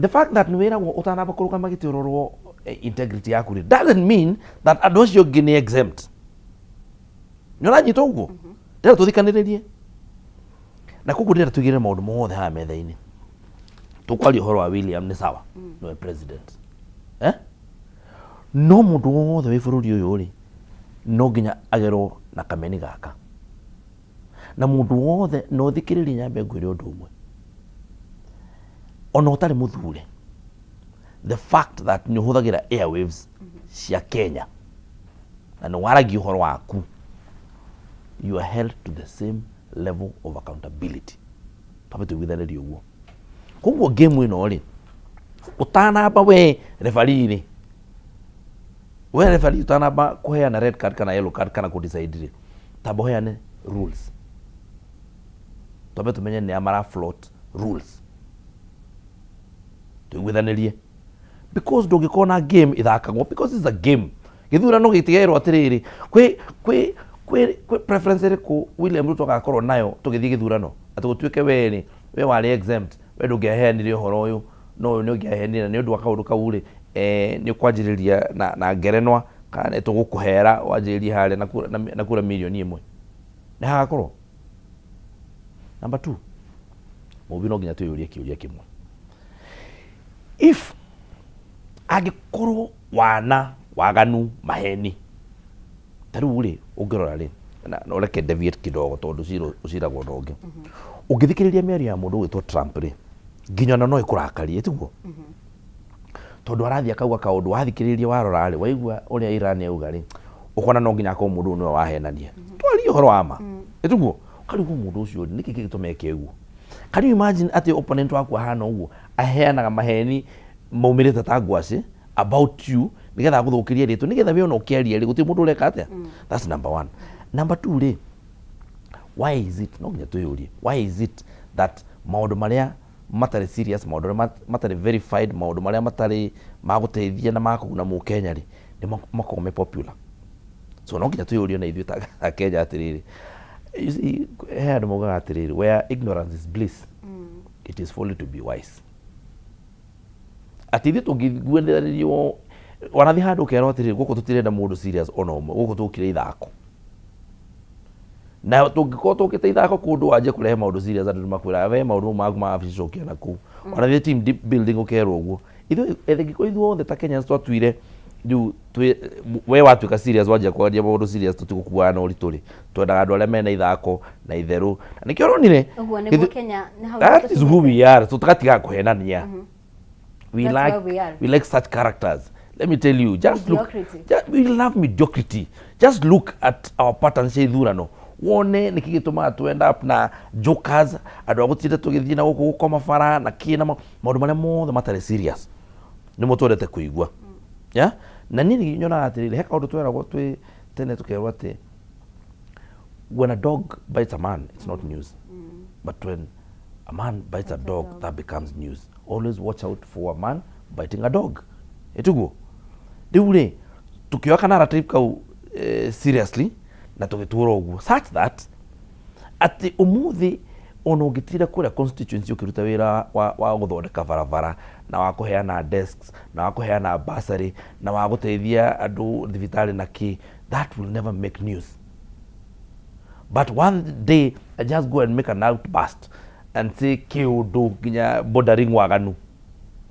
the fact that nwira utanaba kuruka magiti urorwo integrity yaku ri doesn't mean that adocio you're gini exempt nyona nyito ugo ndera tuthikaniririe na kuku ndera tugire maundu mothe ha metha-ini tukwari uhoro wa William ni sawa no president no mundu wothe wi bururi uyu ri no nginya agerwo na kameni gaka na mundu wothe no thikiriri nyambe ngwire undu umwe ona utari muthure the fact that ni huthagira airwaves cia Kenya na no waragi uhoro waku you are held to the same level of accountability papa tuwithaniri uguo koguo game ino ri utanamba we referee ri we referee utanamba kuheana red card kana yellow card kana kudecide ri tabo heane rules tobe tumenye ni amara float rules tuwithanirie because ndungikona game ithakagwo because it's a game githurano gitigerwo atiriri kwi preference ri ku William Ruto agakorwo nayo tugithie githurano ati gutwike we wari exempt we ndungiaheanirie uhoro uyu no uyu ni ungiaheanire ni undu wa kaundu kau ri ni kwanjiriria na ngerenwa kana tugukuhera wanjiririe hare na kura milioni 1 ni hagakorwo. Number 2 mubi no nginya tuyurie kiuria kimwe if agikorwo wana waganu maheni taru ri ungirora ri na ureke deviate kidogo tondu uciragwo ndonge ungithikiriria miario ya mundu witwo Trump ri nginya no ikurakarie etiguo tondu arathia kauga kaundu wathikiriria warora ri waigua uria Iran yauga ri ukona no nginya ko mundu no wahenania twari uhoro wama etiguo karigu mundu ucio niki gitumeke uguo. Can you imagine ati opponent waku ahana uguo aheanaga maheni maumirite ta ngwaci about you nigetha guthukiria ritu nigetha we ona ukiaria ri guti mundu ureka atia. That's number 1. Number 2 ri why is it no nginya tuyurie why is it that maundu maria matari serious maundu matari verified maundu maria matari maguteithia na makuguna mu Kenya ri ni makome popular so no nginya tuyurie na ithuĩ ta Kenya atiriri you see here moga atiriri where ignorance is bliss it is folly to be wise atithi tungiguenderio wanathi handu kero atiriri guku tutirenda mundu serious ona umwe guku tukire ithako na tungiko tukite ithako kundu wanje kurehe maundu serious andu makwira we maundu magu ma aficokia na ku wanathi team building ukero uguo ithu ethingiko ithu othe ta Kenya twatwire riu we watuika serious wanje kwaria maundu serious tutigukuana urituri twendaga andu aria mena ithako na itheru na nikio ronire uguo ni Kenya ni hau that is who we are tutagatiga kuhenania we like such characters. Let me tell you, just look, we love mediocrity. Just look at our patterns cia ithurano wone nikigituma to end up na jokers andu agutire tugithie na guku gukoma bara na kina maundu maria mothe matari serious ni mutwendete kuigua ya na nini nyona atirire he kaundu tweragwo twi tene tukerwa ati when a dog bites a man it's not news but when a man bites a dog that becomes news. Always watch out for a man biting a dog etugo diure tukioka narrative kau seriously na tugitura uguo such that ati umuthi ono gitira kuria constituency ukiruta wira wa guthondeka barabara na wa kuheana desks na wa kuheana bursary na wa guteithia andu thibitari na ki that will never make news. But one day I just go and make an outburst and say kiundu ginya bordering waganu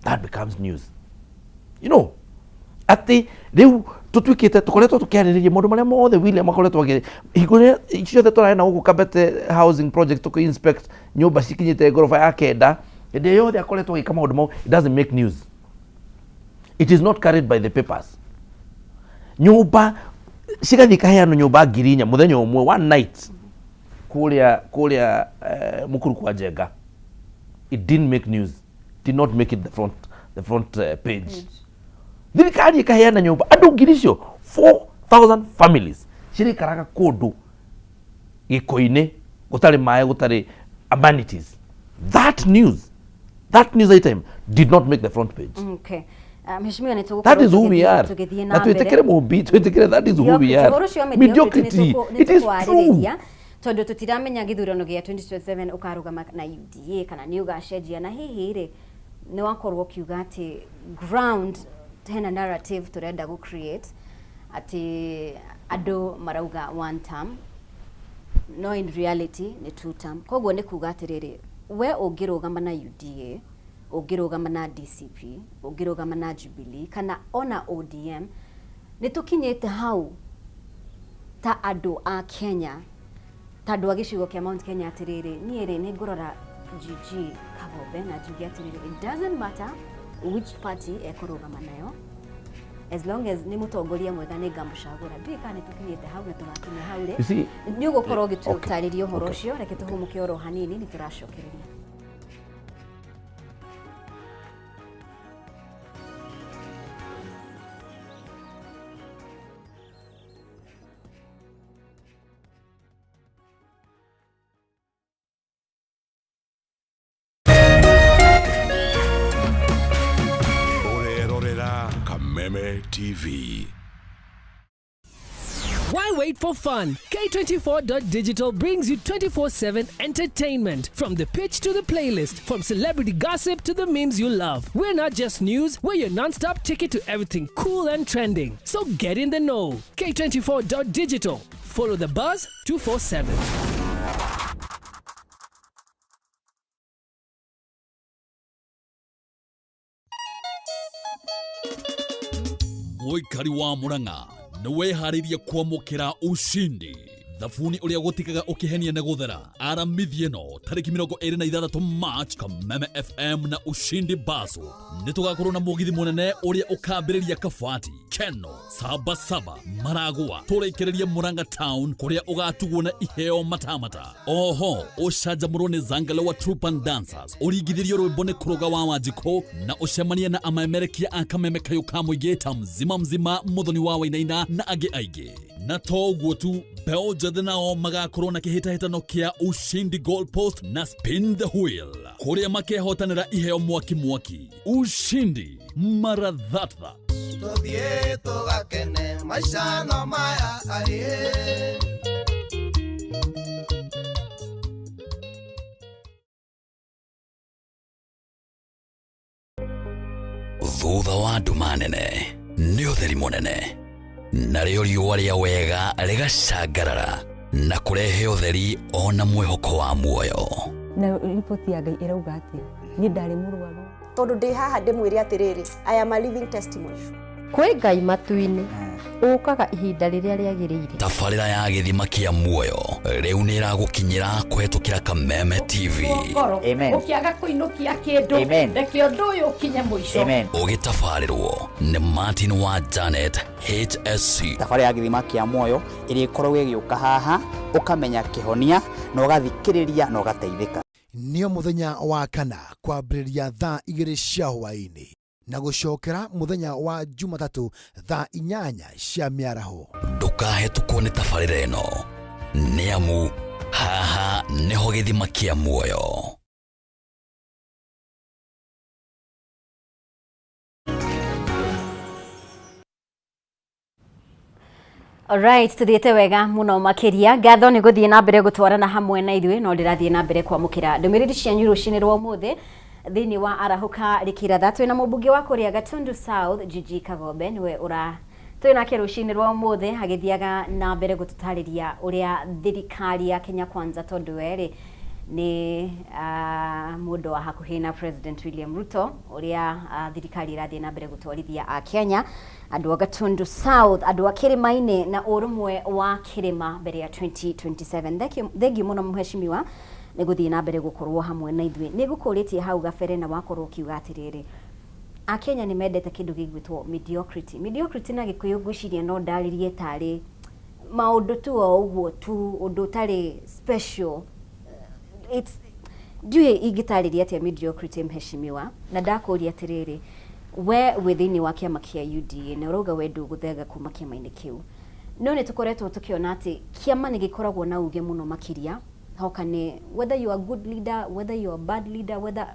that becomes news. You know ati riu tutwikite tukoretwo tukiaririria maundu maria mothe William akoretwo igure icio turae na guku Kabete housing project tuko inspect nyumba cikinyite gorofa ya kenda ende yothe akoretwo gika maundu mau it doesn't make news. It is not carried by the papers. Nyumba cigathika heano nyumba ngirinya muthenya umwe one night kuria mukuru kwa Njenga it didn't make news, did not make it the the front page. Thirikari ikaheana nyumba andu ngiri icio 4,000 families cirikaraga kundu gikoine gutari mae gutari amenities. That news item did not make the front page. Okay. Mheshimiwa netuko that is who we are. Na tuitekere mubi tuitekere that is who we are. Mediocrity. It is true. Tondu tutiramenya githurano gia 2027 ukarugama na UDA kana ni ugacenjia na hihi ri ni wakorwo kiuga ati ground hena narrative turenda go create ati ado marauga one term no in reality ni two term. Koguo ni kuga atiriri we ungirugama na UDA ungirugama na DCP ungirugama na Jubilee kana ona ODM ni tukinyete hau ta ado a Kenya tondu wa gicigo kia Mount Kenya atiriri nie ri ni ngorora GG Kabobe na jugi atiriri it doesn't matter which party ekurugama nayo as long as ni mutongoria mwega ni ngamucagura ndika ni tukinyete hau na tugakinya hau ri ni ugukorwo gitutaririo horo ucio reke tuhumuke oro hanini ni turacokereria. Meme TV. Why wait for fun? K24.digital brings you 24/7 entertainment. From the pitch to the playlist, from celebrity gossip to the memes you love. We're not just news, we're your non-stop ticket to everything cool and trending. So get in the know. K24.digital. Follow the buzz 247. Muikari wa Murang'a niwehariria kwamukira ushindi. Thabuni uria gutikaga ukihenia na guthera aramithie no tariki 26 March Kameme FM na Ushindi Baso nitugakorwo na mugithi munene uria ukambiriria Kabati Keno Sabasaba Maragwa turekereria Murang'a town kuria ugatugwo na iheo matamata. Oho ucanjamurwo ni Zangale wa Troop and Dancers urigithirio rwimbo ni Kuroga wa Wanjiko na ucemania na amamerekia a Kameme kayo ka muigi ta mzima Muthoni wa Wainaina na angi aigi. Na toguo tu beo njathe nao magakorwo na kihitahitano kia Ushindi Goalpost na Spin the Wheel kuria makehotanira iheo mwaki. Ushindi marathatha tuthie tugakene maica no maya arie. Thutha wa nduma nene nĩ ũtheri mũnene narĩo riũa rĩa wega rĩgacangarara na kũrehe ũtheri ona mwĩhoko wa muoyo. Na ripoti ya Ngai ĩrauga atĩ niĩ ndarĩ mũrwaru tondũ ndĩ haha ndĩmwĩre atĩrĩrĩ I am a living testimony. Kwĩ Ngai matu-inĩ ũkaga ihinda rĩrĩa rĩagĩrĩire. Tabarĩra ya gĩthima kĩa muoyo rĩu nĩ ĩragũkinyĩra kũhetũkĩra Kameme TV. Amen. Ũkĩaga kũinũkia kĩndũ reke ũndũ ũyũ ũkinye mũico. Ũgĩtabarĩrwo nĩ Martin wa Janet HSC. Tabarĩra ya gĩthima kĩa muoyo ĩrĩa ĩkoragwo ĩgĩũka haha ũkamenya kĩhonia na ũgathikĩrĩria na ũgateithĩka. Nĩo mũthenya wa kana kwambĩrĩria thaa 2 cia hwaĩ-inĩ na gũcokera mũthenya wa Jumatatũ thaa 8 cia mĩaraho. Ndũkahetũkwo nĩ tabarĩra ĩno nĩ amu haha nĩho gĩthima kĩa muoyo. Alright, tuthiete wega muno makiria ngatho ni guthie na mbere gutwarana hamwe na ithuĩ no ndirathie na mbere kwamukira ndumiriri cianyu rucini rwa umuthi thini wa arahuka rikiratha twina mubunge wa kuria Gatundu South GG Kabobe niwe ura twina ke rucini rwa umuthi agithiaga na mbere gututariria uria thirikari ya Kenya Kwanza tondu weri ni mundu wa hakuhi na President William Ruto uria thirikari irathie na mbere gutwarithia a Kenya andu a Gatundu South andu a Kirimaini na urumwe wa Kirima mbere ya 2027. Thengiũ muno mheshimiwa ni guthie na mbere gukorwo hamwe na ithuĩ ni gukuritie hau gabere na wakorwo kiuga atiriri a Kenya ni mendete kindu gigwitwo mediocrity na gikuyu ngwiciria no ndaririe tari maundu tu o uguo tu undu tari special. It's ndiye ingitariria atia mediocrity mheshimiwa na ndakuria atiriri we withini wa kiama kia UDA na uroga wendu guthega kuma kiama-ini kiu no ni tukoretwo tukiona ati kiama ni gikoragwo na uge muno makiria hoka ni whether you are good leader, whether you are bad leader, whether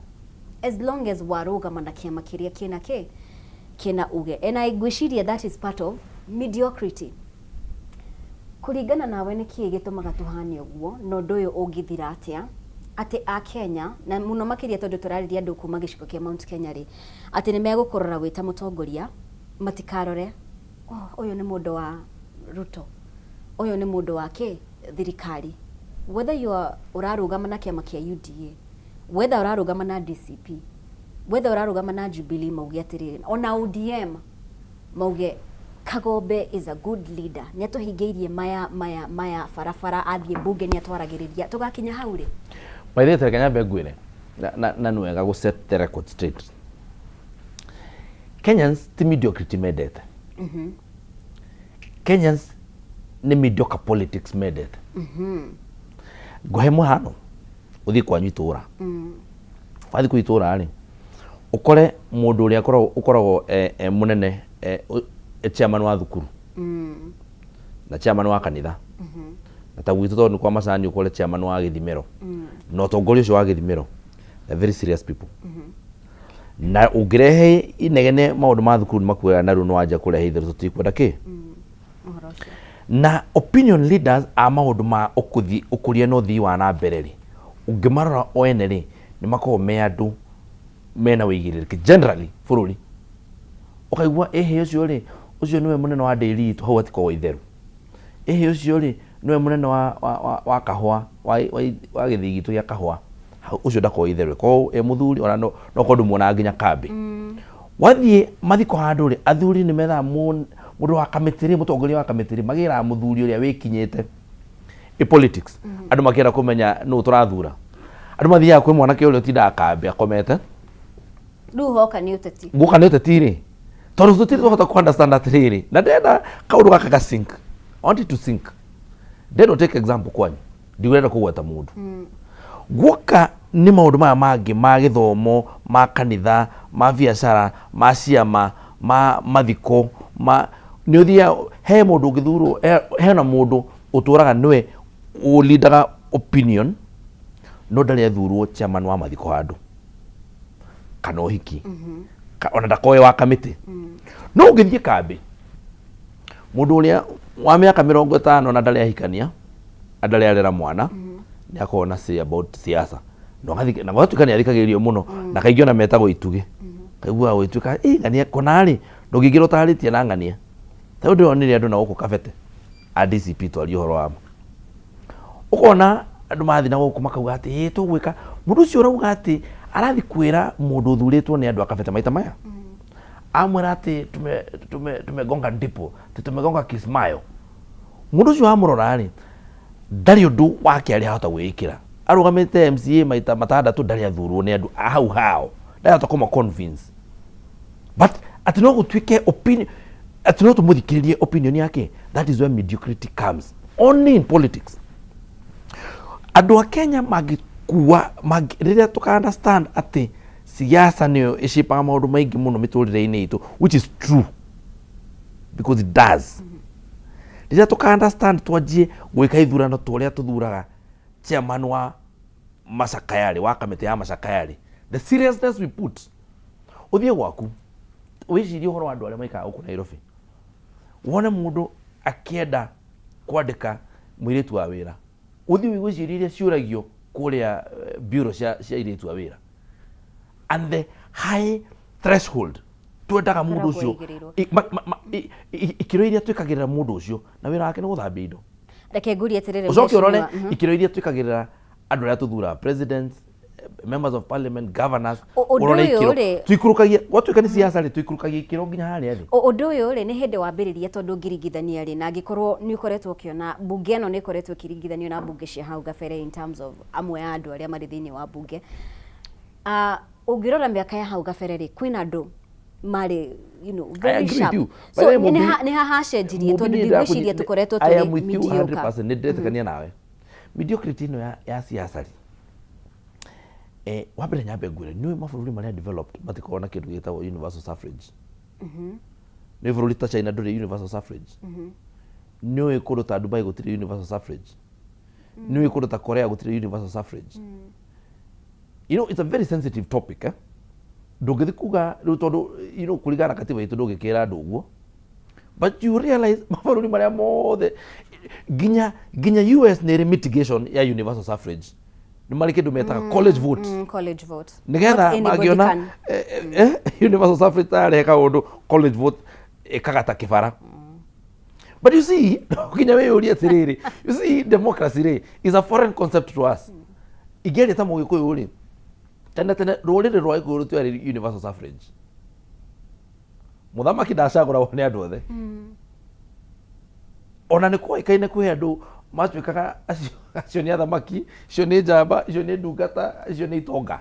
as long as waroga mana kiama kiria kina uge, and I gwiciria that is part of mediocrity. Kuringana nawe ni kie gitumaga tuhane uguo no ndoyo ungithira atia ati a Kenya na muno makiria tondu turariria andu kuma giciko kia Mount Kenya ri ati ni megukorora wita mutongoria matikarore uyu ni mundu wa Ruto, uyu ni mundu wa thirikari, whether you are urarugama na kiama kia UDA, whether urarugama na DCP, whether urarugama na Jubilee, mauge atiriri ona ODM mauge Kagombe is a good leader, niatuhingeirie maya farafara athie bunge niatwaragiriria tugakinya hauri maithete Kenya begwire na nwega go set the record straight. Kenyans ti mediocrity medete. Kenyans ni mediocre politics medete. Gohe muhano uthi kwanyu itura fathi ku itura ari ukore mundu uria ukoragwo munene chairman wa thukuru na chairman wa kanitha na tagwitu tondu kwa macani ukore chairman wa githimero no tongoria ucio wa githimero they're very serious people na ungirehe inegene maundu ma thukuru makuera na runo wanja kurehe ithiru tutikwenda ki na opinion leaders a maundu ma ukuria no thii wa na mbereri ungimarora oeneri ni makorwo me andu mena wigiriki generally bururi ukaigua ucio ri ucio niwe munene wa daily to hau atiko itheru ucio ri niwe munene wa kahwa wa githigitu ya kahwa ucio ndako itheru ko muthuri ona no kondu muona nginya kambi wathie mathiko handu ri athuri ni metha mundu wa kamitiri mutongoria wa kamitiri magira muthuri uria wikinyete politics andu makira kumenya no turathura andu mathia kwi mwanake uria tinda kambi akomete du hoka ni uteti nguka ni uteti ri tondu tutiri tuhota ku understand atiriri na ndenda kaundu gaka ga sink I want it to sink ndendo take example kwanyu ndiurenda kugweta mundu guka ni maundu maya mangi ma githomo ma kanitha ma biashara ma ciama ma mathiko ma ni uthia he mundu ngithuru he na mundu uturaga niwe ulindaga opinion no ndari athurwo chairman wa mathiko handu kana uhiki ona ndakoe wa kamiti no ungithie kambi mundu uria wa miaka 50 na ndari ahikania ndari arera mwana ni akona say about siasa no gathi na gwatuka ni athikagirio muno na kaigio na metago ituge kaigua gwituka ngania konari ndugigiro taritie na ngania ta ndio onire andu na guku kabete a DCP twari horo wa ukona andu mathi na guku makauga ati tugwika mundu ucio urauga ati arathi kwira mundu uthuritwo ni andu akabete maita maya amwira ati tumegonga ndipo tumegonga Kismayo mundu ucio amurora ari ndari undu wake ari hota gwikira arugamite MCA maita matandatu ndari athurwo ni andu hau hao ndari hota kuma convince but ati no gutwike opinion ati no tumuthikiririe opinion yake. That is where mediocrity comes only in politics. Andu a Kenya magikuwa riria tuka understand ati siasa niyo ishipa maundu maingi muno miturire-ini itu, which is true because it does. Riria tuka understand twajie gwika ithurano turia tuthuraga chairman wa Masakayari wa kamiti ya Masakayari, the seriousness we put uthie gwaku wicirie horo andu aria maikaga guku Nairobi wone mundu akienda kwandika mwiritu wa wira uthie wicirie ciuragio kuria bureau cia iritu wa wira and the high threshold twendaga mundu ucio ikiro iria twikagirira mundu ucio na wira wake ni guthambia indo. Reke nguri atirire ucoke urore ikiro iria twikagirira andu aria tuthura presidents, members of parliament, governors, urore ikiro twikurukagia gwatuika ni siasa ri twikurukagia ikiro nginya haria thi. Undu uyu ri ni hindi wambiriria tondu ngirigithania ri na ngikorwo ni ukoretwo kiona bunge eno ni ikoretwo kirigithanio na bunge cia hau gabere in terms of amwe ya andu aria mari thiini wa bunge. Ungirora miaka ya hau gabere ri kwina andu mari very sharp. So ni hacenjirie tondu ndigwiciria tukoretwo tuli mediocre. Ni ndetekania nawe mediocrity no ya siasa ri wabere nyambe ngwire ni mabũrũri marĩa developed matikoragwo na kĩndũ gĩtagwo universal suffrage. Nĩ bũrũri ta China ndũrĩ universal suffrage. Nĩ kũndũ ta Dubai gũtirĩ universal suffrage. Nĩ kũndũ ta Korea gũtirĩ universal suffrage. You know, it's a very sensitive topic. Ndũngĩthi kuga rĩu tondũ kũringana na katiba itũ ndũngĩkĩra andũ ũguo. But you realize mabũrũri marĩa mothe ginya US nĩ mitigation ya universal suffrage. Nĩ marĩ kĩndũ metaga college vote. College vote. Nĩgetha mangĩona universal suffrage tarĩ kaũndũ college vote ĩkagata kĩbara. But you see, ginya wĩyũrie atĩrĩrĩ, you see democracy is a foreign concept to us. Igeri ta Mũgĩkũyũ rĩ, tene rũrĩrĩ rwa Gĩkũyũ rũtiarĩ universal suffrage. Mũthamaki ndacagũragwo nĩ andũ othe. Ona nĩ kũĩkaine kwĩ andũ matuĩkaga acio nĩ athamaki, acio nĩ njamba, acio nĩ ndungata, acio nĩ itonga.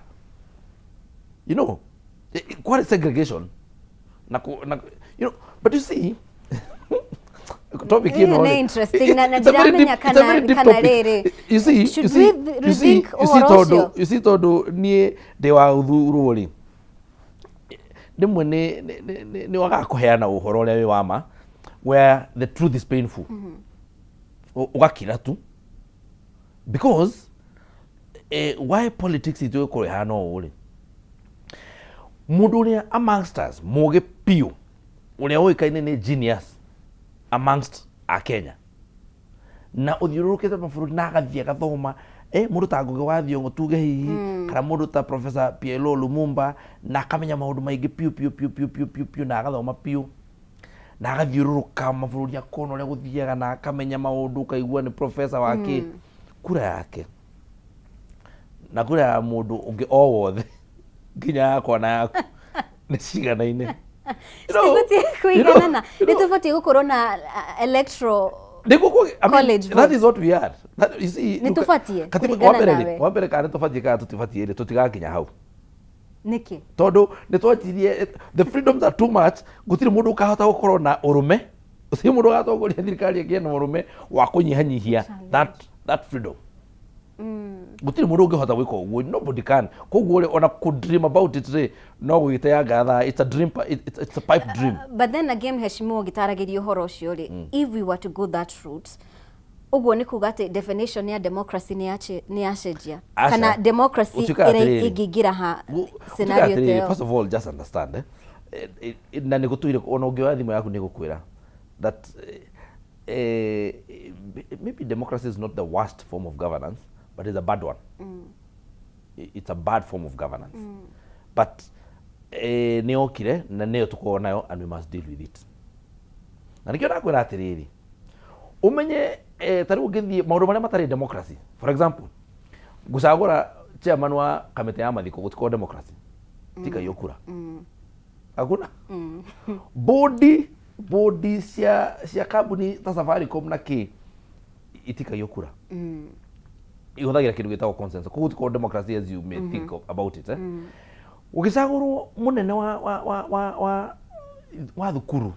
You know, quite segregation. You know, but you see, topic ni interesting na ndiramenya kana rĩrĩ. You see tondũ niĩ ndĩ wa ũthurwo rĩ, ndimwe nĩ wagaga kũheana ũhoro ũrĩa wĩ wama, where the truth is painful. Ũgakira tu. Because why politics itũ ĩkũrehana ũũ rĩ, mũndũ ũrĩa amongst us mũgĩ piũ ũrĩa ũĩkaine nĩ genius amongst a Kenya na ũthiũrũrũkĩte mabũrũri na agathiĩ agathoma mũndũ ta Ngugi wa Thiong'o tuge hihi kana mũndũ ta Professor PLO Lumumba na akamenya maũndũ maingĩ piũ na agathoma piũ na agathiũrũrũka mabũrũri akona ũrĩa gũthiaga na akamenya maũndũ ukaigua nĩ professor wake. Kura yake na kura ya mũndũ ũngĩ o wothe nginya yakwa na yaku nĩ ciganaine. Kuiganana nitubatiĩ gũkorwo na electoral college vote. That is what we are. You see, nitubatiĩ kuringana nawe. Wambere kana tubatiĩ kana tutibatiĩ tutigakinya hau. Niki Tondu nitwajirie the freedoms are too much, gutiri mundu ukahota gukorwo na urume, ucio mundu agatongoria thirikari ĩgĩe na urume wa kunyihanyihia that freedom. Gutiri mundu ungihota gwika uguo, nobody can. Koguo ona ku dream about it no gwiteanga tha, it's a dream, it's a pipe dream. But then again, Heshimiwa gitaragiria uhoro ucio ri, if we were to go that route, uguo ni kuga ati definition ya democracy ni yacenjia kana democracy ĩngĩingĩra ha scenario teo. First of all, just understand na nĩ gũtuire ona ũngĩoya thimũ yaku nĩ gũkwĩra that maybe democracy is not the worst form of governance, but it's a bad one. It's a bad form of governance. But nĩ okire na nĩyo tukorwo nayo and we must deal with it. Na nĩkĩo ndakwĩra atĩrĩrĩ, umenye tariũ ngĩthiĩ maũndũ marĩa matarĩ democracy. For example, gũcagũra chairman wa kamĩtĩ ya mathiko gũtikorwo democracy. Tika hiyo kura. Hakuna. Bodi cia kambuni ta Safaricom na kĩ itika hiyo kura. Ihũthagĩra kĩndũ gĩtagwo consensus. Koguo gũtikorwo democracy as you may think about it. Ũgĩcagũrwo mũnene wa thukuru,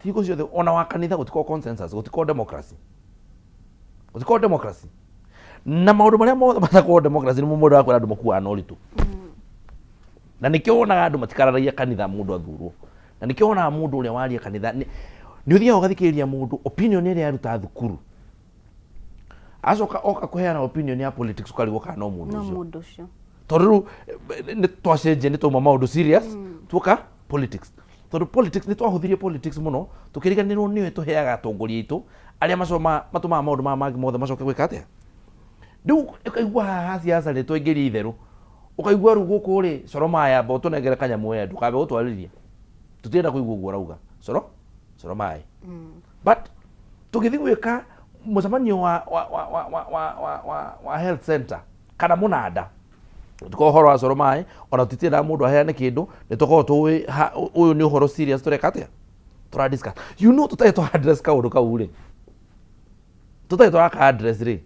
thikũ ciothe ona wa kanitha gũtikorwo consensus, gũtikorwo democracy. Gũtikorwo democracy. Na maũndũ marĩa mothe matakorwo democracy nĩ mũndũ akwĩra andũ makuaga na ũritũ. Na nĩkĩo wonaga andũ matikararagia kanitha mũndũ athurwo. Na nĩkĩo wonaga mũndũ ũrĩa waria kanitha nĩ ũthiaga ũgathikĩrĩria mũndũ opinion ĩrĩa aruta thukuru. Acoka oka kũheana opinion ya politics ũkarigwo kana no mũndũ ũcio. Tondũ nĩ twacenjia nĩ twauma maũndũ serious tuoka politics. Tondũ politics nĩ twahũthirie politics mũno, tũkĩriganĩrwo nĩwe tũheaga atongoria aitũ arĩa matũmaga maũndũ mangĩ mothe macoke gwĩka atĩa. Rĩu ũkaigua haha siasa rĩ twaingĩria itherũ, ũkaigua rĩu gũkũ rĩ Coro Maya bo tũnengere kanyamũ we ndũkabe gũtwarĩria. Tũtienda kũigua ũguo arauga Coro Maya. But tũgĩthiĩ gwĩka mũcemanio wa health center kana mũnanda, tuko horo wa Coro Maya ona tũtienda mũndũ aheane kĩndũ, nĩ tũkorwo tũĩ ũyũ nĩ ũhoro serious tũreka atĩa tũra discuss. You know tũtarĩ twa address kaũndũ kau rĩ, tũtarĩ twa address rĩ,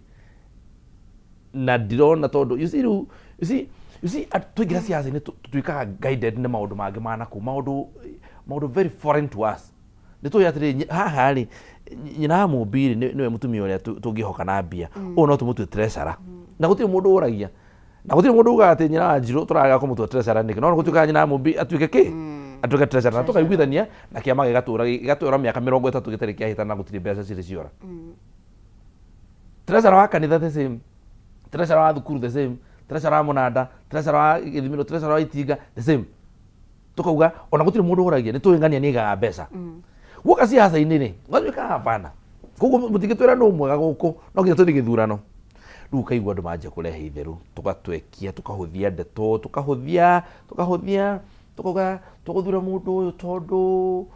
na ndirona tondũ you see tuingira siasa ni tuikaga guided nĩ maũndũ mangĩ manakũ, maũndũ very foreign to us. Nĩ tũĩ atĩrĩ haha rĩ nyina mũmbiri nĩwe mũtumia ũrĩa tũngĩhoka na mbia, ũũ no tũmũtue treasurer na gũtirĩ mũndũ ũragia na gutire mundu uga ati nyina wa Njiro turaga kumutua treasurer niki no gutuika nyina Mumbi atuike ki atuike treasurer na tukaiguithania na kiama gigatura miaka 30 gitari kiahitana gutire mbeca ciri ciora treasurer wa kanitha the same treasurer wa thukuru the same treasurer wa Munanda treasurer wa Githimiro treasurer wa Itinga the same tukauga ona gutire mundu uragia ni tuingania ni igaga mbeca woka siasa inini ngatuika hapana kuko mutigitwira no mwega guku no nginya tuthi githurano riu kaigua andu manje kurehe itheru tugatwekia tukahuthia ndeto tukahuthia tukauga tuguthura mundu uyu tondu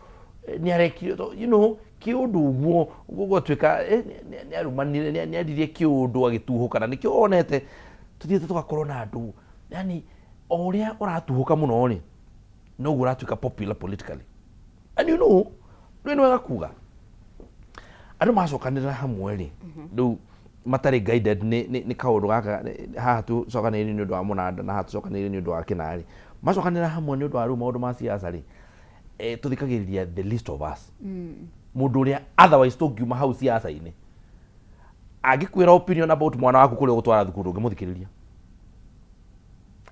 ni arekire kiundu uguo gugotwika ni arumanire ni adirie kiundu agituhukana nikio onete tuthiete tugakorwo na andu yani oria uratuhuka muno ni no guratwika popular politically and ni wega kuga andu macokanira hamwe ri riu matari guided ni kaundu gaka haha tu cokanire ni undu wa Munanda na haha tu cokanire ni undu wa Kinari macokanira hamwe ni undu wa riu maundu ma siasa ri tuthikagiriria the list of us mundu uria otherwise tungiuma hau siasa-ini angikwira opinion about mwana waku kuria gutwara thukuru ngimuthikiriria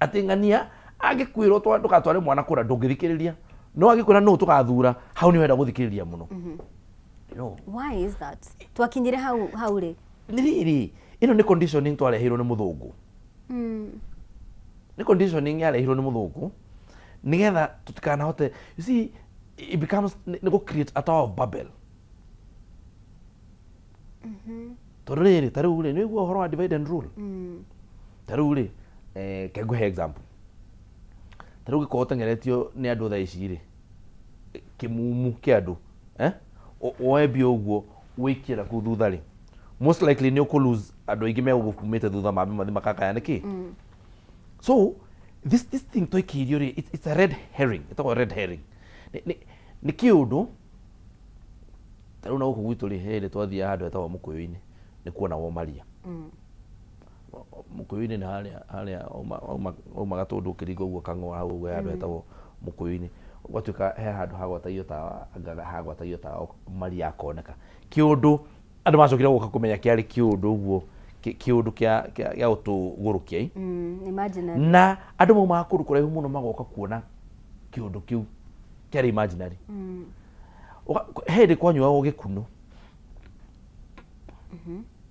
atingania angikwira tukatware mwana kura ndungithikiriria no agikwira no tukathura hau ni wenda guthikiriria muno why is that twakinyire hau ri ni riri ino ni conditioning twarehirwo ni muthungu ni conditioning yarehirwo ni muthungu nigetha tutikanahote you see it becomes ni go create a tower of Babel torere tarure ni go horo divide and rule tarure keguhe example tarugi ko tengeretio ni andu tha ici ri kimumu ki andu oebi oguo wikira ku thutha ri most likely ni ukulose andu ingi megugumite thutha mabe mathi makakaya niki so this thing toikirio ri it's a red herring it's a red herring ni kiundu taru na guku gwitu ri hele twathia handu etawa Mukuyu-ini ni kuona wo Maria Mukuyu-ini ni haria oma gatundu kiringo uguo kang'wa hau uguo handu etawo Mukuyu-ini gwatuika he handu hagwataio tawa angaga hagwataio tawa Maria akoneka kiundu andu macokire guka kumenya kiari kiundu uguo kiundu kia utugurukia imaginary na andu mauma kuru kuraihu muno magoka kuona kiundu kiu kiari imaginary hende kwanyua ugikuno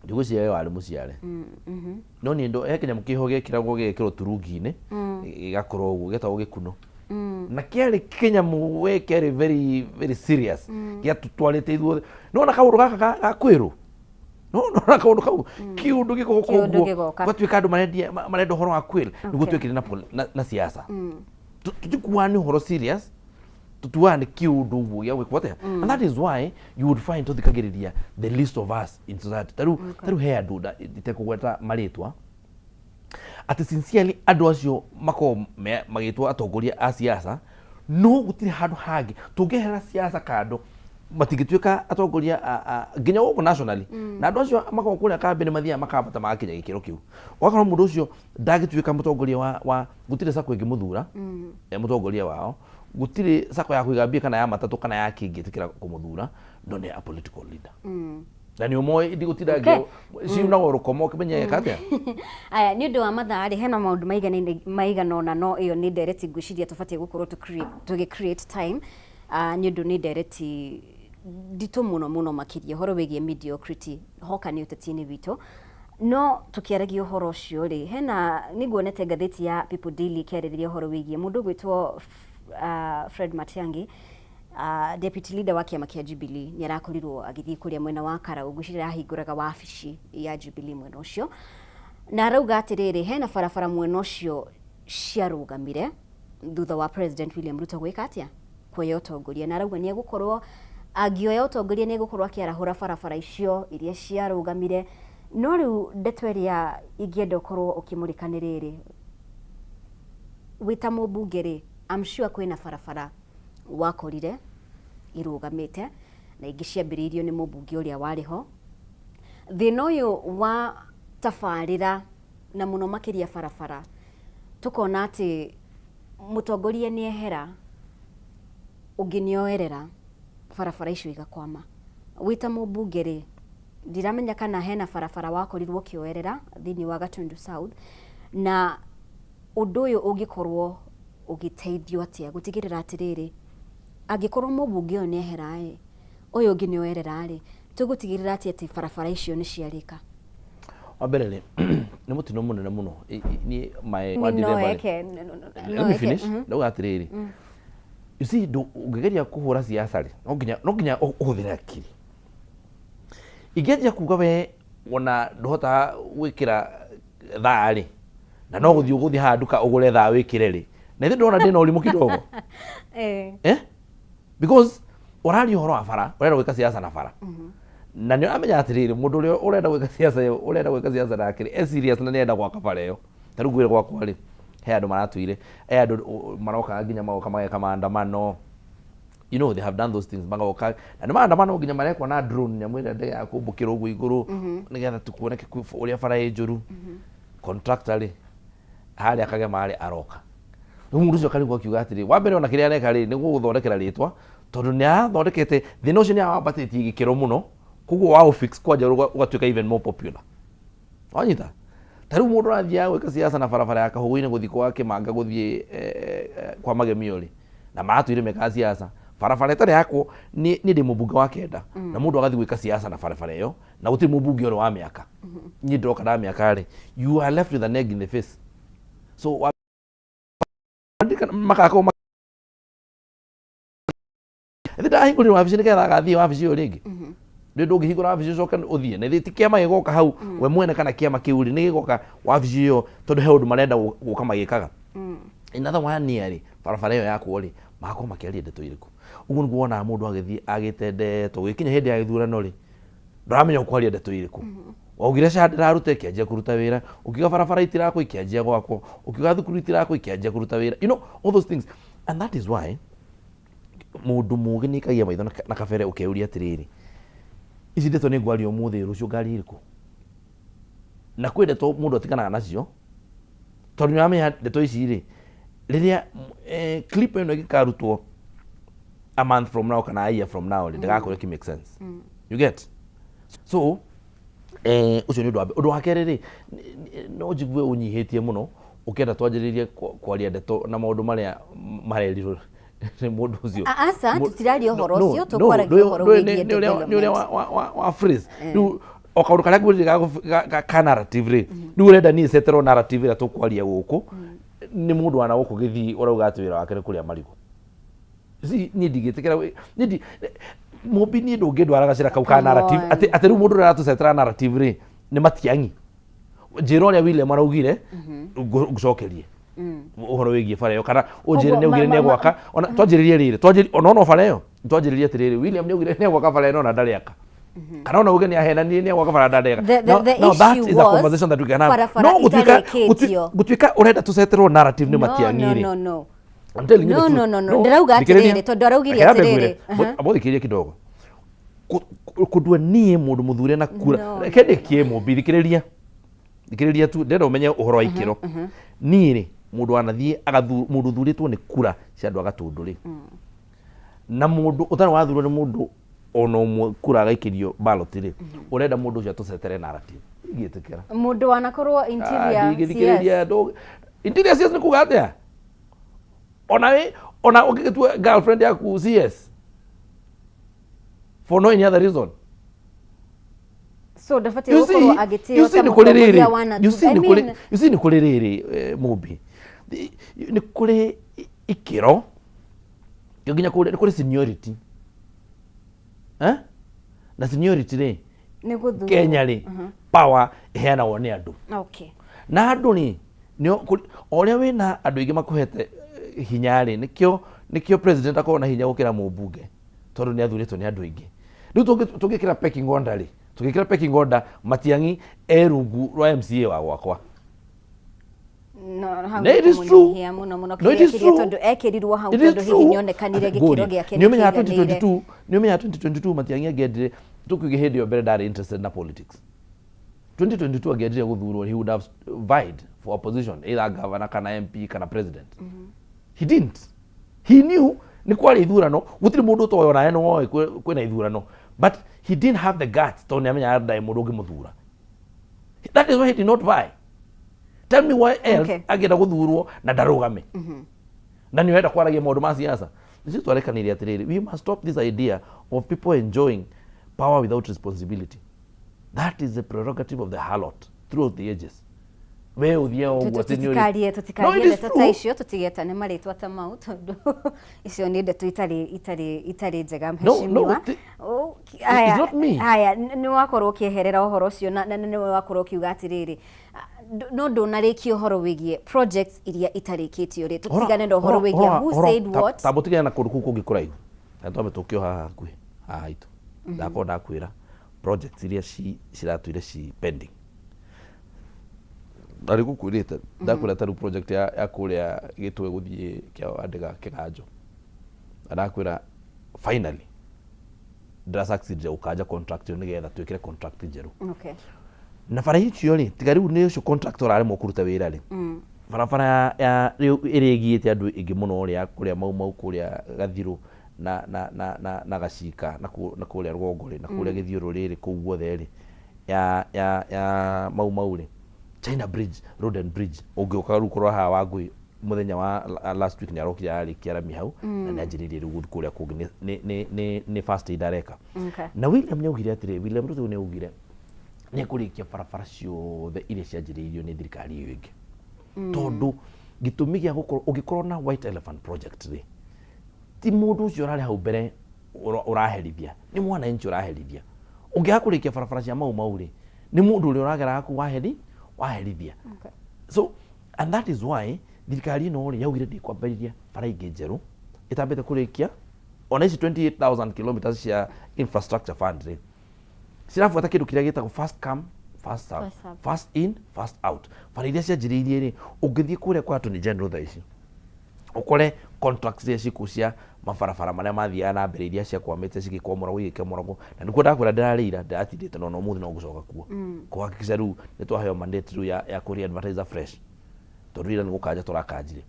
ndigo cia wari muciare no ni ndo hekenya mukihoge kiragwo gekiro turungi-ini igakorwo uguo getagwo gikuno na kiari kinyamu we kiari very very serious gia tutwarite ithuothe nona kaundu gaka gakwiru no kaundu kau kiundu giko koguo gwatuika andu marenda horo wa kweli nigutwikire na siasa tutikuani horo serious tutuane kiundu uguo ya wikwate and that is why you would find tuthikagiriria the list of us in society taru he andu itekugweta maritwa ati sincerely andu acio mako magitwa atongoria a siasa no gutire handu hangi tungehera siasa kando matigituika atongoria nginya uko nationally na andu acio mako kuria kambini mathia makabata makinya gikiro kiu wakana mundu ucio ndagituika mutongoria wa gutire sako ingimuthura mutongoria wao gutire sako ya kuigambia kana ya matatu kana ya kingi tikira kumuthura ndone a political leader na ni umoe ndi gutira si una urukomo kimenye katia aya ni ndu wa mathari hena maundu maigana no iyo ni direct ngwiciria tubatie gukorwo to create time ni ndu ni direct ndito muno makiria horo wegie mediocrity hoka ni uteti-ini witu no tukiaragia horo cio ri hena niguonete ngatheti ya People Daily kiaririria horo wegie mundu gwitwo Fred Matiang'i deputy leader wa kiama kia Jubilee ni arakorirwo agithii kuria mwena wa Karau gwicira ahinguraga wabici ya Jubilee mwena ucio na arauga atiriri hena barabara mwena ucio ciarugamire thutha wa President William Ruto gwika atia kuoya utongoria na arauga ni egukorwo agioya utongoria ni egukorwo akiarahura barabara icio iria ciarugamire no riu ndeto iria ingienda ukorwo ukimurikana riri wita mubunge ri I'm sure kwina barabara wakorire irugamite na ingi ciambiriirio ni mubunge uria wariho thina uyu wa tafarira na muno makiria barabara tukona ati mutongoria ni ehera unginioerera barabara icio igakwama wita mubunge ri ndiramenya kana hena barabara wakorirwo kioerera thini wa Gatundu South na undu uyu ungikorwo ugiteithio atia gutigirira atiriri angikorwo mubunge oni eherae uyu ungi ni wererari tugutigirira atia ati barabara icio ni ciarika wambere ni mutino munene muno ni my no finish no atiriri you see ungegeria kuhura siasa ri no nginya uhuthire akiri igeria kuga we ona ndohota gwikira thaa ri na no guthi handuka ugure thaa wikire ri na ithe ndona ndina urimu kidogo because orari horo wa bara urenda gwika siasa na bara na ni amenya atiriri mundu uri urenda gwika siasa na akiri serious na nienda gwaka bara iyo taru gwire gwakwa ri he andu maratuire andu maroka nginya magoka mageka maandamano. You know, they have done those things magoka na maandamano nginya marekwa na drone nyamwira ndege ya kumbukira ugu iguru nigetha tukuoneke uria bara ijuru contractor hali akage mari aroka mundu ucio kari gwakiuga atiri wa mbere ona kiria areka ri niguo guthondekera ritwa tondu ni athondekete the notion ya wambatĩtie gikiro muno kuguo wa fix kwanja ugatuika even more popular wanyita taru mundu athia gwika siasa na barabara ya kahugu-ini guthi kwa Kimanga guthie kwa Magemio ri na matuire meka siasa barabara itari yako ni ndi mubunge wa kenda na mundu agathi gwika siasa na barabara iyo na gutiri mubunge oro wa miaka nyi ndoka na miaka ri you are left with an egg in the face. So makako ndida hinguri wabici nigetha agathie wabici iyo ringi ndu ngihingura wabici coka uthie na thiti kiama gigoka hau we mwene kana kiama kiuri ni gigoka wabici iyo tondu he undu marenda guka magikaga another one ri barabara iyo yakwo ri makako makiaria ndeto iriku uguo niguo wona mundu agithie agitende to gikinya hindi ya githurano ri ndaramenya ukwaria ndeto iriku waugire cha ndirarute kianjia kuruta wira ukiga barabara itirako ikianjia gwako ukiga thukuru itirako ikianjia kuruta wira, you know, all those things. And that is why mundu mugi ni kagia maitho na kabere ukeuria atiriri ici ndeto ni ngwario muthi rucio ngari iriku na kwenda to mundu atikanaga nacio tondu ni amenya ndeto ici ri riria clip ino ikarutwo a month from now kana a year from now ndagakore ki make sense. You get? So ucio ni undu wa kere ri no jigwe unyihitie muno ukenda twanjiririe kwaria ndeto na maundu maria marerirwo ni mundu ucio asa tutirario horo ucio tukwaragia horo wigie ndeto ni uria wa phrase du okaundu karia ngwirire ka narrative ri du urenda ni setero narrative ira tukwaria guku ni mundu wana guku githi urauga ati wira wake ni kuria marigo si ni digitikira ni mobi ni ndo gedwara gacira kau ka narrative ati ru mundu ratu setera narrative ri ni matiangi njiro ria William araugire gucokerie uhoro wigie bara yo kana unjire ni ugire ni gwaka ona twanjiririe riri twanjiri ona bara yo twanjiririe atiriri William ni ugire ni gwaka bara ino na ndari aka kana ona ugeni ahena ni gwaka bara ndari aka. Now that is a conversation that we can have. No gutuika urenda tuseterwo narrative ni matiangiri no I'm telling you the truth. No ndirauga atiriri tondu araugire atiriri abothikirie kidogo kudua nie mundu muthure na kura kende kiemo bithikiriria thikiriria tu ndenda umenye uhoro wa ikiro nie ri mundu anathie mundu thuritwo ni kura cia andu agatundu ri na mundu utari wathurwo ni mundu ona umwe kura agaikirio ballot ri urenda mundu ucio tucetere narrative igitikira mundu wanakorwo interior CS ni kuga atia ona ukigetua girlfriend yaku CS for no any other reason. So dafati uko agitio kama kuria wana you see ni kuliriri mubi ni kule ikiro yoginya kule seniority na seniority ri ni guthu Kenya ri power ihena wone andu na andu ni oria wina andu ingi makuhete hinya ri nikio president akona hinya gukira mubunge tondu ni athuritwo ni andu ingi riu tungikira pecking order ri tugikira pecking order Matiangi erungu rwa MCA wa gwakwa no it is true no it is true tondu ekirirwo hau tondu hihi nyonekanire gikiro giake ni umenya 2022 Matiangi agedire tukuge hindi yo mbere ndari interested na politics 2022 agedire guthurwo he would have vied for opposition either governor kana MP kana president he didn't. He knew ni kwari ithurano gutiri mundu to yona eno woe kwina ithurano but he didn't have the guts to nyamenya ndai mundu ngimuthura. That is why he did not vie. Tell me why else agenda guthurwo na ndarugame. Na ni wenda kwaragia maundu ma siasa. Nisi twarekaniria atiriri, we must stop this idea of people enjoying power without responsibility. That is the prerogative of the harlot throughout the ages. We uthia o tutikarie ndeto ta icio tutigetane maritwa ta mau tondu icio ni ndeto itari njega mheshimiwa. Haya ni wakorwo ukieherera uhoro ucio na ni wakorwo ukiuga atiriri no ndunariki uhoro wigie projects iria itarikitio ri tutigane na uhoro wigie who said what tabutigane na kundu kuku ngikuraihu na twame tukio haha hakuhi haha itu ndako ndakwira projects iria ciratuire ci pending ari gukwirite ndakwira taru project ya kuria gitwe guthie kia andega kiganjo ndakwira finally ndra succeed ja ukaja contract ni getha twikire contract njeru. Okay. Na bara icio ri tigari ni ucio contractor ari mo kuruta wira ri bara ya irigiite andu ingi muno ri kuria mau kuria Gathiru na Gacika na kuria Rwongo ri na kuria Githiuru riri ku guothe ri ya mau ri China Bridge, Roden Bridge ungioka rukorwa ha Wangui muthenya wa last week ni arokira ari kiarami hau na najiririe rugu kuria kungi ni first aid areka. Na William nyaugire atire William Ruto ni ugire ni kurikia barabara ciothe iria cianjiriirio ni thirikari iyo ingi tondu gitumi gia gukorwo ugikorwo na White Elephant project ri ti mundu ucio urari hau mbere uraherithia ni mwana inchi uraherithia ungiha kurikia barabara cia mau ri ni mundu uri uragera ku waherithia. So and that is why thirikari no ri yaugire ndi kwambiriria bara ingi njeru itambite kurikia ona ici 28,000 kilometers cia infrastructure fund ri sirafuata kindu kiria gitagwo first come first serve, first in first out. Bara iria cianjiriirie ri ungithie kuria kwa Attorney General tha ici ukore contracts iria cikucia mabarabara maria mathiaga na mbere iria cia kwamite cigikomoragwo igikemoragwo na nikuo ndakwira ndirarira ndatindite no muthi no gucoka kuo kuhakikisha riu ni twaheo mandate riu ya kuria advertiser fresh tondu ira ni gukaja turakanjire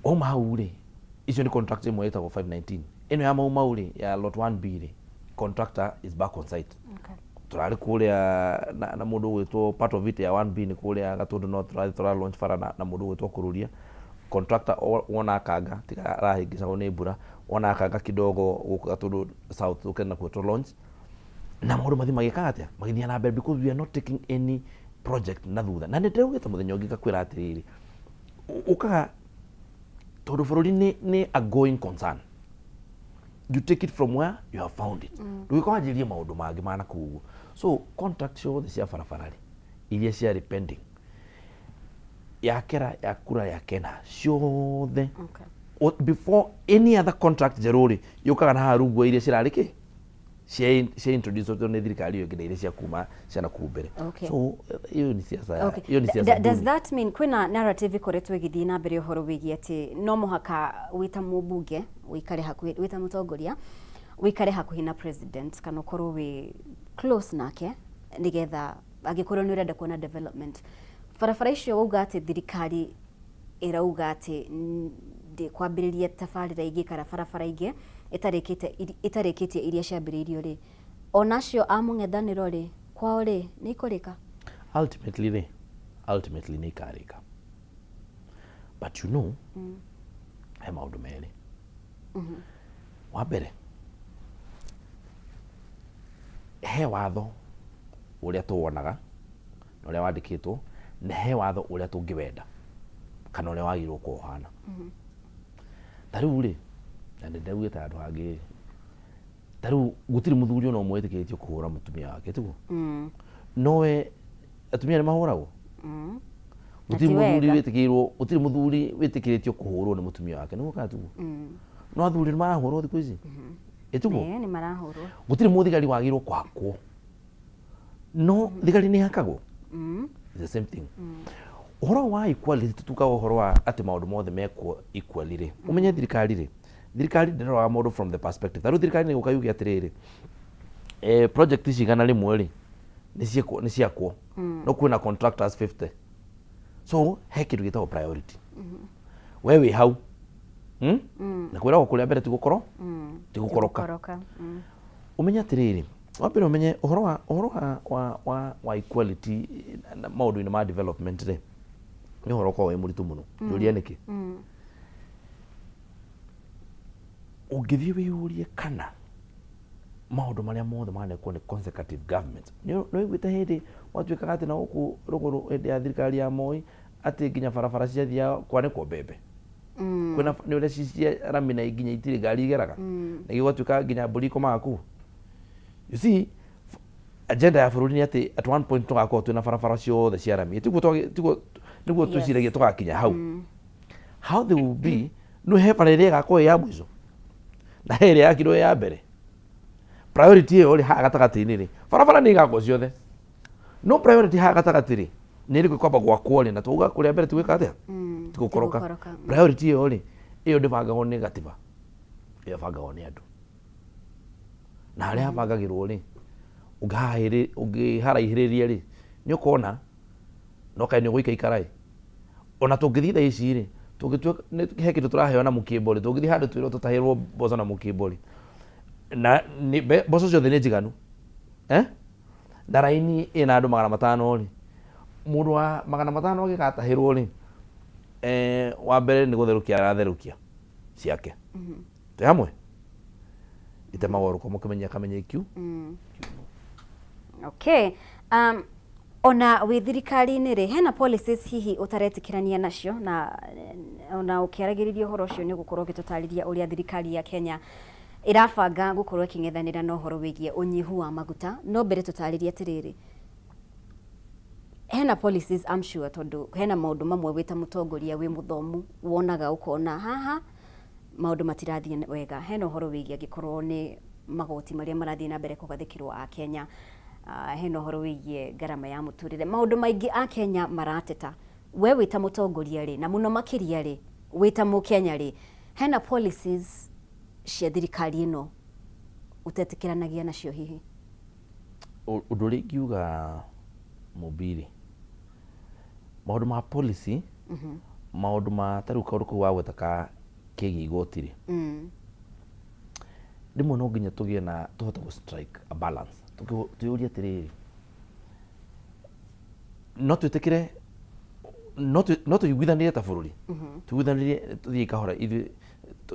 oma hau ri icio ni contract imwe itagwo 519 ino ya mau ri ya lot 1B ri contractor is back on site. Turari kuria na mundu witwo part of it ya 1B ni kuria Gatundu no turari launch fara na mundu witwo kururia contractor wona kanga tika rahingisha ni mbura wona kanga kidogo guku Gatundu south ukenda ku launch na mundu mathi magikaga atia magithia na mbere because we are not taking any project na thutha na ndirugite muthenya ungi gakwira atiriri ukaga tondu bururi ni a going concern. You take it from where you have found it. Ndugikwanjirie maundu mangi mana kugu. So contract ciothe cia barabarari iria cia pending ya kera ya kura ya Kena ciothe before any other contract jerori yukaga na harungu iria cirariki cia introduce to ni thirikari yo nginya iria cia kuma ciana kumbere. So hiyo ni siasa, hiyo ni siasa. Does that mean kwina narrative ikoretwe githii na mbere uhoro wigie ati no muhaka wita mubunge wikare hakuhi wita mutongoria wikare hakuhi na president kana ukorwo wi close nake nigetha agikorwo ni urenda kuona development barabara icio uga ati thirikari irauga ati ndi kwambiriria tabarira ingi kana barabara ingi itarikitie iria ciambiriirio ri onacio amung'ethaniro ri kwao ri ni ikurika ultimately ni ikarika but you know he maundu meri wa mbere he watho uria tuwonaga na uria wandikitwo na he watho uria tungiwenda kana uria wagirwo kuhana tariu ri na ndawite andu hangi tariu gutiri muthuri no mwetikitio kuhura mutumia wake tiguo nowe atumia ni mahuragwo gutiri muthuri witikirwo gutiri muthuri witikiritio kuhurwo ni mutumia wake ni guka tiguo no athuri ni marahurwo thiku ici etiguo ni marahurwo gutiri muthigari wagirwo kwakwo no thigari ni hakagwo the same thing uhoro wa equality tutuka uhoro wa ati maundu mothe mekwo equally ri umenye thirikari ndero maundu from the perspective tharu thirikari ni gukayugi atiriri project cigana rimwe ri ni ciakwo no kwina contractors 50 so he kindu gitagwo priority we wi hau na kwira gukuria mbere tigukoroka umenya atiriri wapira umenye uhoro wa equality na maundu ma development re ni uhoro kwa muritu muno nduria niki ungithie wiyurie kana maundu maria mothe manekwo ni consecutive government no igwite hindi watuikaga ati na guku ruguru hindi ya thirikari ya Moi ati nginya barabara cia thia kwanekwo mbembe kwina ni uria cia ramina nginya itiri ngari igeraga na igwatuika nginya mburi ikomaga ku. You see, agenda ya bururi ni ati at one point tugakorwo twina barabara ciothe cia rami tiguo twiciragia tugakinya hau. How they will be no he barere gakorwo ya mwizo na here ya kiro ya mbere priority yo ri ha gatagati-ini ri barabara ni igakorwo ciothe no priority ha gatagati-ri ni ri kwamba gwakwo ri na tuga kuria mbere twika atia tigukoroka priority yo ri iyo ndibangagwo ni gatiba iyo bangagwo ni andu na haria bangagirwo ri ungiharaihiriria ri ni ukona no kai ni guikaikarai ona tungithitha ici ri tungitwa he kindu turaheo na mukibori tungithi handu twiro tutahirwo bozo na mukibori na ni bozo ciothe ni njiganu na raini ina andu 500 ri mundu wa 500 gigatahirwo ri wa mbere ni gutherukia aratherukia ciake te hamwe itemagwo ko mukimenya kamenya ikiu. Okay, ona wi thirikari-ini ri hena policies hihi utaretikirania nacio na ona ukiaragiriria uhoro ucio ni gukorwo gitutariria uria thirikari ya Kenya irabanga gukorwo iking'ethanira na uhoro wigie unyihu wa maguta no mbere tutariria atiriri hena policies I'm sure tondu hena maundu mamwe wita mutongoria wi muthomu wonaga ukona haha maundu matirathie wega hena uhoro wigie gikorwo ni magoti maria marathie na mbere kugathikirwo a Kenya hena uhoro wigie garama ya muturire maundu maingi a Kenya marateta we wita mutongoria ri na muno makiria ri wita mu Kenya ri hena policies cia thirikari ino utetikiranagia nacio hihi undu ri ngiuga mobili maundu ma policy maundu ma taru kaundu ku wa gwetaka kigi igotiri rimwe no nginya tugie na tuhota ku strike a balance tuyuria atiriri no twitikire no tuyiguithanirie ta bururi tuyiguithanirie tuthie kahora ithu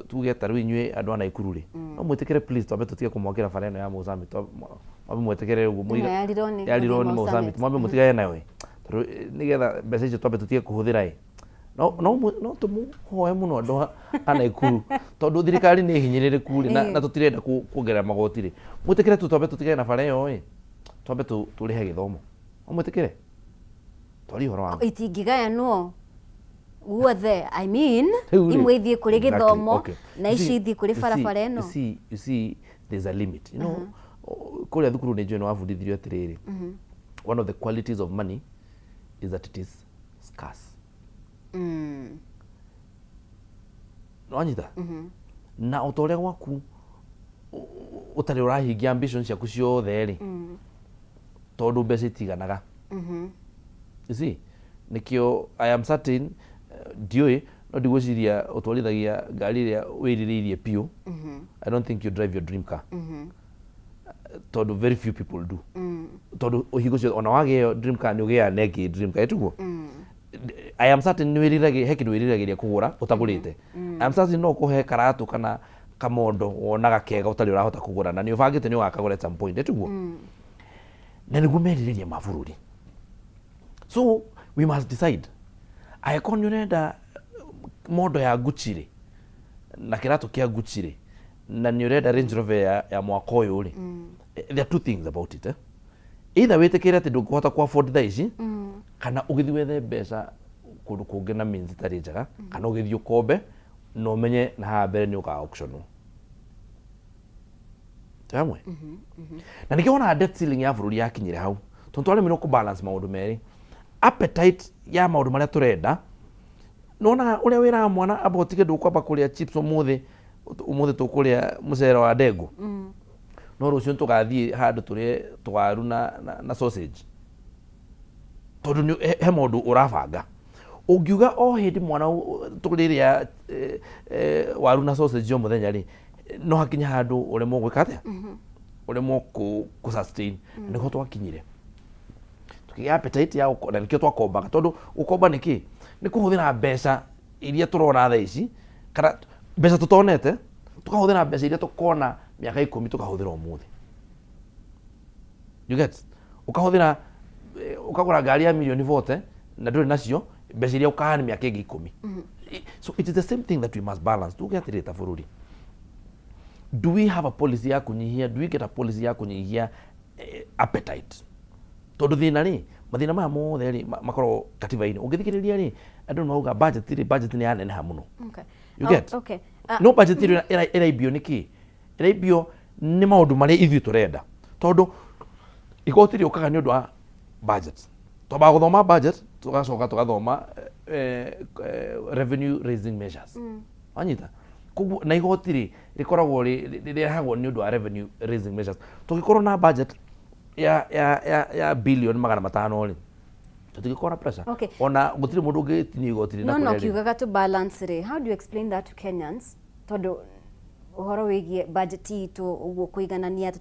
tuge taru inywe andu ana ikururi no mwitikire please twambe tutige kumwakira bara ino ya Mozambique mwambe mwetekere uguo muiga yarironi Mozambique mwambe mutigaye nayo nigetha mbeca icio twambe tutige kuhuthira no tumuhoe muno andu ana ikuru tondu thirikari ni hinyiririku ri na tutirenda kuongerera magoti ri mwitikire twambe tutige na bara iyo twambe turihe githomo mwitikire twari horo wa itingigayanwo guothe I mean imwe ithie kuri githomo na ici ithie kuri barabara ino you see there's a limit you know kuria thukuru ni njwe no wabundithirio atiriri one of the qualities of money is that it is scarce no anyita na utore gwaku utari urahingia ambition ciaku ciothe ri tondu mbeca itiganaga you see nikio I am certain dioi no digociria utwarithagia ngari ria wiririirie piu I don't think you drive your dream car tondu very few people do tondu uhigocio ona wage dream car ni ugia neki dream car etugo I am certain ni wirirage he kindu wiriragiria kugura utagurite I am certain no kuhe karatu kana kamondo wonaga kega utari urahota kugura na ni ubangite ni ugakagura at some point etugo na niguo meririria mabururi so we must decide aiko ni urenda mondo ya Gucci ri na kiratu kia Gucci ri na ni urenda Range Rover ya mwaka uyu ri there are two things about it either witikire ati ndungihota ku afford thaici kana ugithi wethe mbeca kundu kungi na means tari njega kana ugithi ukombe no menye na ha mbere ni uka auction tamwe na nikiona debt ceiling ya bururi yakinyire hau tondu mino ku balance maundu meri appetite ya maundu maria turenda nona uria wira mwana abotike ndukwamba kuria chips umuthi tukuria mucere wa ndengũ no rucio tugathie handu turie twaru na sausage tondu he maundu urabanga ungiuga o hindi mwana turiria waru na sausage yo muthenya ri no hakinya handu uremwo gwika atia uremwo ku sustain niko twakinyire tukigia appetite ya na nikio twakombaga tondu ukomba niki ni kuhuthira mbeca iria turona thaa ici kana mbeca tutonete tukahuthira mbeca iria tukona miaka 10 tukahuthira umuthi you get ukahuthira ukagura ngari ya milioni 40 na nduri nacio mbeca iria ukahani miaka 10 so it is the same thing that we must balance tugeatirita bururi. Do we have a policy ya kunyihia? Do we get a policy ya kunyihia appetite? Tondu thina ri mathina maya mothe ri makorwo katiba-ini ungithikiriria ri andu mauga budget ni yaneneha muno. Okay. You get? Okay. No budget ri iraibio niki? Iraibio ni maundu mari ithui turenda. Tondu igoti ri ukaga ni undu wa budget. Twamba guthoma budget tugacoka tugathoma revenue raising measures. Wanyita? Kugu na igoti ri rikoragwo rirehagwo ni undu wa revenue raising measures. Tugikorwo na budget ya billion 500 ri tutigikora pressure. Okay. Ona gutiri mundu ngitini igoti ri na no kiugaga to balance ri. How do you explain that to Kenyans? Tondu uhoro wigie budget itu uguo kuiganania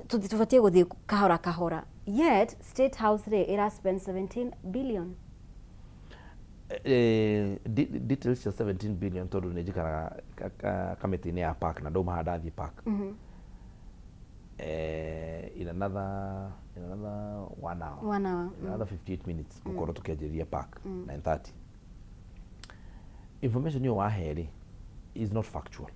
tubatie guthii kahora yet State House ri ira spend 17 billion. Details ya 17 billion tondu ni jikara kamiti-ini ya park na ndoma hadathi park. In another 1 hour. 1 hour. Another 58 minutes mukoro tukianjiria park 9:30. Information yo waheri is not factual.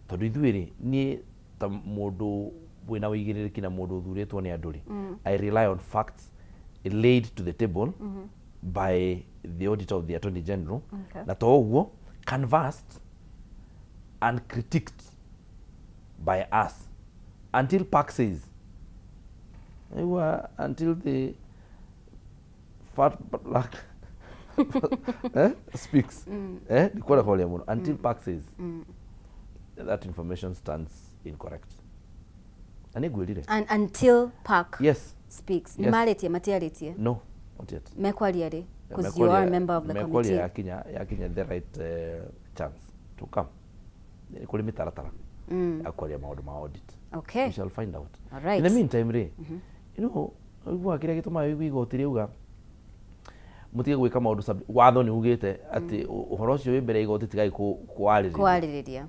Tondu ithuiri ni ta mundu wina wigiririki na mundu uthuritwo ni anduri. I rely on facts laid to the table by the auditor of the Attorney General. Na to uguo canvassed and critiqued by us until PAC says until the fat black speaks until PAC says that information stands incorrect. And until PAC speaks. Yes. Malitie matialitie. No, not yet. Mekwalia ri because you are a member of the committee. Mekwalia yakinya the right chance to come. Kuli mitaratara. Akwalia maundu ma audit. Okay. We shall find out. All right. In the meantime ri you know igwa kiria gituma igoti riuga mutige gwika maundu watho ni ugite ati uhoro ucio wi mbere igoti tigai kwaririria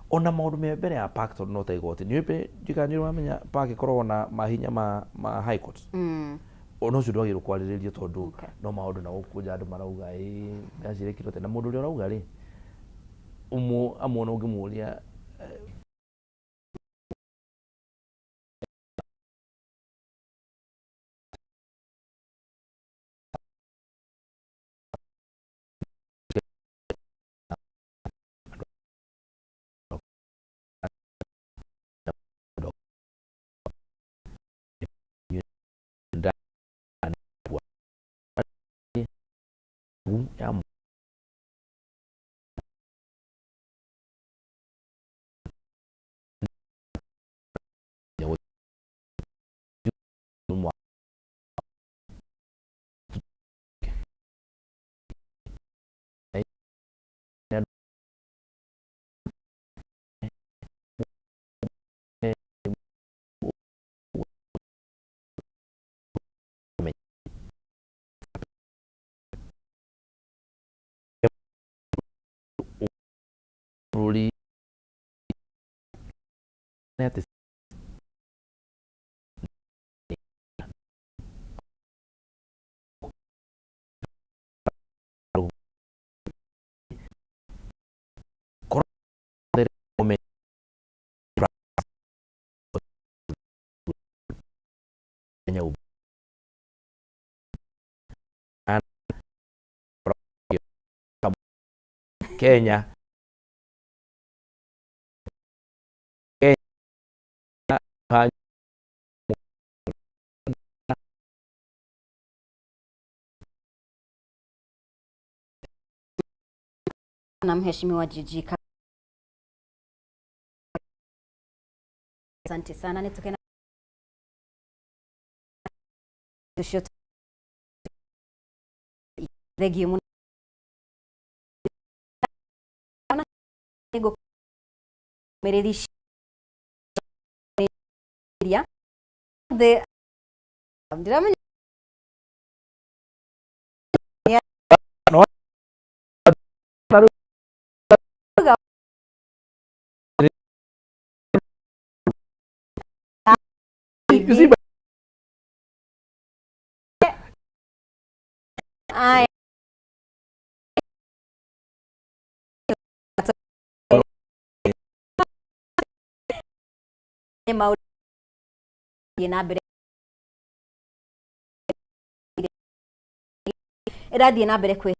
ona maundu me mbere ya PAC tondu no ta igoti ni mbe jika ni wamenya PAC ikorwo na mahinya ma high court ona ucio ndwagirwo kwariririo tondu no maundu na gukunja andu marauga ndacirikirwo na mundu uria urauga ri amwona ungimuria Kenya na mheshimiwa Jiji. Asante sana nitoke na regio mererisha the ndiramenya ai mau na mbere ĩrathiĩ na mbere kwĩ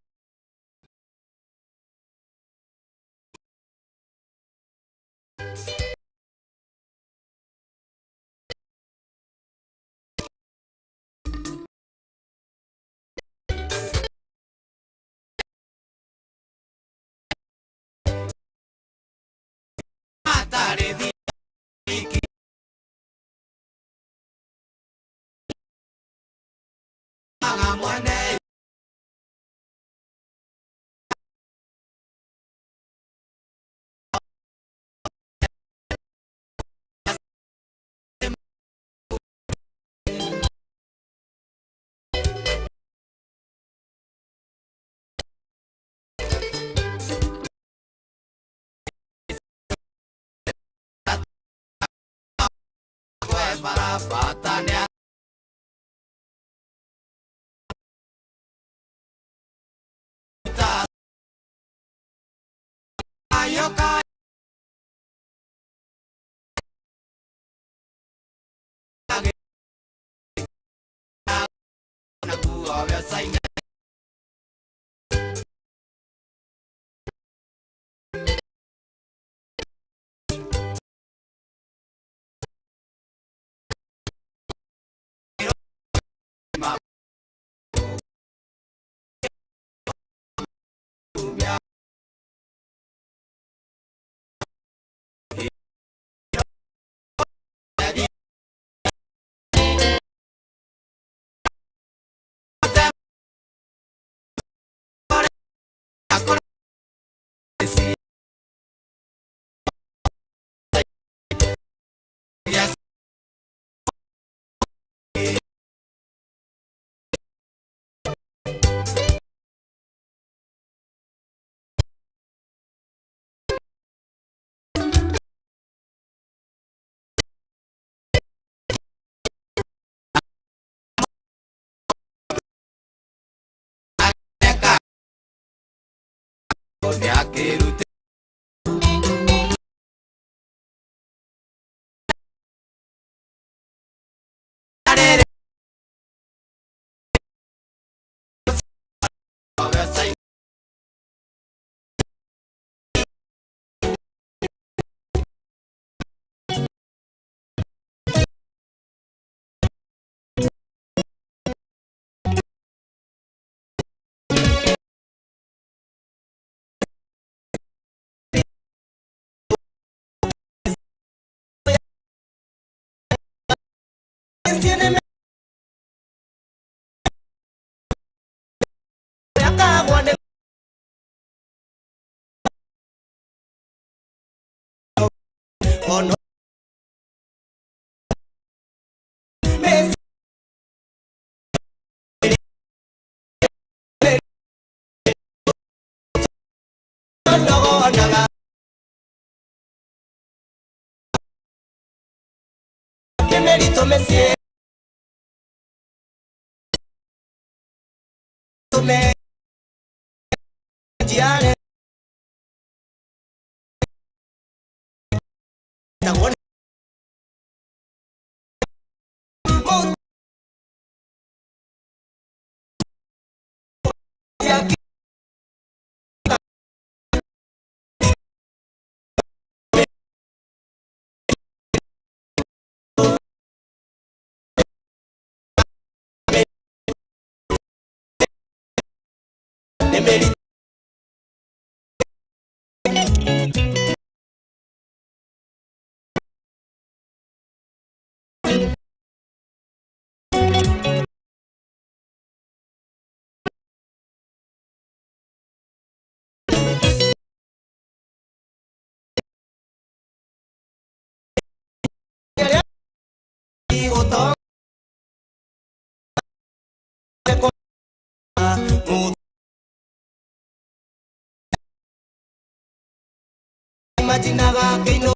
Imaginaga que no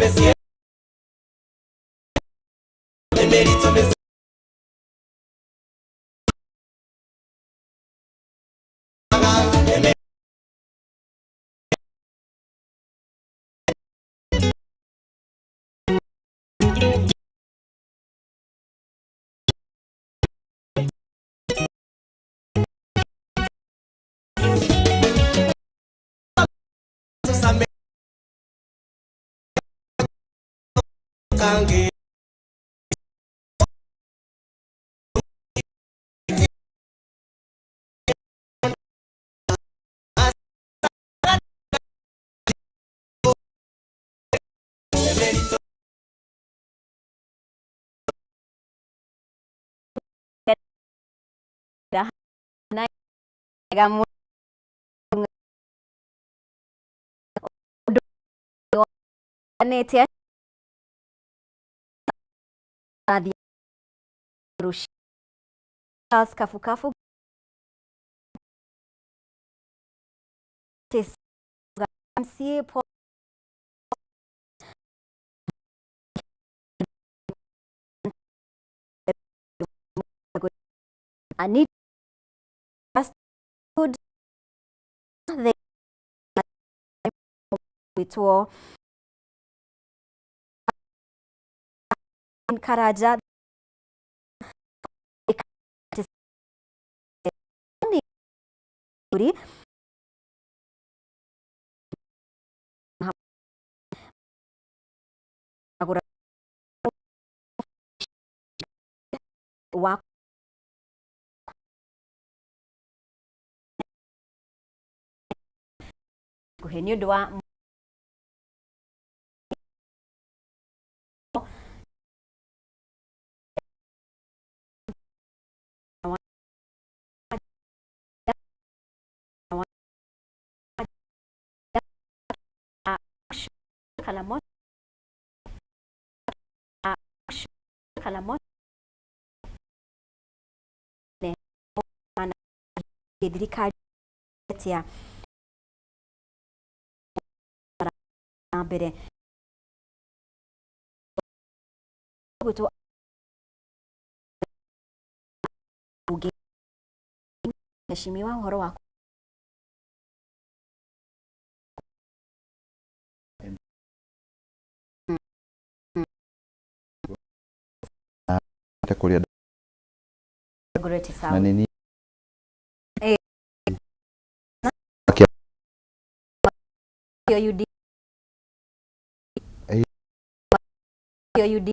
me siento de mérito me Kange Netia baadhi rushi kafu MCA Paul I need just good they wito Karaja wa kuhenyo doa kalamot ne mana dirika ya bere gutu uge heshimiwa uhoro wako kuria Gureti sawa. na nini UD UD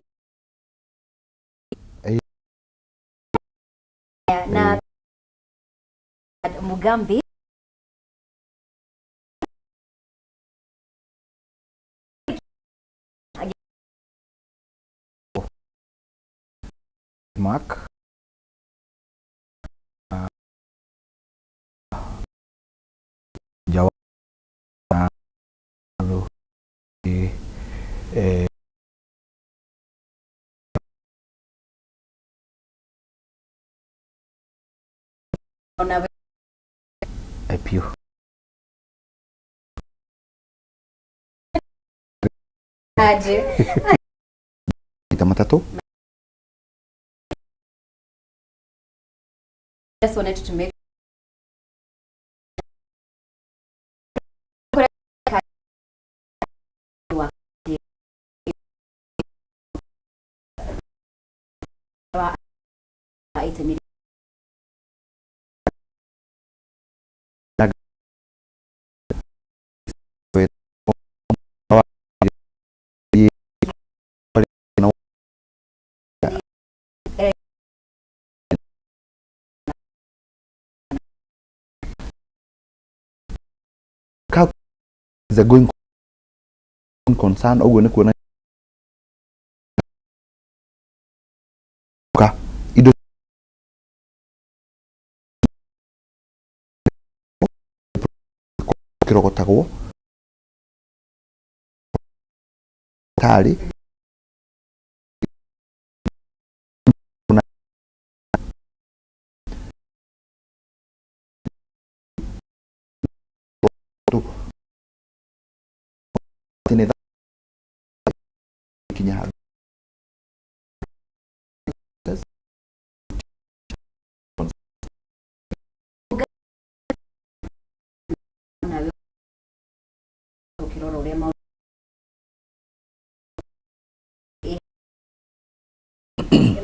na Mugambi Mark Jawa lalu IPU aje kita matatu just wanted to make is a going concern au ni kuona ka ido kirogotagwo tari kinya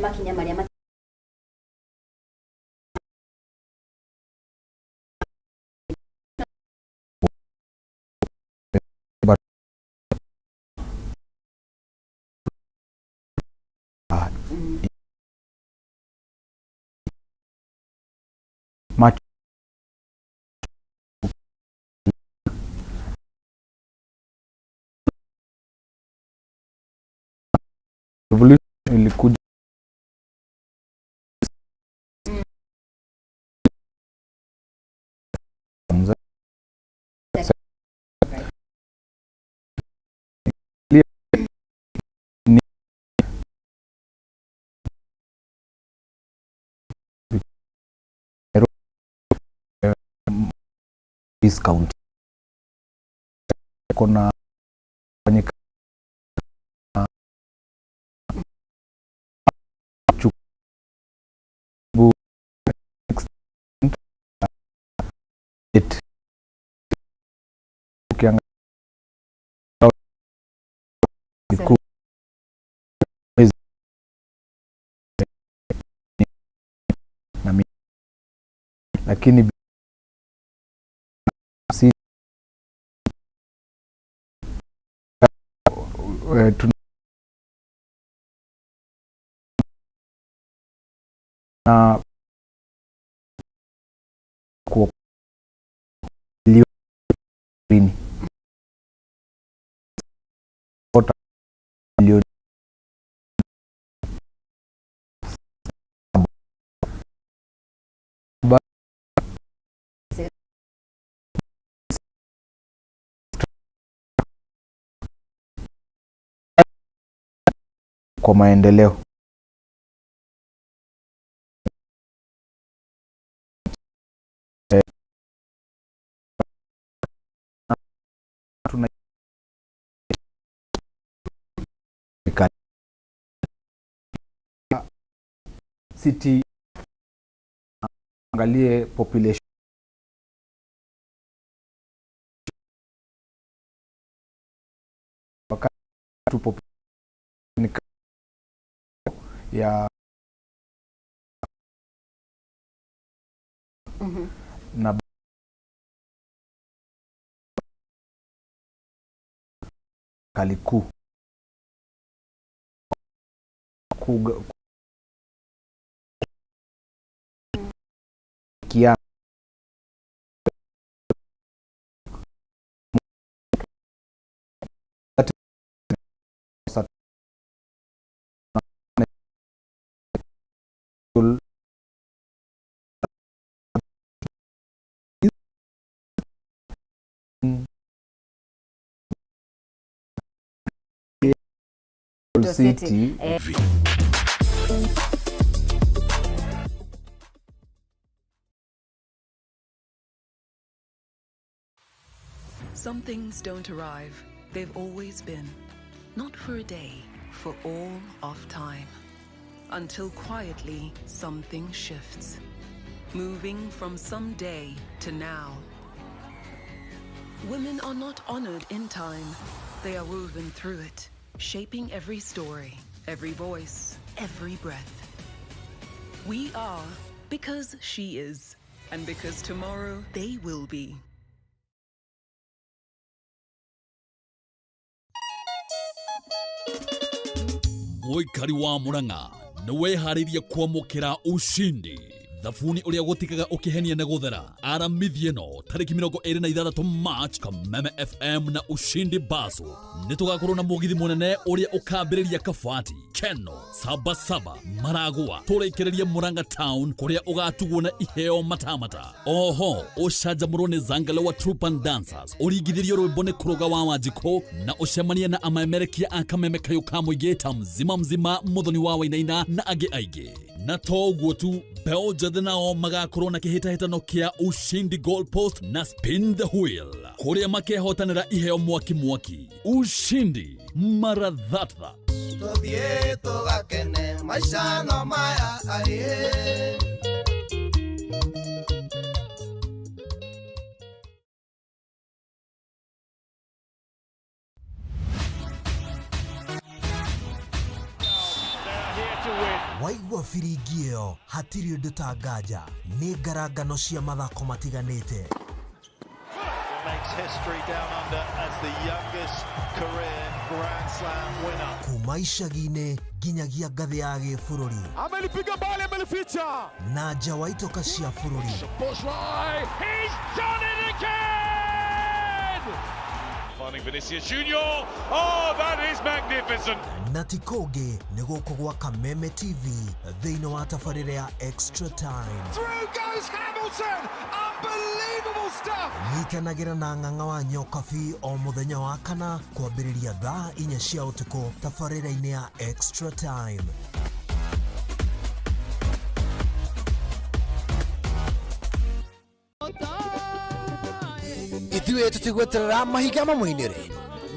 makinya maria revolution ilikuja East County kuna fanyika lakini na kwa milioni kwa maendeleo city angalie population wakati population ya na kaliku kia City. Some things don't arrive. They've always been. Not for a day, for all of time. Until quietly something shifts. Moving from someday to now. Women are not honored in time. They are woven through it, shaping every story, every voice, every breath. We are because she is, and because tomorrow they will be. Muikari wa Murang'a niwehariria kwamukira ushindi thabuni uria gutikaga ukihenia na guthera aramithie no tariki 26 March Kameme FM na Ushindi Baso nitugakorwo na mugithi munene uria ukambiriria Kabati Keno Sabasaba Maragua turekereria Murang'a Town kuria ugatugwo na iheo matamata oho ucanjamurwo ni Zangala wa Troop and Dancers urigithirio rwimbo ni Kuruga wa Wanjiko na ucemania na amamerekia a Kameme Kayuka Muigeta mzima muthoni wa Wainaina na age aige na toguo tu beo njathe nao magakorwo na kihitahitano kia Ushindi Goalpost na Spin the Wheel kuria makehotanira iheo mwaki Ushindi Marathatha. tuthie tugakene maisha no maya aye. Waigua firigi ĩyo hatirĩ ũndũ ta nganja nĩ ngarangano cia mathako matiganĩte. Kuma icagi-inĩ nginyagia ngathĩ ya gĩbũrũri. Amelipiga mbali, amelificha. Na nja wa itoka cia bũrũri. He's done it again! Finding Vinicius Junior. Oh, that is magnificent. Na ti kũngĩ nĩ gũkũ gwa Kameme TV thĩinĩ wa tabarĩra ya Extra Time. Through goes Hamilton. Unbelievable stuff. Nyitanagĩra na ng'ang'a wa Nyokabi o mũthenya wa kana kwambĩrĩria thaa 4 cia ũtukũ tabarĩra-inĩ ya Extra Time. Ithuĩ tũtigweterera mahiga mamũinĩre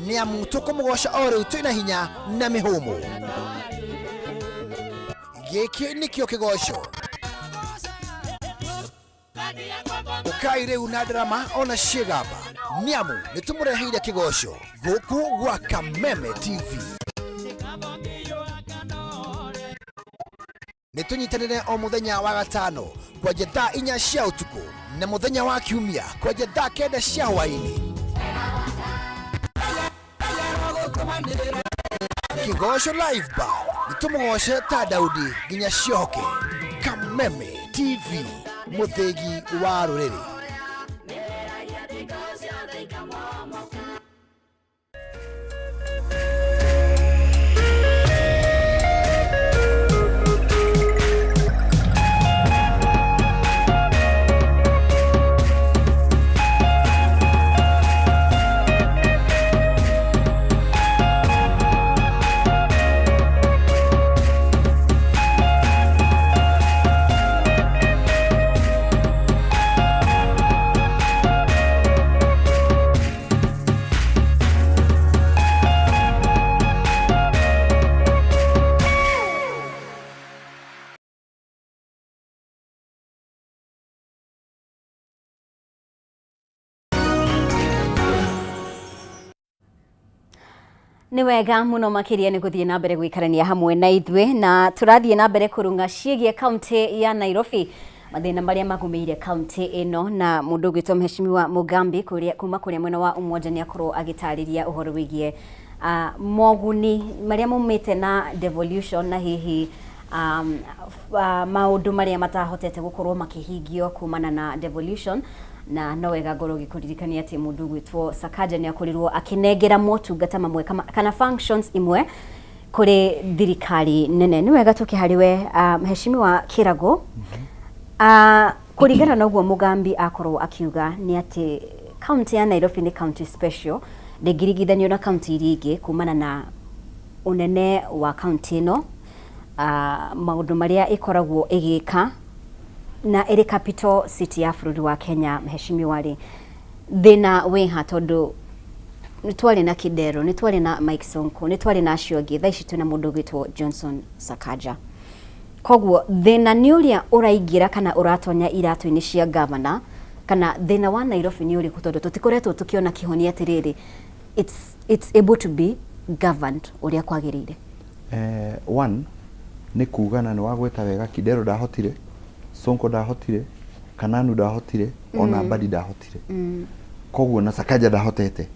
nĩ amu tũkũmũgoca o rĩu twĩna hinya na mĩhũmũ. Gĩkĩ nĩkĩo kĩgoco ũkai rĩu na ndarama ona ciĩgamba nĩ amu nĩ tũmũreheire kĩgoco gũkũ gwa Kameme TV. Nĩ tũnyitanĩre o mũthenya wa gatano kwanjia thaa 4 cia ũtukũ na mũthenya wa kiumia kwanjia thaa 9 cia hwaĩ-inĩ. Kĩgoco live bar nĩ tũmũgoce ta Daudi nginya cioke. Kameme TV, mũthĩgi wa rũrĩrĩ. Nĩ wega mũno makĩria nĩ gũthiĩ na mbere gũikarania hamwe na ithuĩ na tũrathiĩ na mbere kũrunga ciĩgiĩ kaunti ya Nairobi, mathĩna marĩa magũmĩire kaunti ĩno, na mũndũ ũgwĩtwo Mheshimiwa Mugambi kuma kũrĩa mwena wa Umoja nĩ akorwo agĩtarĩria ũhoro wĩgiĩ moguni marĩa maumĩte na devolution na hihi maũndũ marĩa matahotete gũkorwo makĩhingio kumana na devolution. Na no wega ngorwo gĩkũririkania atĩ mũndũ ũgwĩtwo Sakaja nĩ akorirwo akĩnengera motungata mamwe kana functions imwe kũrĩ thirikari nene. Nĩ wega tũkĩhariwe Mheshimiwa Kirago. Kũringana na ũguo Mugambi akorwo akiuga nĩ atĩ kaunti ya Nairobi nĩ county special, ndĩngĩringithanio na kaunti iria ingĩ kumana na unene wa kaunti ĩno, maũndũ marĩa ĩkoragwo ĩgĩka na ĩrĩ capital city ya bũrũri wa Kenya. Mheshimiwa rĩ, thĩna wĩha tondũ nĩ twarĩ na Kidero, nĩ twarĩ na Mike Sonko, nĩ twarĩ na acio angĩ, thaa ici twĩna mũndũ ũgwĩtwo Johnson Sakaja. Koguo thĩna nĩ ũrĩa ũraingĩra kana ũratonya iratũ-inĩ cia governor, kana thĩna wa Nairobi nĩ ũrĩkũ tondũ tũtikoretwo tũkĩona kĩhonia atĩrĩrĩ it's able to be governed ũrĩa kwagĩrĩire. One nĩ kuga na nĩ wagweta wega Kidero ndahotire, Sonko ndahotire, Kananu ndahotire, ona Mbadi ndahotire. Koguo na Sakaja ndahotete.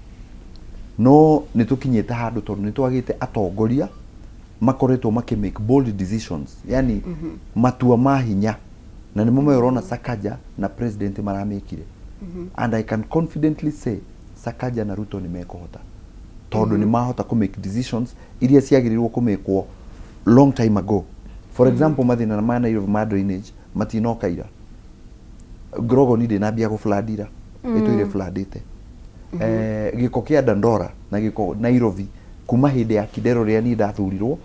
No nĩ tũkinyĩte handũ tondũ nĩ twagĩte atongoria makoretwo make bold decisions, yani matua ma hinya, na nĩ mũmwe ũrona Sakaja na president maramekire. And I can confidently say Sakaja na Ruto nĩ mekũhota tondũ nĩ mahota ku make decisions iria ciagĩrĩirwo kũmekwo long time ago. For example, mathina ma Nairobi ma drainage matinoka ira, Grogo nĩ ndĩnambia gũfladira ĩtũire fladite. Gĩko kĩa Dandora na gĩko Nairobi kuma hĩndĩ ya Kidero rĩa ni ndathurirwo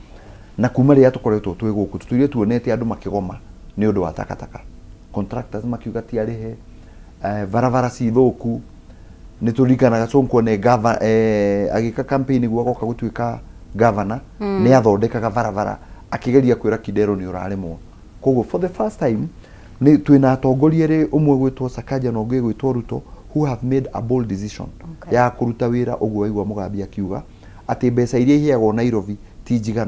na kuma rĩa tũkoretwo twĩ gũkũ tũtũire tuonete andũ makĩgoma nĩ ũndũ wa takataka, contractors makiuga ti arĩhe, barabara ci thũku. Nĩ tũririkanaga Sonko ne agĩka campaign guo agoka gũtuĩka governor nĩ athondekaga barabara akigeria kwira Kidero ni uraremwo koguo for the first time ni twina atongoria ri umwe gwitwo Sakaja na ungi gwitwo Ruto who have made a bold decision ya kuruta wira uguo aigwa Mugambi akiuga ati mbeca iria iheagwo Nairobi ti njiganu